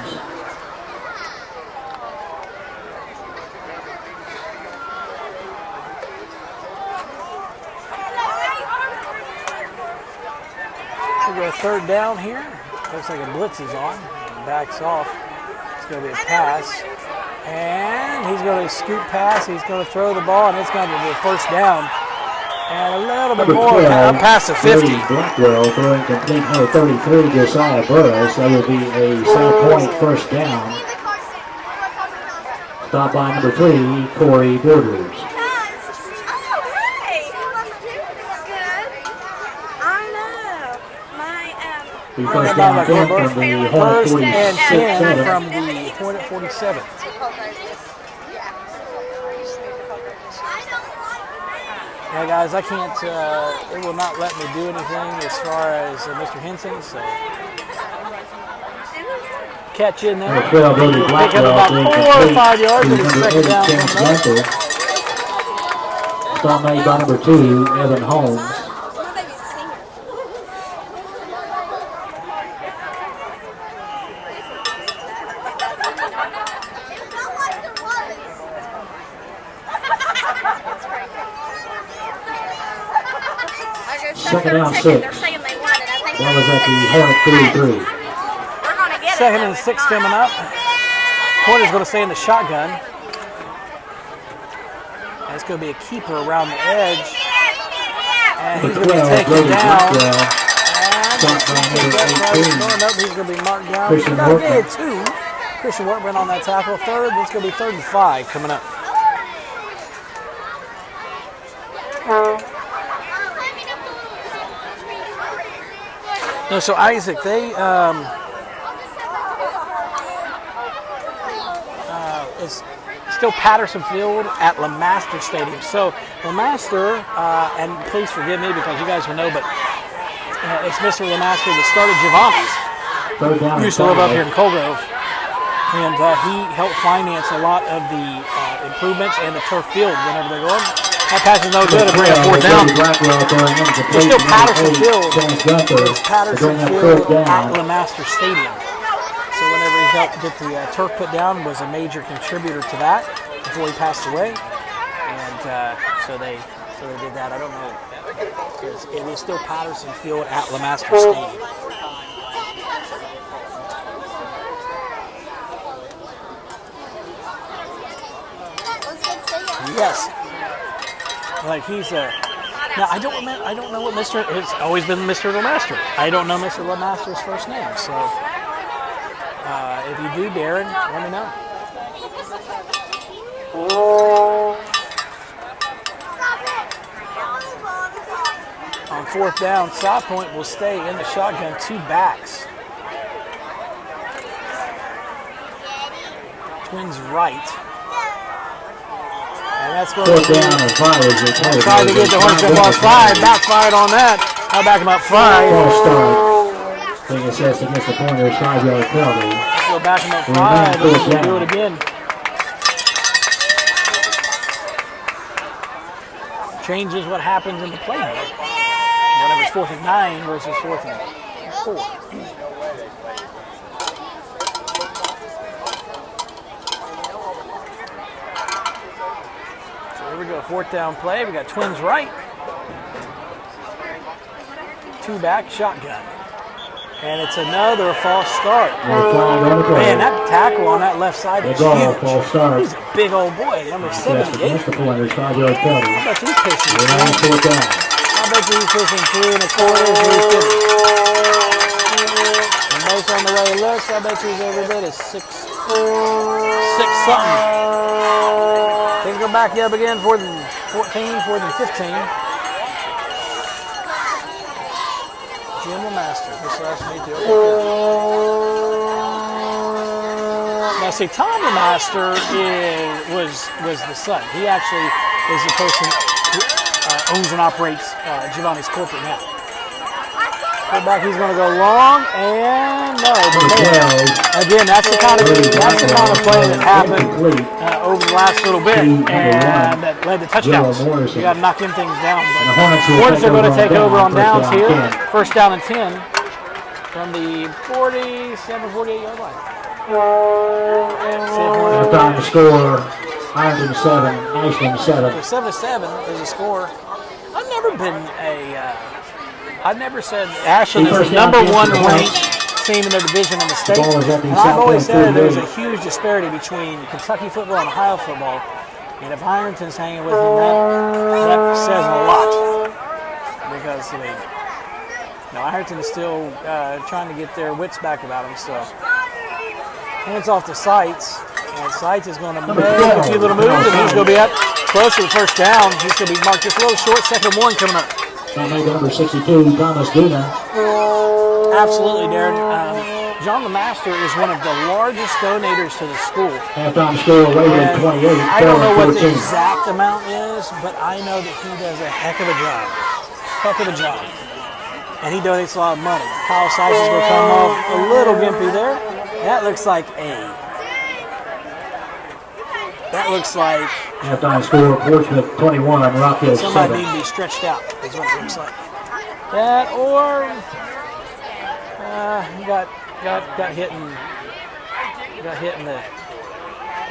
Speaker 1: We'll go 3rd down here. Looks like a blitz is on. Backs off. It's going to be a pass. And he's going to scoop pass. He's going to throw the ball, and it's going to be a 1st down. And a little bit
Speaker 3: Number
Speaker 1: more
Speaker 3: 12,
Speaker 1: past the 50.
Speaker 3: Brady Blackwell throwing complete. Number 33, Josiah Burris. That will be a South Point 1st down. Stop by number 3, Corey Borders. The 1st down 10 from the Hornet
Speaker 1: 1st and 10
Speaker 3: 47.
Speaker 1: from the Hornet 47. Yeah, guys, I can't, it will not let me do anything as far as Mr. Henson, so catch in there.
Speaker 3: Number 12, Brody
Speaker 1: Pick up
Speaker 3: Blackwell
Speaker 1: about
Speaker 3: throwing
Speaker 1: 4 or
Speaker 3: complete
Speaker 1: 5 yards
Speaker 3: to
Speaker 1: in the
Speaker 3: number
Speaker 1: 2nd
Speaker 3: 8,
Speaker 1: down.
Speaker 3: James
Speaker 1: coming up.
Speaker 3: Gunther. Stop made by number 2, Evan Holmes. Second down 6.
Speaker 5: They're saying they won it. I think
Speaker 3: That was at the Hornet 33.
Speaker 5: we're going to get it.
Speaker 1: 2nd and 6 coming up. Porter's going to stay in the shotgun. That's going to be a keeper around the edge. And he's
Speaker 3: Number
Speaker 1: going to
Speaker 3: 12,
Speaker 1: take
Speaker 3: Brody
Speaker 1: it down.
Speaker 3: Blackwell.
Speaker 1: And
Speaker 3: Stop by number 18.
Speaker 1: he's going to be marked down.
Speaker 3: Christian
Speaker 1: He's got a
Speaker 3: Workman.
Speaker 1: gain of 2. Christian Workman on that tackle. 3rd. It's going to be 3rd and 5 coming up. No, so Isaac, they is still Patterson Field at LeMaster Stadium. So LeMaster, and please forgive me because you guys will know, but it's Mr. LeMaster that started Giovanni's.
Speaker 3: Third down.
Speaker 1: Used to live up here in Colgrove, and he helped finance a lot of the improvements and the turf field whenever they're going. That pass is no good to bring up fourth down. It's still Patterson Field. It's Patterson Field at LeMaster Stadium. So whenever he helped get the turf put down, was a major contributor to that before he passed away. And so they did that. I don't know. It is still Patterson Field at LeMaster Stadium. Yes. Like he's a. Now I don't know what Mr. It's always been Mr. LeMaster. I don't know Mr. LeMaster's first name. So if you do, Darren, let me know. On fourth down, South Point will stay in the shotgun, 2 backs. Twins right. And that's going to be trying to get the Hornets up off 5. Backfired on that. I'll back him up 5.
Speaker 3: False start. Being assessed against the pointer's 5-yard penalty.
Speaker 1: We'll back him up 5. We'll do it again. Changes what happens in the playbook. Whenever it's 4th and 9 versus 4th and 4. Here we go, 4th down play. We got Twins right. 2 back, shotgun. And it's another false start. Man, that tackle on that left side is huge. He's a big old boy, number 78. I bet you he's pushing 2. I bet you he's pushing 2 1/4. And based on the way he looks, I bet you he's every bit of 6 something. Things go back up again, 4th and 14, 4th and 15. Jim LeMaster, this last meet the open field. Now see, Tom LeMaster was the son. He actually is the person who owns and operates Giovanni's corporate now. Back, he's going to go long, and no. But again, that's the kind of play that happened over the last little bit, and that led to touchdowns. You got to knock them things down. But Hornets are going to take over on downs here. 1st down and 10 from the 48-yard line.
Speaker 3: Time to score. Ironton 7, Ashland 7.
Speaker 1: So 7-7 is a score. I've never said Ashland is the number 1 ranked team in their division in the state. And I've always said there's a huge disparity between Kentucky football and Ohio football. And if Ironton's hanging with them, that says a lot. Because, Ironton is still trying to get their wits back about them. So, hands off to Seitz. And Seitz is going to make a few little moves, and he's going to be up close to the 1st down. He's going to be marked just a little short. 2nd and 1 coming up.
Speaker 3: Number 62, Thomas Duna.
Speaker 1: Absolutely, Darren. John LeMaster is one of the largest donators to the school.
Speaker 3: Halftime score rated 28.
Speaker 1: I don't know what the exact amount is, but I know that he does a heck of a job. And he donates a lot of money. Kyle Seitz is going to come off a little gimpy there. That looks like
Speaker 3: halftime score, Portsmouth 21, Rock Hill 7.
Speaker 1: Somebody need to be stretched out, is what it looks like. That or got hit in the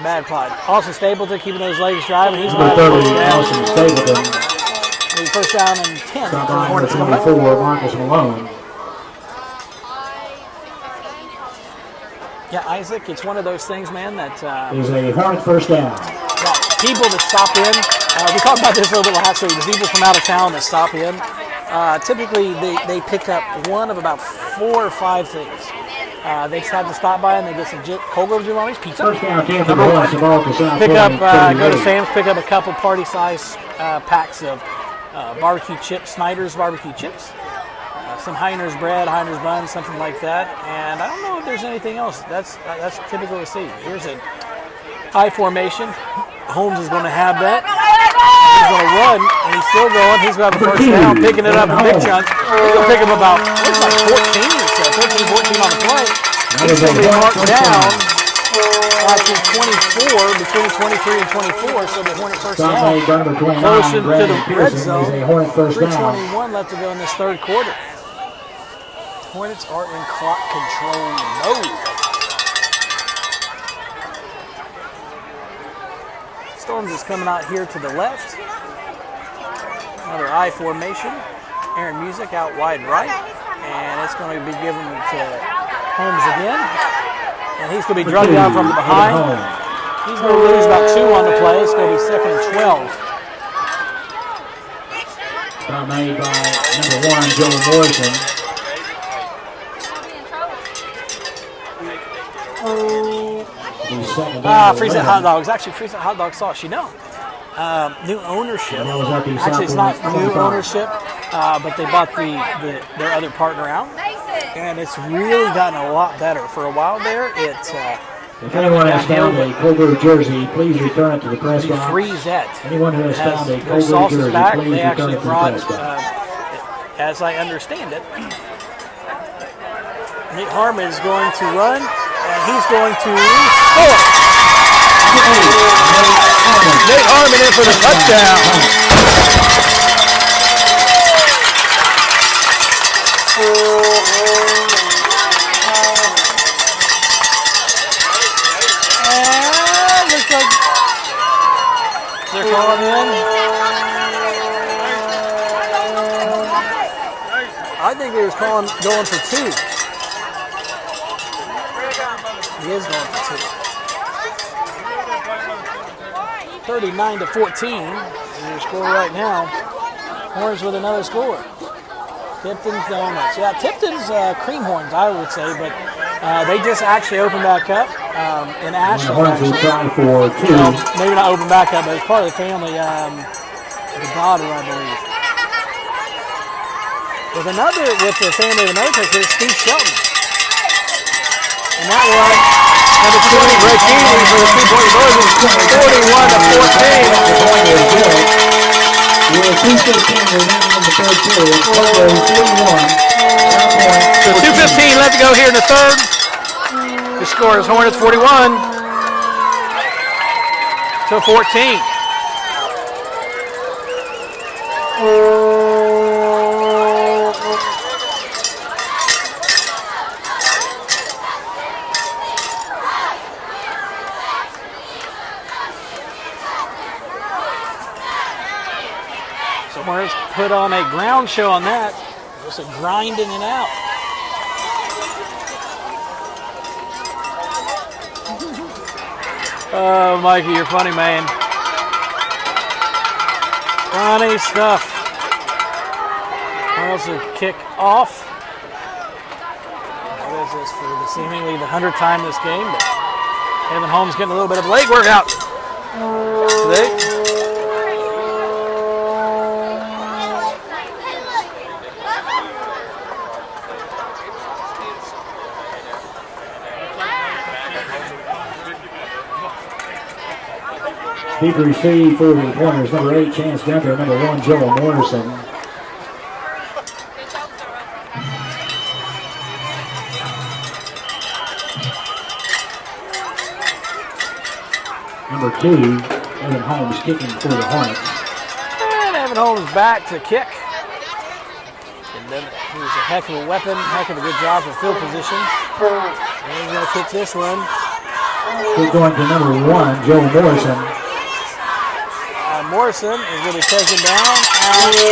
Speaker 1: bad pod. Austin Stapleton keeping those legs driving. He's
Speaker 3: number 30, Austin Stapleton.
Speaker 1: 1st down and 10.
Speaker 3: Number 24, Marcus Malone.
Speaker 1: Yeah, Isaac, it's one of those things, man, that
Speaker 3: is a hard 1st down.
Speaker 1: People that stop in, we talked about this a little bit last week, the people from out of town that stop in, typically they pick up one of about 4 or 5 things. They have to stop by and they get some Colgrove Giovanni's pizza.
Speaker 3: 1st down, 10 for the Hornets, the ball to South
Speaker 1: Pick up,
Speaker 3: Point,
Speaker 1: go to Sam's, pick up a couple party-size packs of barbecue chips, Snyder's barbecue chips. some Heiner's bread, Heiner's buns, something like that. And I don't know if there's anything else. That's typical to see. Here's a I formation. Holmes is going to have that. He's going to run, and he's still going. He's going to have a first down, picking it up in big chunks. He's going to pick him about, looks like 14 on the play. He's going to be marked down at the 24, between 23 and 24, so the Hornet first down. Closer to the red zone. 3:21 left to go in this third quarter. Hornets are in clock control mode. Storms is coming out here to the left. Another I formation. Aaron Music out wide right. And it's going to be given to Holmes again. And he's going to be drugged out from behind. He's going to lose about 2 on the play. It's going to be 2nd and 12.
Speaker 3: Foul made by number 1, Joe Morrison.
Speaker 1: Freeze Hot Dogs. Actually, Freeze Hot Dog sauce. You know, new ownership. Actually, it's not new ownership, but they bought their other partner out, and it's really gotten a lot better. For a while there, it's
Speaker 3: if anyone has found a Colbert jersey, please return it to the press box.
Speaker 1: Freezette.
Speaker 3: Anyone who has found a
Speaker 1: their
Speaker 3: Colbert
Speaker 1: sauce is
Speaker 3: jersey,
Speaker 1: back.
Speaker 3: please
Speaker 1: They
Speaker 3: return
Speaker 1: actually
Speaker 3: it to the
Speaker 1: brought,
Speaker 3: press box.
Speaker 1: as I understand it, Nate Harmon is going to run, and he's going to score. Nate Harmon in for the touchdown. And looks like they're calling in. I think they was going for 2. He is going for 2. 39-14 is your score right now. Horns with another score. Tipton's Donuts. Yeah, Tipton's Cream Horns, I would say, but they just actually opened back up in Ashland.
Speaker 3: Horns will try for 2.
Speaker 1: Well, maybe not open back up, but it's part of the family, the daughter, I believe. With the family of another person, is Steve Shelton. And that one, number 20, Greg Keeley for the 2-point conversion. 41-14. 2:15 left to go here in the third. The score is Hornets 41 to 14. Hornets put on a ground show on that. Just a grinding it out. Oh, Mikey, you're funny, man. Funny stuff. Hornets will kick off. What is this for seemingly the 100th time this game? But Evan Holmes getting a little bit of leg workout today.
Speaker 3: Big receive for the Hornets, number 8, Chance Gunther, number 1, Joel Morrison. Number 2, Evan Holmes kicking for the Hornets.
Speaker 1: And Evan Holmes back to kick. And then he was a heck of a weapon, heck of a good job for field position. And he's going to kick this one.
Speaker 3: He's going to number 1, Joel Morrison.
Speaker 1: Morrison is going to be taken down at the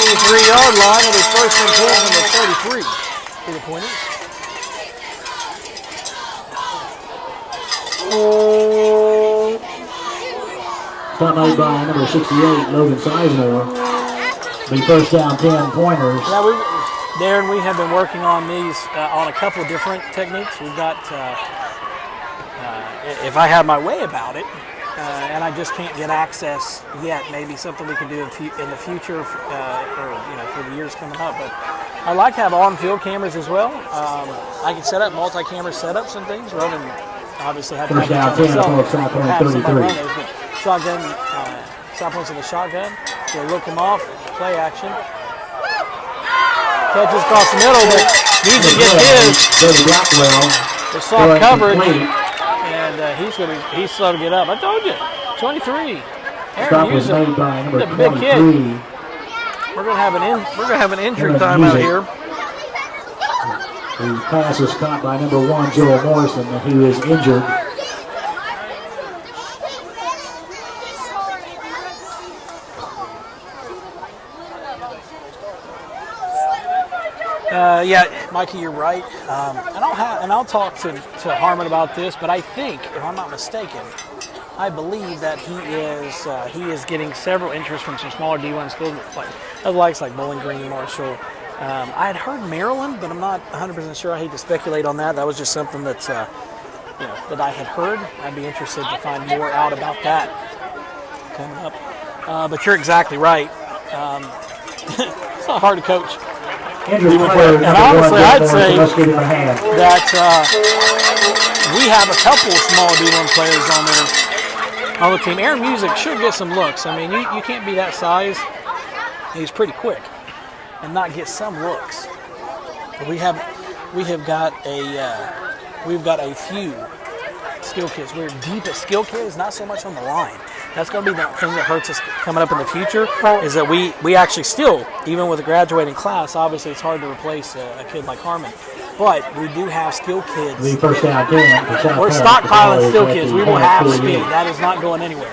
Speaker 1: 33-yard line, and his first and 10 from the 33 to the pointers.
Speaker 3: Stop made by number 68, Logan Sizemore. Be first down 10 pointers.
Speaker 1: Yeah, Darren, we have been working on these on a couple of different techniques. We've got, if I had my way about it, and I just can't get access yet. Maybe something we can do in the future, or for the years coming up. But I like to have on-field cameras as well. I can set up multi-camera setups and things rather than obviously have to
Speaker 3: First
Speaker 1: have
Speaker 3: down,
Speaker 1: it
Speaker 3: 10
Speaker 1: myself.
Speaker 3: for South Point,
Speaker 1: Have somebody
Speaker 3: 33.
Speaker 1: run those, but shotgun, South Point's in the shotgun. So look him off, play action. Catches across the middle, but Music gets his.
Speaker 3: David Rockwell.
Speaker 1: The soft coverage,
Speaker 3: Complete.
Speaker 1: and he's slow to get up. I told you, 23.
Speaker 3: Stop
Speaker 1: Aaron
Speaker 3: was
Speaker 1: Music,
Speaker 3: made by number
Speaker 1: the big
Speaker 3: 23.
Speaker 1: kid. We're gonna have an injury
Speaker 3: Aaron
Speaker 1: time out
Speaker 3: Music.
Speaker 1: here.
Speaker 3: The pass is caught by number 1, Joel Morrison, who is injured.
Speaker 1: Yeah, Mikey, you're right. And I'll talk to Harmon about this, but I think, if I'm not mistaken, I believe that he is getting several interest from some smaller D1 schools, like Bowling Green, Marshall. I had heard Maryland, but I'm not 100% sure. I hate to speculate on that. That was just something that that I had heard. I'd be interested to find more out about that coming up. But you're exactly right. It's not hard to coach.
Speaker 3: Injured player
Speaker 1: And
Speaker 3: number 1,
Speaker 1: honestly,
Speaker 3: Joel
Speaker 1: I'd
Speaker 3: Morrison.
Speaker 1: say
Speaker 3: Let's give him a hand.
Speaker 1: that we have a couple small D1 players on the team. Aaron Music should get some looks. I mean, you can't be that size. He's pretty quick and not get some looks. But we've got a few skill kids. We're deep at skill kids, not so much on the line. That's going to be the thing that hurts us coming up in the future, is that we actually still, even with a graduating class, obviously it's hard to replace a kid like Harmon. But we do have skill kids.
Speaker 3: The first down 10 for South
Speaker 1: We're
Speaker 3: Point.
Speaker 1: stockpiling skill kids. We will have
Speaker 3: 48.
Speaker 1: speed. That is not going anywhere.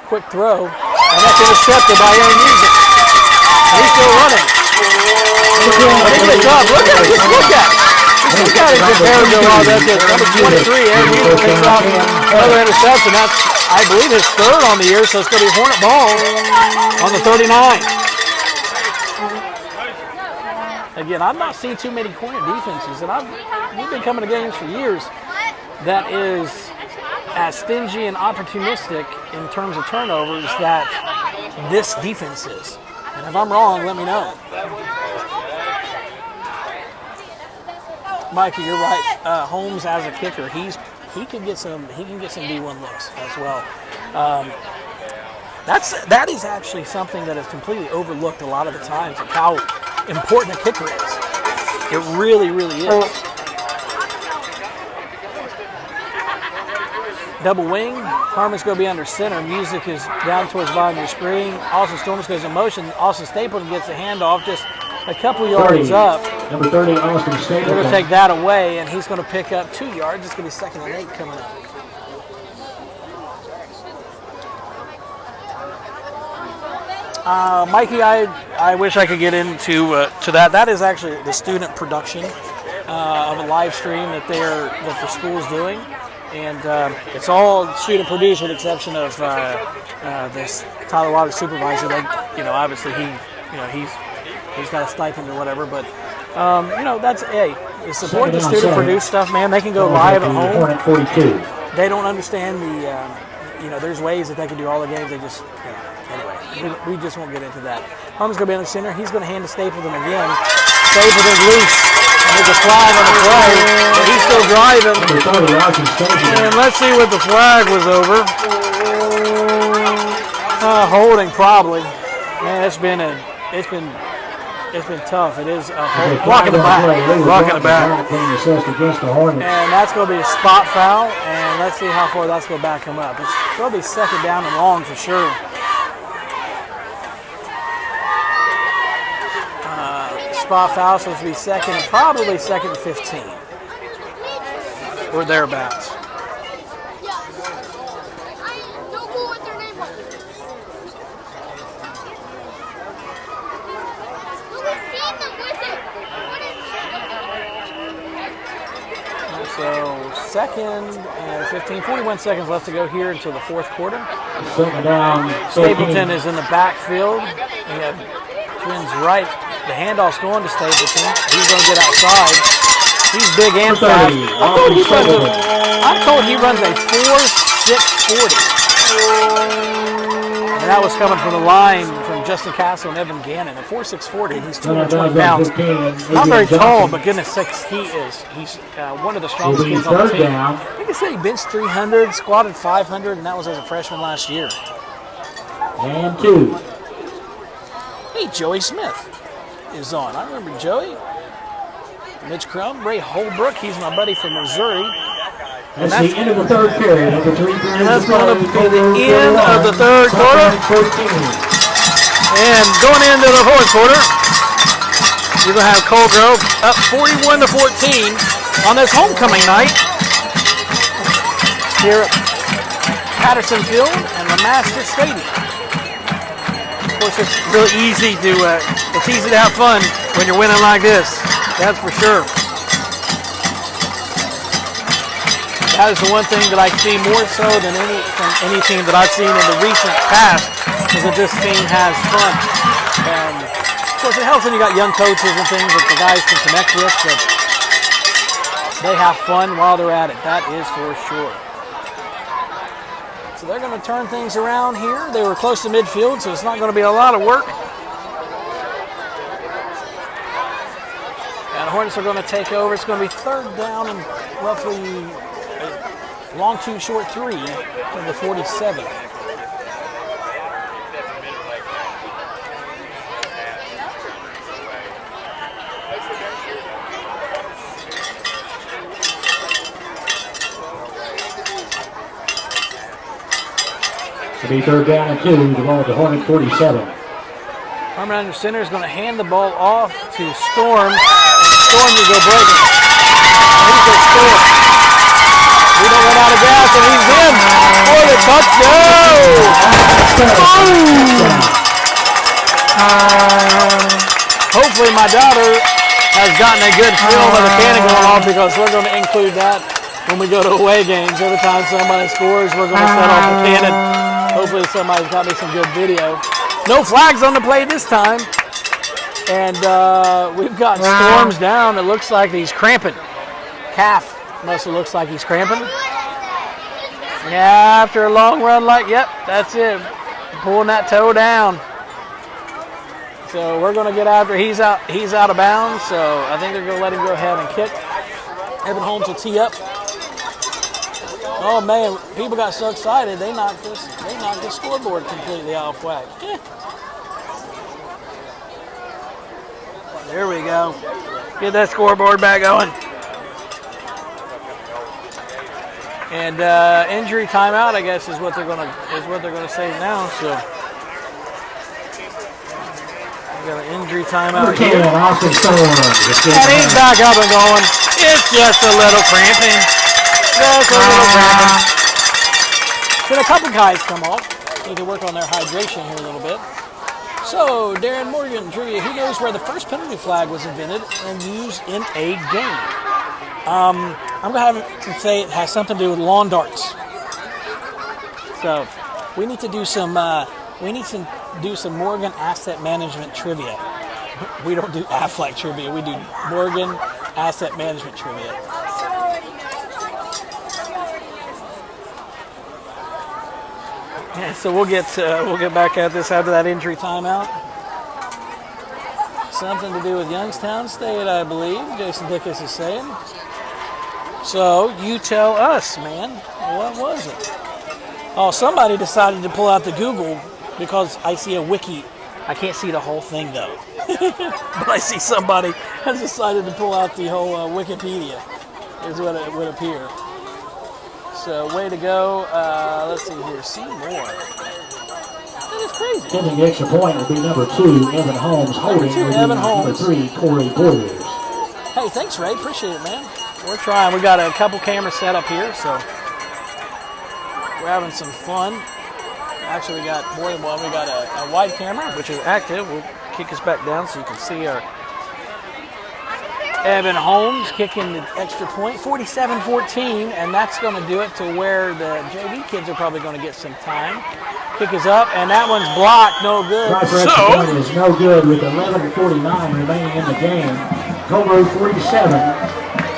Speaker 1: Quick throw, and that's intercepted by Aaron Music. He's still running. Look at the job. Look at it. Just look at it. Just look at it compared to all that. Number 23, Aaron Music picks off another interception. That's, I believe, his third on the year, so it's going to be Hornet ball on the 39. Again, I've not seen too many Hornet defenses, and we've been coming to games for years that is as stingy and opportunistic in terms of turnovers that this defense is. And if I'm wrong, let me know. Mikey, you're right. Holmes as a kicker, he can get some D1 looks as well. That is actually something that is completely overlooked a lot of the times, of how important a kicker is. It really, really is. Double wing. Harmon's going to be under center. Music is down towards the bottom of the screen. Austin Storms goes in motion. Austin Stapleton gets the handoff just a couple yards
Speaker 3: 30.
Speaker 1: up.
Speaker 3: Number 30, Austin
Speaker 1: They're
Speaker 3: Stapleton.
Speaker 1: going to take that away, and he's going to pick up 2 yards. It's going to be 2nd and 8 coming up. Mikey, I wish I could get into to that. That is actually the student production of a live stream that the school is doing, and it's all student produced with the exception of this Tyler Waters supervisor. Obviously he's got a stipend or whatever, but that's to support the student produced stuff, man. They can go live at home.
Speaker 3: Hornet 42.
Speaker 1: They don't understand there's ways that they can do all the games. They just, anyway, we just won't get into that. Harmon's going to be in the center. He's going to hand to Stapleton again. Stapleton's loose. There's a flag on the play, but he's still driving.
Speaker 3: Number 30, Austin Stapleton.
Speaker 1: And let's see what the flag was over. Holding probably. Man, it's been tough. It is a block in the back. Block in the back.
Speaker 3: Being assessed against the Hornets.
Speaker 1: And that's going to be a spot foul, and let's see how far that's going to back him up. It's going to be 2nd down and long for sure. Spot foul, so it's going to be 2nd and probably 2nd and 15. Or thereabouts. So 2nd and 15, 41 seconds left to go here until the 4th quarter.
Speaker 3: 2nd down.
Speaker 1: Stapleton is in the backfield. We have Twins right. The handoff's going to Stapleton. He's going to get outside. He's big and
Speaker 3: For
Speaker 1: fast.
Speaker 3: 30,
Speaker 1: I'm told he runs a 4.640. And that was coming from the line from Justin Castle and Evan Gannon. At 4.640, and he's 220 pounds. Not very tall, but goodness sakes, he's one of the strongest kids on the
Speaker 3: Third
Speaker 1: team.
Speaker 3: down.
Speaker 1: I think he said he benched 300, squatted 500, and that was as a freshman last year.
Speaker 3: And 2.
Speaker 1: Hey, Joey Smith is on. I remember Joey. Mitch Crum, Ray Holbrook, he's my buddy from Missouri.
Speaker 3: That's the end of the third period. Over 3 periods.
Speaker 1: And that's going to be the end of the third quarter. And going into the fourth quarter, you're going to have Cold Grove up 41-14 on this homecoming night here at Patterson Field and the Master Stadium. Of course, it's really easy to have fun when you're winning like this. That's for sure. That is the one thing that I see more so than from any team that I've seen in the recent past, is that this team has fun. And of course, it helps when you got young coaches and things that the guys can connect with, but they have fun while they're at it. That is for sure. So they're going to turn things around here. They were close to midfield, so it's not going to be a lot of work. And the Hornets are going to take over. It's going to be third down and roughly long 2, short 3 from the 47.
Speaker 3: To be third down and 2. The ball at the Hornet 47.
Speaker 1: Harmon under center is going to hand the ball off to Storms. Storms will go break it. He's a Storm. We don't run out of gas, and he's in for the touchdown. Hopefully my daughter has gotten a good film of the cannon going off, because we're going to include that when we go to away games. Every time somebody scores, we're going to set off the cannon. Hopefully somebody's got me some good video. No flags on the play this time. And we've got Storms down. It looks like he's cramping. Calf must have looks like he's cramping. Yeah, after a long run yep, that's it. Pulling that toe down. So we're going to get after. He's out of bounds. So I think they're going to let him go ahead and kick. Evan Holmes will tee up. Oh man, people got so excited they knocked the scoreboard completely off whack. There we go. Get that scoreboard back going. And injury timeout, I guess, is what they're gonna say now. So we got an injury timeout here. And he's back up and going. It's just a little cramping. Just a little cramping. Then a couple guys come off. Need to work on their hydration here a little bit. So, Darren Morgan trivia, who knows where the first penalty flag was invented and used in a game? I'm going to have to say it has something to do with lawn darts. So, we need to do some Morgan Asset Management trivia. We don't do Aflac trivia, we do Morgan Asset Management trivia. Yeah, so we'll get back at this after that injury timeout. Something to do with Youngstown State, I believe. Jason Dickus is saying. So you tell us, man. What was it? Oh, somebody decided to pull out the Google because I see a wiki. I can't see the whole thing though, but I see somebody has decided to pull out the whole Wikipedia. Is what it would appear. So, way to go. Let's see here. See more. That is crazy.
Speaker 3: Getting the extra point will be number 2, Evan Holmes. Holding
Speaker 1: Evan Holmes.
Speaker 3: Number 3, Corey Borders.
Speaker 1: Hey, thanks, Ray. Appreciate it, man. We're trying. We got a couple cameras set up here, so we're having some fun. Actually, we got more than one. We got a wide camera, which is active. We'll kick us back down so you can see our Evan Holmes kicking the extra point, 47-14, and that's going to do it to where the JV kids are probably going to get some time. Kick is up, and that one's blocked, no good.
Speaker 3: Point is no good with 11:49 remaining in the game. Cold Grove 47,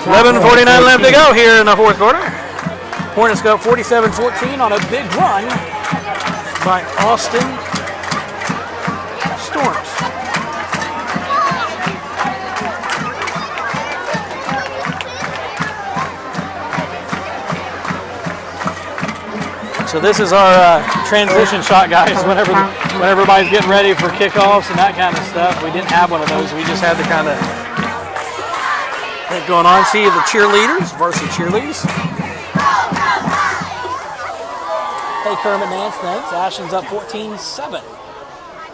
Speaker 1: 11:49 left to go here in the fourth quarter. Hornets go 47-14 on a big run by Austin Storms. So this is our transition shot, guys. Whenever everybody's getting ready for kickoffs and that kind of stuff, we didn't have one of those. We just had to kind of get going on. See the cheerleaders, varsity cheerleaders. Hey, Kermit Nance, thanks. Ashland's up 14-7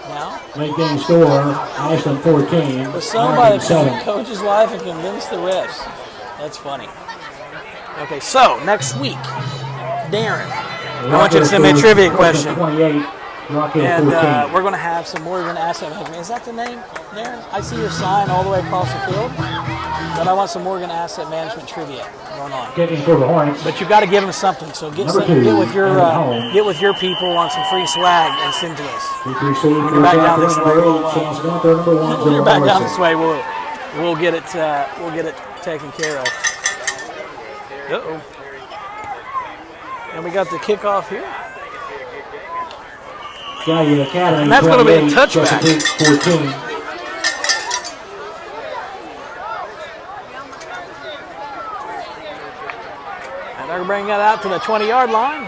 Speaker 1: now.
Speaker 3: Late game score, Ashland 14.
Speaker 1: Was sung by the
Speaker 3: 7.
Speaker 1: coach's wife and convinced the refs. That's funny. Okay, so next week, Darren, I want you to send me a trivia question.
Speaker 3: 28. Rock Hill
Speaker 1: And
Speaker 3: 14.
Speaker 1: we're going to have some Morgan Asset Management. Is that the name, Darren? I see your sign all the way across the field, but I want some Morgan Asset Management trivia going on.
Speaker 3: Kicking for the Hornets.
Speaker 1: But you've got to give them something. So get
Speaker 3: Number 2,
Speaker 1: get with your
Speaker 3: home.
Speaker 1: people on some free swag and send to us.
Speaker 3: Receive
Speaker 1: You're back down this way.
Speaker 3: number 8. Chance Gunther, number 1.
Speaker 1: When you're back down this way, we'll get it taken care of. Uh-oh. And we got the kickoff here.
Speaker 3: Gallia Academy.
Speaker 1: And that's going to be a
Speaker 3: 28,
Speaker 1: touchback.
Speaker 3: Chesapeake 14.
Speaker 1: And they're bringing that out to the 20-yard line.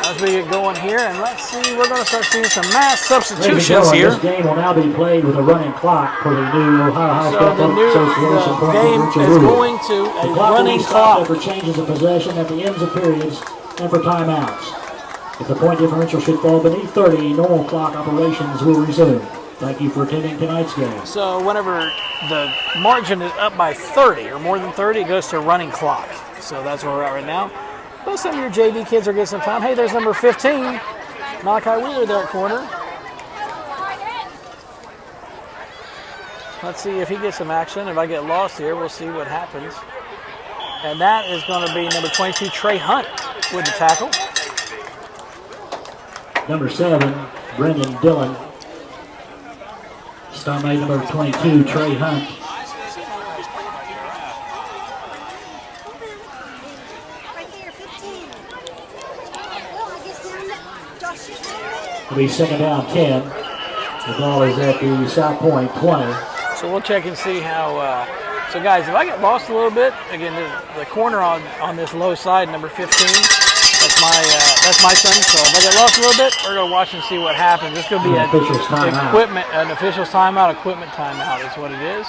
Speaker 1: As we get going here, and let's see, we're going to start seeing some mass substitutions here.
Speaker 3: This game will now be played with a running clock for the new Ohio High
Speaker 1: So
Speaker 3: School
Speaker 1: the
Speaker 3: Association
Speaker 1: game
Speaker 3: provincial
Speaker 1: is
Speaker 3: rule.
Speaker 1: going to
Speaker 3: The
Speaker 1: a
Speaker 3: clock will
Speaker 1: running
Speaker 3: be stopped
Speaker 1: clock.
Speaker 3: for changes of possession at the ends of periods and for timeouts. If the point differential should fall beneath 30, normal clock operations will resume. Thank you for attending tonight's game.
Speaker 1: So whenever the margin is up by 30 or more than 30, it goes to a running clock. So that's where we're at right now. Well, some of your JV kids are getting some time. Hey, there's number 15, Malachi Wheeler there at corner. Let's see if he gets some action. If I get lost here, we'll see what happens. And that is going to be number 22, Trey Hunt, with the tackle.
Speaker 3: Number 7, Brendan Dillon. Star-mate number 22, Trey Hunt.
Speaker 5: Right there, 15. Oh, I guess down that. Josh,
Speaker 3: It'll be second down 10. The ball is at the South Point 20.
Speaker 1: So we'll check and see how. So guys, if I get lost a little bit, again, the corner on this low side, number 15. That's my son. So if I get lost a little bit, we're gonna watch and see what happens. This could be
Speaker 3: An official's timeout.
Speaker 1: an official's timeout, equipment timeout is what it is.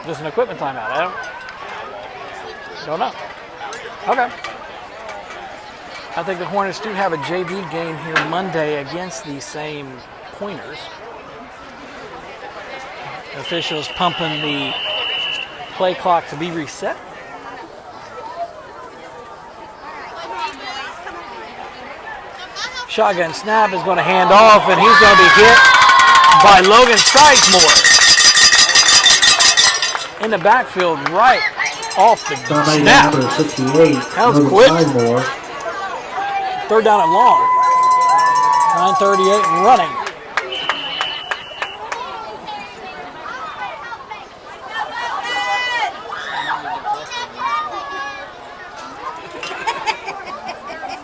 Speaker 1: Just an equipment timeout. I don't know. Okay. I think the Hornets do have a JV game here Monday against these same Pointers. Officials pumping the play clock to be reset. Shotgun snap is going to hand off, and he's going to be hit by Logan Sizemore in the backfield right off the
Speaker 3: Star-mate
Speaker 1: snap.
Speaker 3: number 68.
Speaker 1: That was
Speaker 3: Logan
Speaker 1: quick.
Speaker 3: Sizemore.
Speaker 1: Third down and long. 9:38 and running.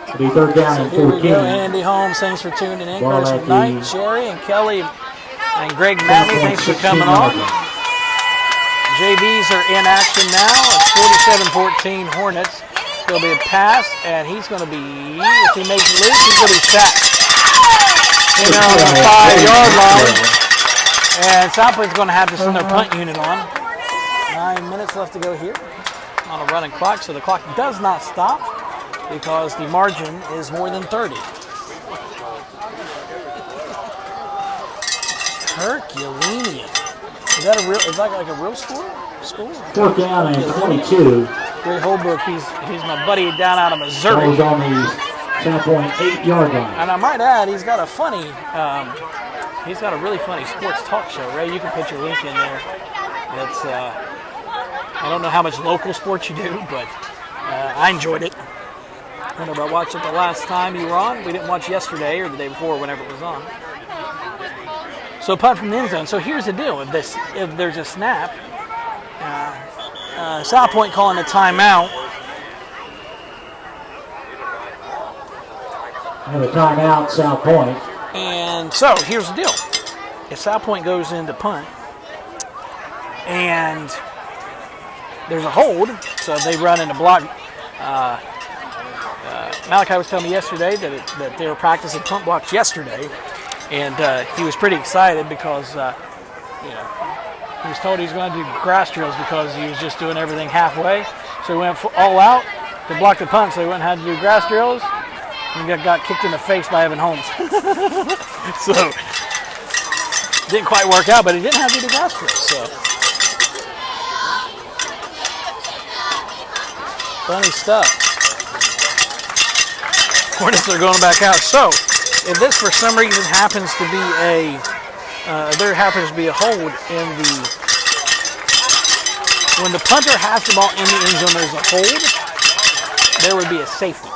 Speaker 3: It'll be third down and
Speaker 1: Here we
Speaker 3: 14.
Speaker 1: go, Andy Holmes. Thanks for tuning in.
Speaker 3: Ball
Speaker 1: Curtis
Speaker 3: at
Speaker 1: McKnight,
Speaker 3: the
Speaker 1: Sherry, and Kelly, and Greg Matley. Thanks for coming on. JVs are in action now. It's 47-14 Hornets. It's going to be a pass, and he's going to be, if he makes it loose, he's going to be sacked. You know, on the 5-yard line. And South Point's going to have to send their punt unit on. 9 minutes left to go here on a running clock, so the clock does not stop because the margin is more than 30. Herculaneum. Is that a real? Is that like a real school?
Speaker 3: Fourth down and 22.
Speaker 1: Greg Holbrook, he's my buddy down out of Missouri.
Speaker 3: Ball's on the South Point 8-yard line.
Speaker 1: And I might add, he's got a really funny sports talk show. Ray, you can put your link in there. That's I don't know how much local sports you do, but I enjoyed it. I don't know about watching it the last time you were on. We didn't watch yesterday or the day before, whenever it was on. So punt from the end zone. So here's the deal: if there's a snap, South Point calling a timeout.
Speaker 3: Another timeout, South Point.
Speaker 1: And so here's the deal: if South Point goes into punt and there's a hold, so they run into block. Malachi was telling me yesterday that they were practicing punt blocks yesterday, and he was pretty excited because he was told he was going to do grass drills because he was just doing everything halfway. So he went all out to block the punt, so he went and had to do grass drills. And got kicked in the face by Evan Holmes. So, didn't quite work out, but he didn't have to do grass drills. So, funny stuff. Hornets are going back out. So, if this for some reason happens to be there happens to be a hold in when the punter has the ball in the end zone, there's a hold, there would be a safety.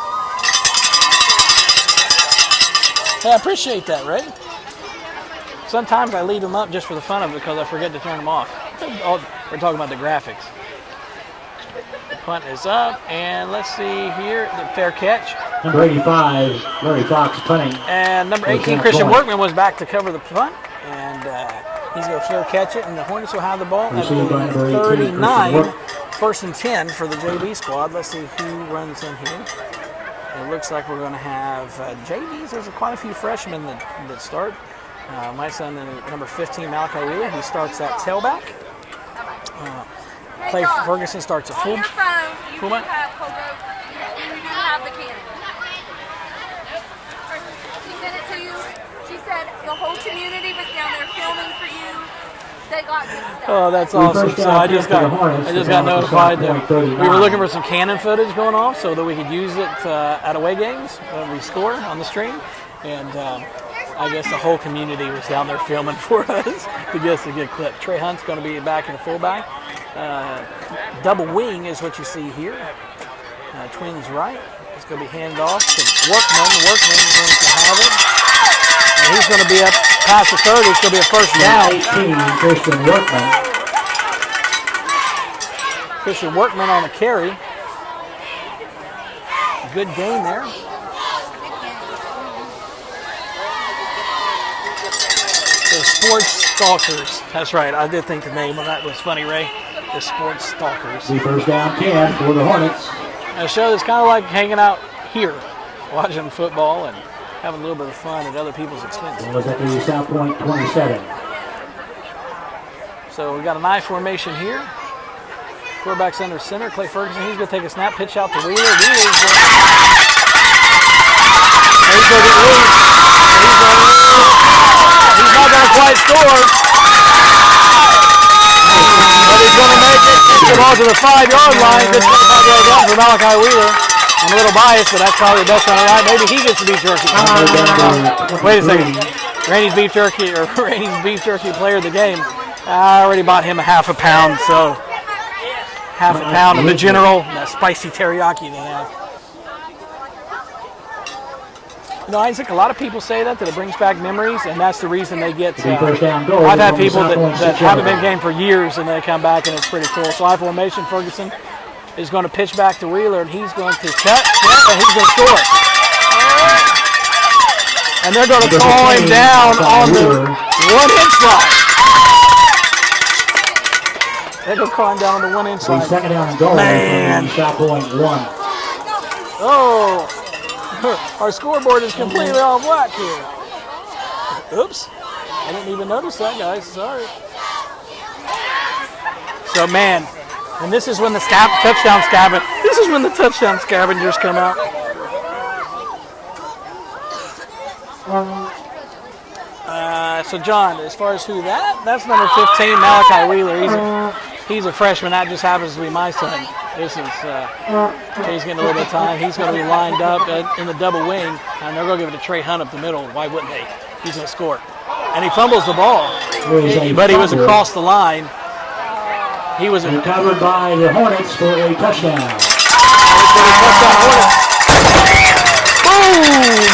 Speaker 1: Hey, I appreciate that, right? Sometimes I leave them up just for the fun of it because I forget to turn them off. We're talking about the graphics. The punt is up, and let's see here, the fair catch.
Speaker 3: Number 85, Larry Fox punting.
Speaker 1: And number 18, Christian Workman, was back to cover the punt, and he's going to fair catch it, and the Hornets will have the ball at 39, first and 10 for the JV squad. Let's see who runs in here. It looks like we're going to have JVs. There's quite a few freshmen that start. My son, number 15, Malachi Wheeler, he starts at tailback. Clay Ferguson starts at full.
Speaker 5: On your phone, you do have the cannon. She sent it to you. She said the whole community was down there filming for you. They got good stuff.
Speaker 1: Oh, that's awesome. So I just got notified that we were looking for some cannon footage going off so that we could use it at away games when we score on the stream. And I guess the whole community was down there filming for us to get us a good clip. Trey Hunt's going to be back in the fullback. Double wing is what you see here. Twins right. It's going to be handed off to Workman. Workman wants to have it. And he's going to be up past the 30. It's going to be a first down.
Speaker 3: 18, Christian Workman.
Speaker 1: Christian Workman on the carry. Good gain there. The Sports Stalkers. That's right. I did think the name of that was funny, Ray. The Sports Stalkers.
Speaker 3: The first down 10 for the Hornets.
Speaker 1: A show that's kind of like hanging out here, watching football and having a little bit of fun at other people's expense.
Speaker 3: It was at the South Point 27.
Speaker 1: So we got an I formation here. Quarterback's under center. Clay Ferguson, he's going to take a snap, pitch out to Wheeler. He's not going to quite score. But he's going to make it. It's the ball to the 5-yard line. Good 5-yard run for Malachi Wheeler. I'm a little biased, but that's probably the best run of the night. Maybe he gets the beef jerky. Wait a second. Randy's beef jerky player of the game. I already bought him a half a pound, so half a pound of the General, that spicy teriyaki they have. You know, Isaac, a lot of people say that it brings back memories, and that's the reason they get. I've had people that haven't been game for years, and they come back, and it's pretty cool. So I formation, Ferguson is going to pitch back to Wheeler, and he's going to cut, and he's going to score. And they're going to call him down on the 1-inch line. They're going to call him down on the 1-inch line.
Speaker 3: Second down and goal.
Speaker 1: Man.
Speaker 3: South Point 1.
Speaker 1: Oh, our scoreboard is completely all black here. Oops. I didn't even notice that, guys. Sorry. So, man, and this is when the touchdown scavengers come out. So, John, as far as who that's number 15, Malachi Wheeler. He's a freshman. That just happens to be my son. This is he's getting a little bit of time. He's going to be lined up in the double wing, and they're going to give it to Trey Hunt up the middle. Why wouldn't they? He's going to score. And he fumbles the ball, but he was across the line. He was
Speaker 3: recovered by the Hornets for a touchdown.
Speaker 1: Boom!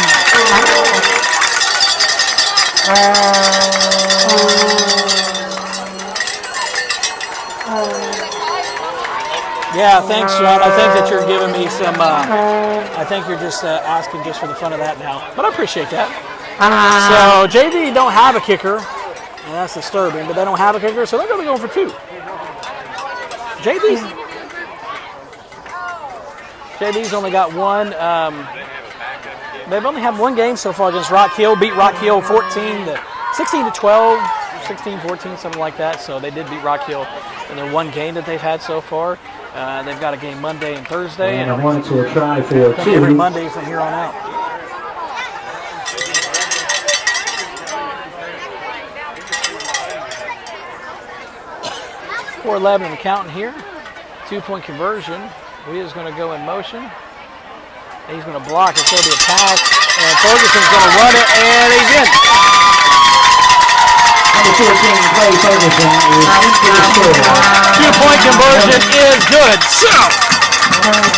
Speaker 1: Yeah, thanks, John. I think that you're giving me some. I think you're just asking just for the fun of that now, but I appreciate that. So JV don't have a kicker, and that's disturbing. But they don't have a kicker, so they're going to go for 2. JV's only got 1. They've only had 1 game so far against Rock Hill. Beat Rock Hill 16 to 12, 16-14, something like that. So they did beat Rock Hill in their 1 game that they've had so far. They've got a game Monday and Thursday,
Speaker 3: And the Hornets will try for 2.
Speaker 1: every Monday from here on out. 4-11 and counting here. 2-point conversion. Wheel's going to go in motion. He's going to block. It's going to be a pass. And Ferguson's going to run it, and he's in.
Speaker 3: Number 14, Clay Ferguson, is into the score.
Speaker 1: 2-point conversion is good. So,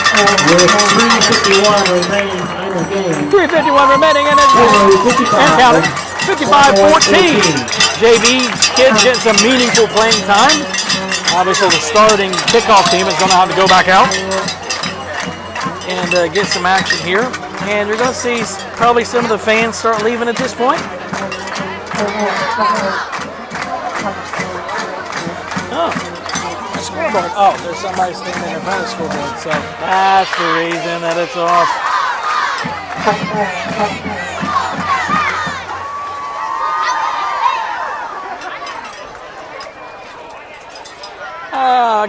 Speaker 3: With 3:51 remaining in the game.
Speaker 1: 3:51 remaining in it. And counting. 55-14. JV's kids getting some meaningful playing time. Obviously, the starting kickoff team is going to have to go back out and get some action here. And you're going to see probably some of the fans start leaving at this point. Oh, scoreboard. Oh, there's somebody standing in front of the scoreboard. So that's the reason that it's off.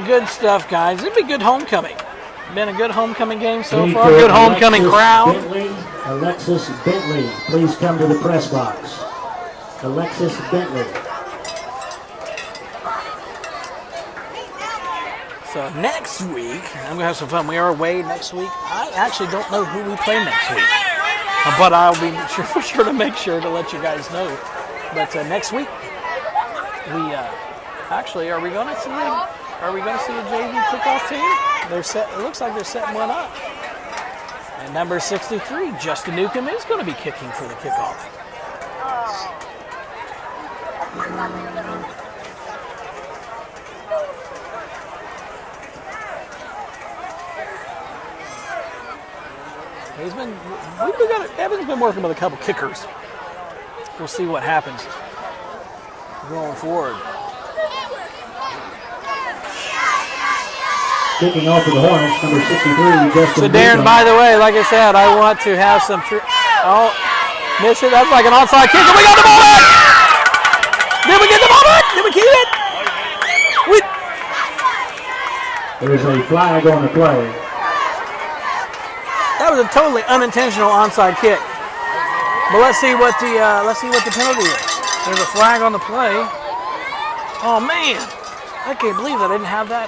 Speaker 1: Good stuff, guys. It'll be good homecoming. Been a good homecoming game so far. Good homecoming crowd.
Speaker 3: Alexis Bentley, please come to the press box. Alexis Bentley.
Speaker 1: So next week, I'm going to have some fun. We are away next week. I actually don't know who we play next week, but I'll be sure to make sure to let you guys know. But next week, we actually are we going to see a JV kickoff team? They're set. It looks like they're setting one up. And number 63, Justin Newcomb, is going to be kicking for the kickoff. Evan's been working with a couple kickers. We'll see what happens going forward.
Speaker 3: Kicking off for the Hornets, number 63, Justin
Speaker 1: So Darren,
Speaker 3: Newcomb.
Speaker 1: by the way, like I said, I want to have some. Miss it. That's like an onside kick. And we got the ball back. Did we get the ball back? Did we keep it?
Speaker 3: There's a flag on the play.
Speaker 1: That was a totally unintentional onside kick. But let's see what the penalty is. There's a flag on the play. Oh man, I can't believe I didn't have that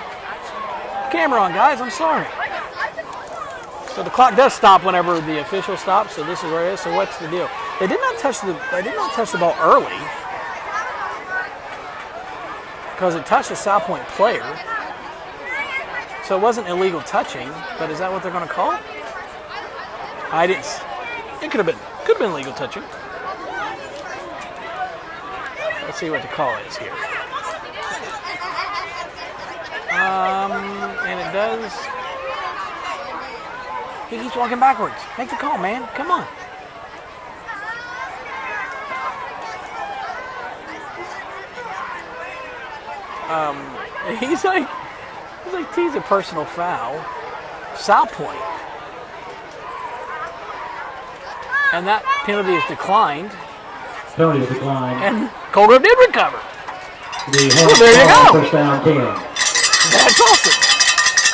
Speaker 1: camera on, guys. I'm sorry. So the clock does stop whenever the official stops. So this is where it is. So what's the deal? They did not touch the ball early because it touched a South Point player. So it wasn't illegal touching, but is that what they're going to call it? It could have been legal touching. Let's see what the call is here. And it does. He keeps walking backwards. Make the call, man. Come on. He's like teased a personal foul. South Point. And that penalty is declined.
Speaker 3: Penalty is declined.
Speaker 1: And Colgrove did recover.
Speaker 3: The
Speaker 1: Well, there you go.
Speaker 3: First down 10.
Speaker 1: That's awesome.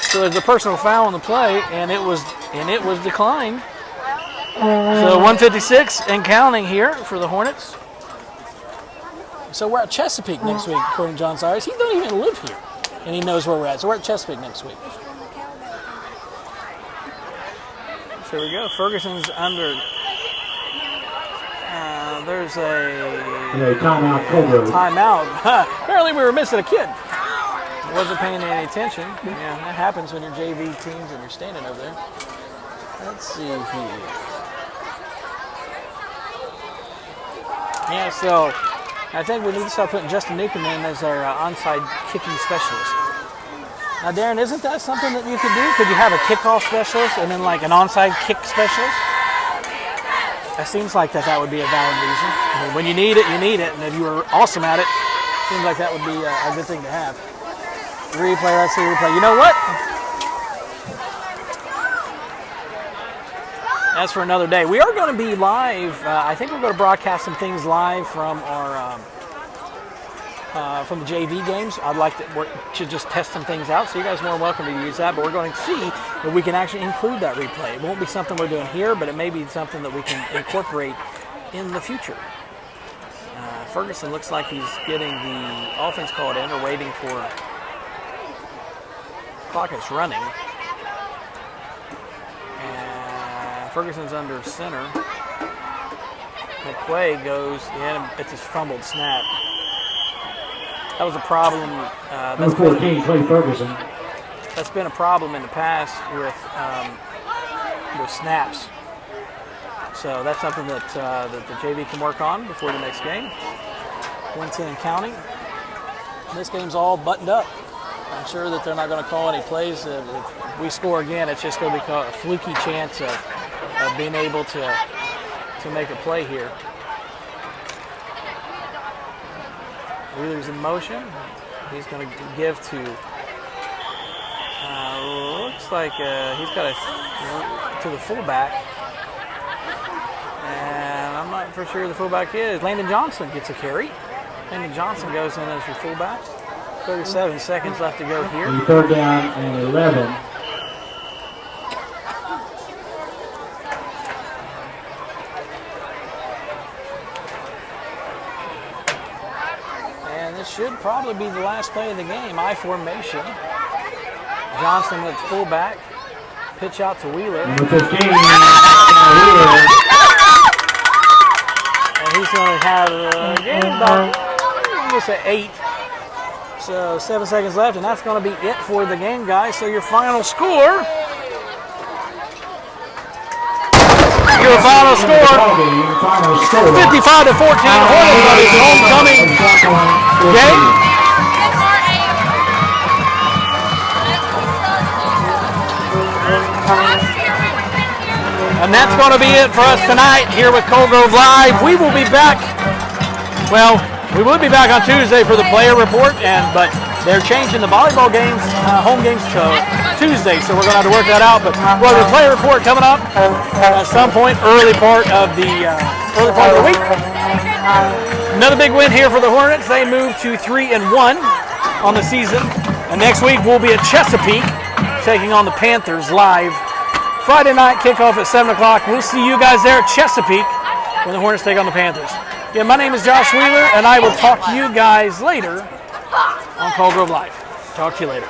Speaker 1: So there's a personal foul on the play, and it was declined. So 156 and counting here for the Hornets. So we're at Chesapeake next week, according to John Cyrus. He doesn't even live here, and he knows where we're at. So we're at Chesapeake next week. So there we go. Ferguson's under. There's a
Speaker 3: timeout, Colgrove.
Speaker 1: timeout. Apparently we were missing a kid. Wasn't paying any attention. Yeah, that happens when you're JV teams and you're standing over there. Let's see here. Yeah, so I think we need to start putting Justin Newcomb in as our onside kicking specialist. Now, Darren, isn't that something that you could do? Could you have a kickoff specialist and then like an onside kick specialist? That seems like that would be a valid reason. I mean, when you need it, you need it. And if you were awesome at it, seems like that would be a good thing to have. Replay, let's see replay. You know what? That's for another day. We are going to be live. I think we're going to broadcast some things live from our from the JV games. I'd like to just test some things out, so you guys are more welcome to use that. But we're going to see if we can actually include that replay. It won't be something we're doing here, but it may be something that we can incorporate in the future. Ferguson looks like he's getting the offense called in. We're waiting for clock is running. And Ferguson's under center. McQuay goes in. It's a fumbled snap. That was a problem.
Speaker 3: Number 14, Clay Ferguson.
Speaker 1: That's been a problem in the past with snaps. So that's something that the JV can work on before the next game. Winston and County. This game's all buttoned up. I'm sure that they're not going to call any plays. If we score again, it's just going to be a fluky chance of being able to make a play here. Wheeler's in motion. He's going to give to, looks like he's got to the fullback. And I'm not for sure the fullback is. Landon Johnson gets a carry. Landon Johnson goes in as your fullback. 37 seconds left to go here.
Speaker 3: Third down and 11.
Speaker 1: And this should probably be the last play of the game. I formation. Johnson with fullback. Pitch out to Wheeler.
Speaker 3: Number 15, Wheeler.
Speaker 1: And he's going to have about, I'm going to say 8. So 7 seconds left, and that's going to be it for the game, guys. So your final score. Your final score. 55-14. Hornets homecoming game. And that's going to be it for us tonight here with Coal Grove Live. We will be back. Well, we will be back on Tuesday for the player report, but they're changing the volleyball games, home games to Tuesday, so we're going to have to work that out. But we'll have the player report coming up at some point early part of the week. Another big win here for the Hornets. They move to 3-1 on the season, and next week we'll be at Chesapeake taking on the Panthers live. Friday night kickoff at 7 o'clock. We'll see you guys there at Chesapeake when the Hornets take on the Panthers. Yeah, my name is Josh Wheeler, and I will talk to you guys later on Coal Grove Live. Talk to you later.